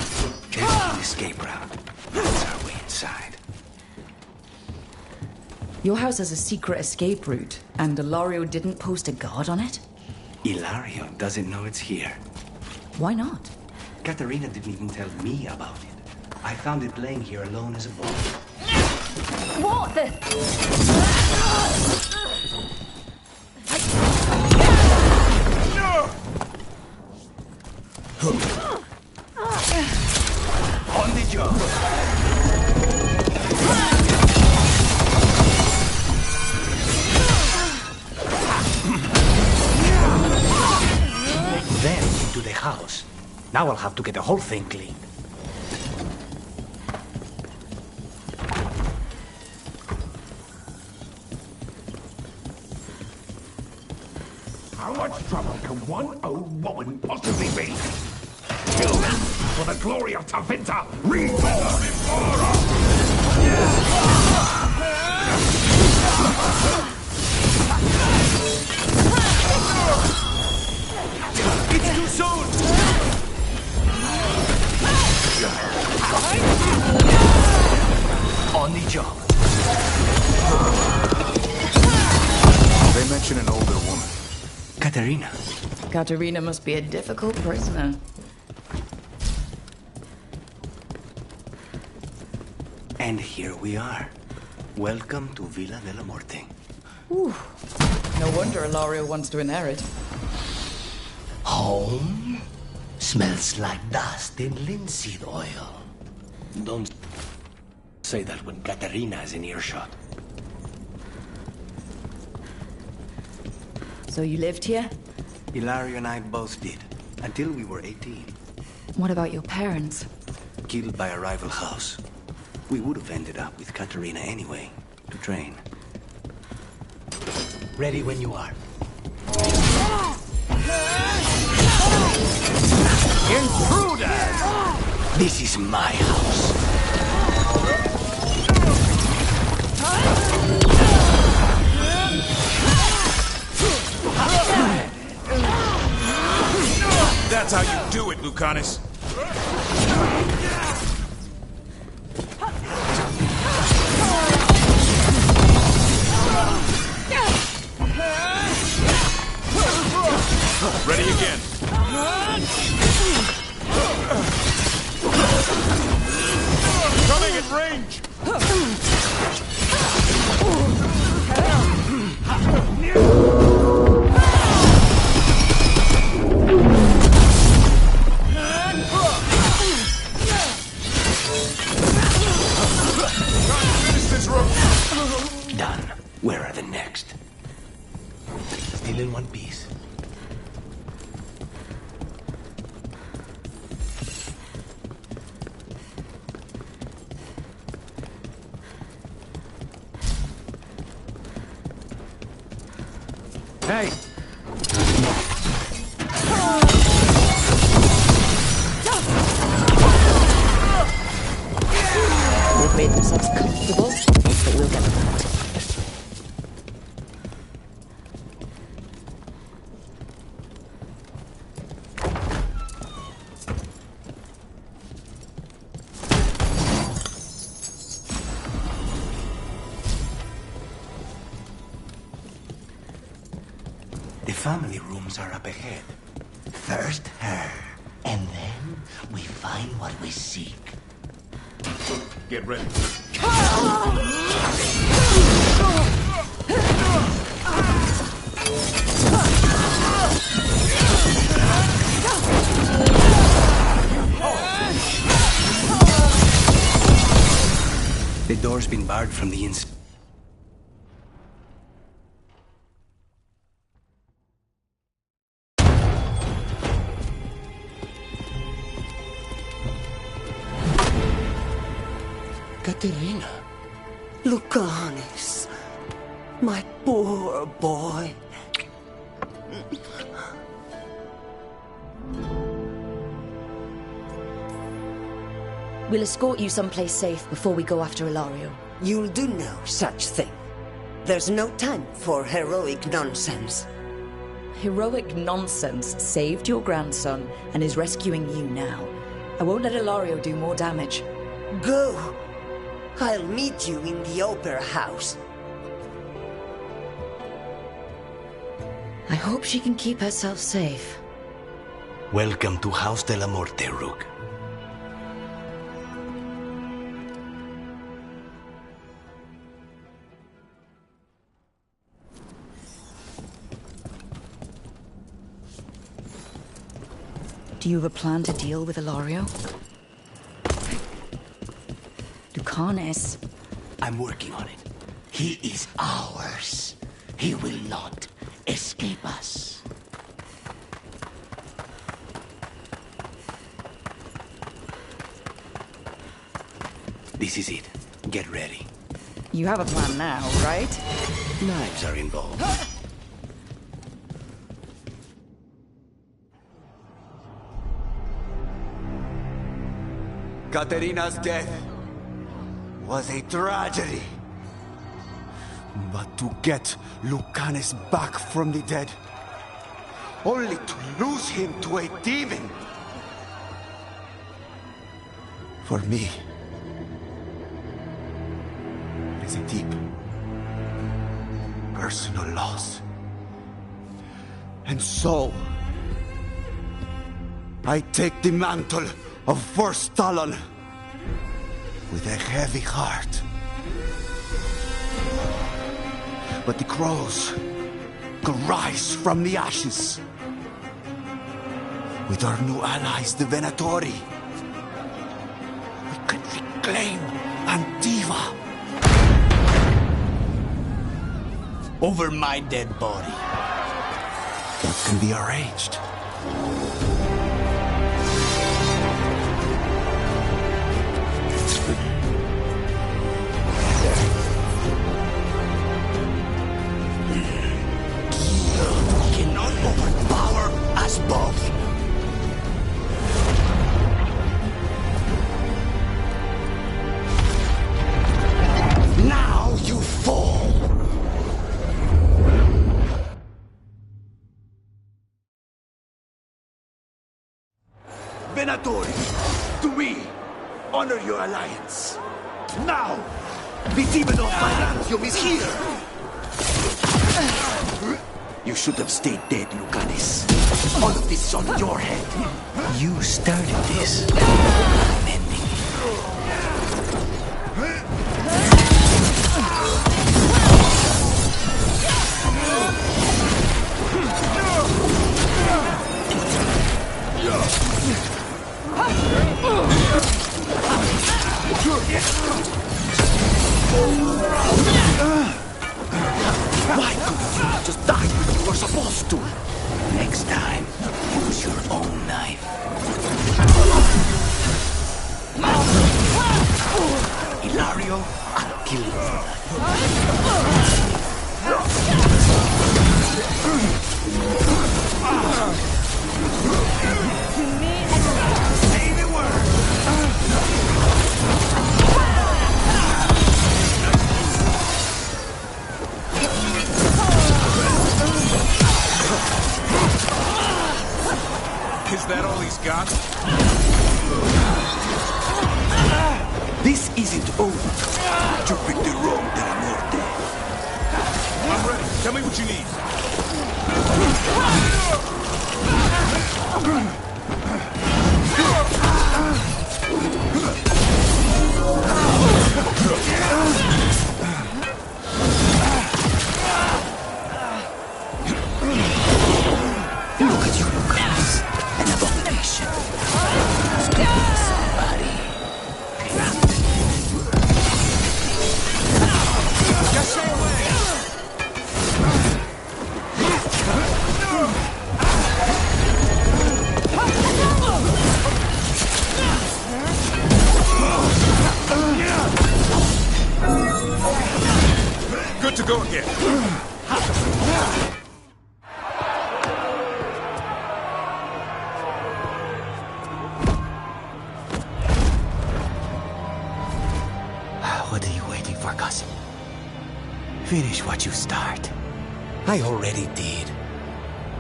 There's an escape route. That's our way inside. Your house has a secret escape route, and Ilario didn't post a guard on it? Ilario doesn't know it's here. Why not? Katerina didn't even tell me about it. I found it laying here alone as a boy. What the? On the job. Then into the house. Now I'll have to get the whole thing cleaned. How much trouble can one old woman possibly be? Kill them for the glory of Tavinta! Reborn before It's too soon! On the job. They mention an older woman. Katerina. Katerina must be a difficult prisoner. And here we are. Welcome to Villa de la Morte. Ooh. No wonder Ilario wants to inherit. Home? Smells like dust and linseed oil. Don't say that when Katerina is in earshot. So you lived here? Ilario and I both did, until we were 18. What about your parents? Killed by a rival house. We would have ended up with Katerina anyway, to train. Ready when you are. Intruders! This is my house. That's how you do it, Lucanus. Ready again. Coming at range. Finish this rook. Done. Where are the next? Still in one piece. Hey! They've made themselves comfortable, but we'll get them out. The family rooms are up ahead. First her, and then we find what we seek. Get ready. The door's been barred from the inside. Katerina. Lucanus. My poor boy. We'll escort you someplace safe before we go after Ilario. You'll do no such thing. There's no time for heroic nonsense. Heroic nonsense saved your grandson and is rescuing you now. I won't let Ilario do more damage. Go! I'll meet you in the opera house. I hope she can keep herself safe. Welcome to House de la Morte, Rook. Do you have a plan to deal with Ilario? Lucanus. I'm working on it. He is ours. He will not escape us. This is it. Get ready. You have a plan now, right? Knives are involved. Katerina's death was a tragedy. But to get Lucanus back from the dead, only to lose him to a demon. For me, it is a deep, personal loss. And so, I take the mantle of First Talon with a heavy heart. But the crows could rise from the ashes. With our new allies, the Venatori, we could reclaim Antiva. Over my dead body. That can be arranged. Cannot overpower us both. Now you fall. Venatori, to me, honor your alliance. Now, the demon of Byzantium is here! You should have stayed dead, Lucanis. All of this is on your head. You started this. Why couldn't you just die when you were supposed to? Next time, use your own knife. Hilario, I'll kill you for Say the word! Is that all he's got? This isn't over. You picked the wrong de la Morte. I'm ready. Tell me what you need. Look at you, Lucas. An abomination. Killing somebody. Just stay away. Good to go again. What are you waiting for, cousin? Finish what you start. I already did.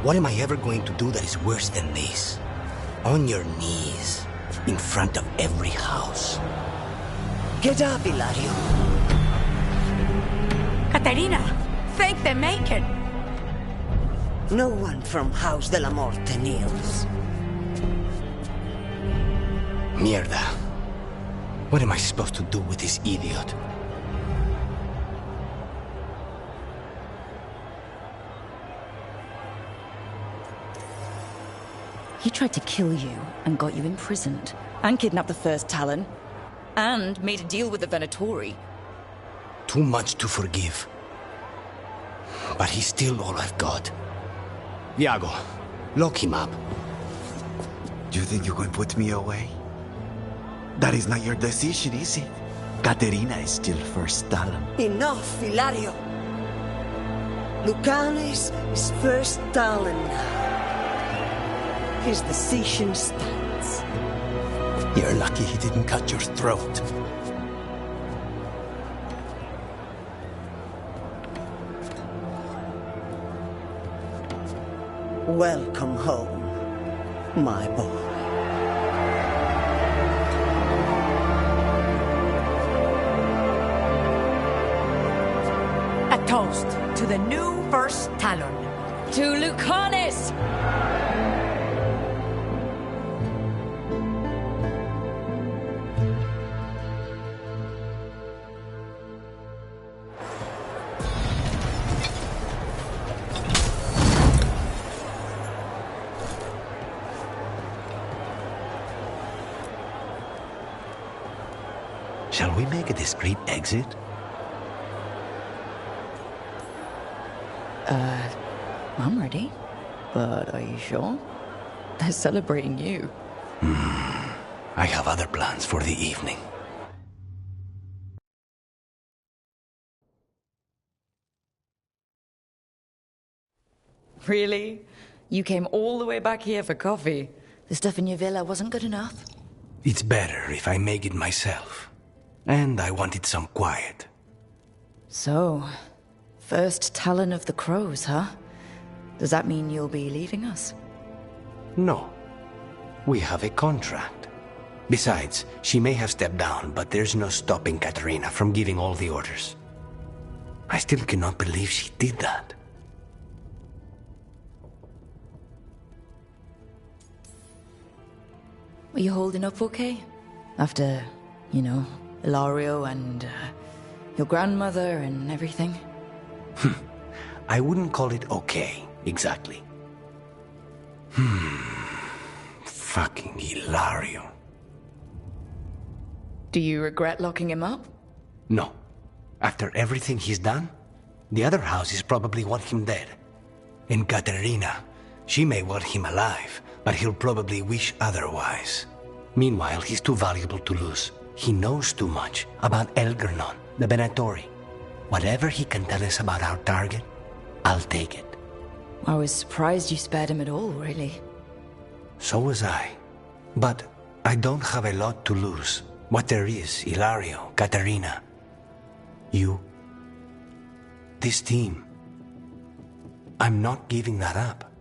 What am I ever going to do that is worse than this? On your knees, in front of every house. Get up, Hilario. Caterina, thank the Maker. No one from House de la Morte kneels. Mierda. What am I supposed to do with this idiot? He tried to kill you and got you imprisoned, and kidnapped the first Talon, and made a deal with the Venatori. Too much to forgive. But he's still all I've got. Iago, lock him up. You think you can put me away? That is not your decision, is it? Caterina is still first Talon. Enough, Hilario. Lucanis is first Talon now. His decision stands. You're lucky he didn't cut your throat. Welcome home, my boy. A toast to the new first Talon. To Lucanis! Shall we make a discreet exit? I'm ready. But are you sure? They're celebrating you. I have other plans for the evening. Really? You came all the way back here for coffee? The stuff in your villa wasn't good enough? It's better if I make it myself. And I wanted some quiet. So, first Talon of the Crows, huh? Does that mean you'll be leaving us? No. We have a contract. Besides, she may have stepped down, but there's no stopping Katerina from giving all the orders. I still cannot believe she did that. Are you holding up okay? After, you know, Ilario and your grandmother and everything? I wouldn't call it okay, exactly. Fucking Ilario. Do you regret locking him up? No. After everything he's done, the other houses probably want him dead. And Katerina, she may want him alive, but he'll probably wish otherwise. Meanwhile, he's too valuable to lose. He knows too much about Elgernon, the Benatori. Whatever he can tell us about our target, I'll take it. I was surprised you spared him at all, really. So was I. But I don't have a lot to lose. What there is, Ilario, Katerina, you, this team. I'm not giving that up.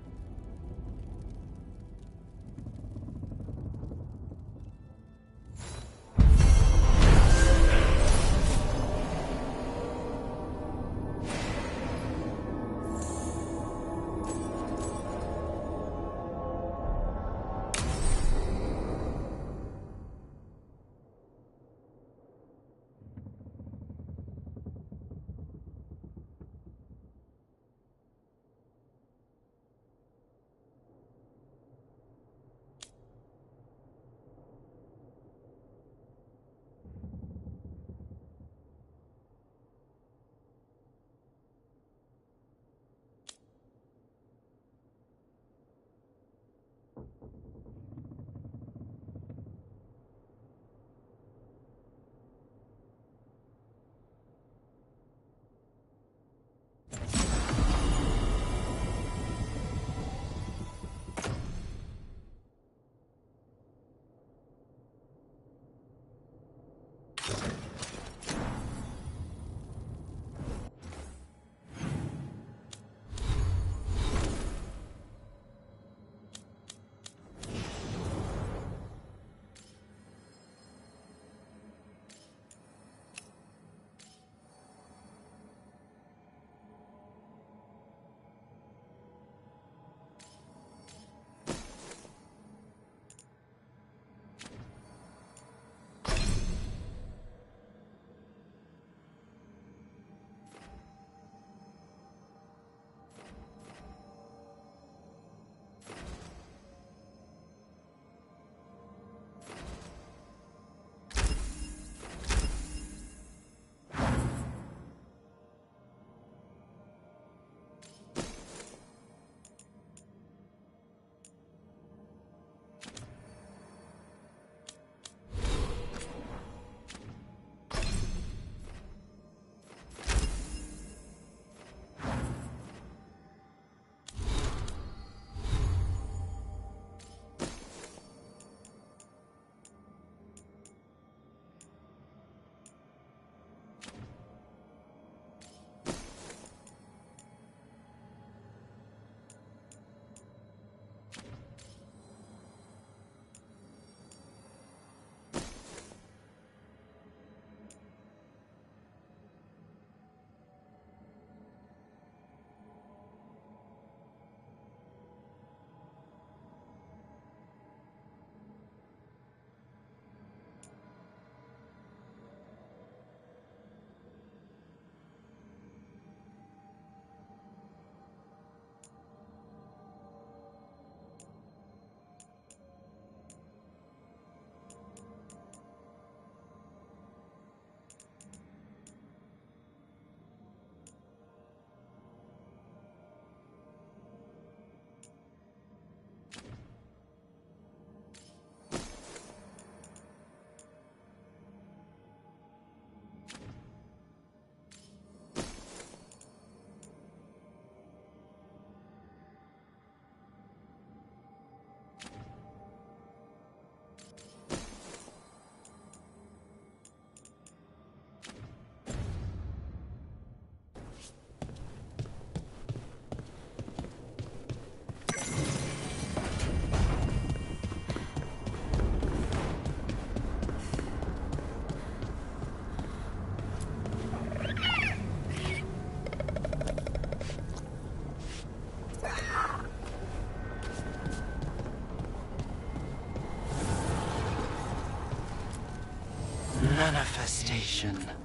manifestation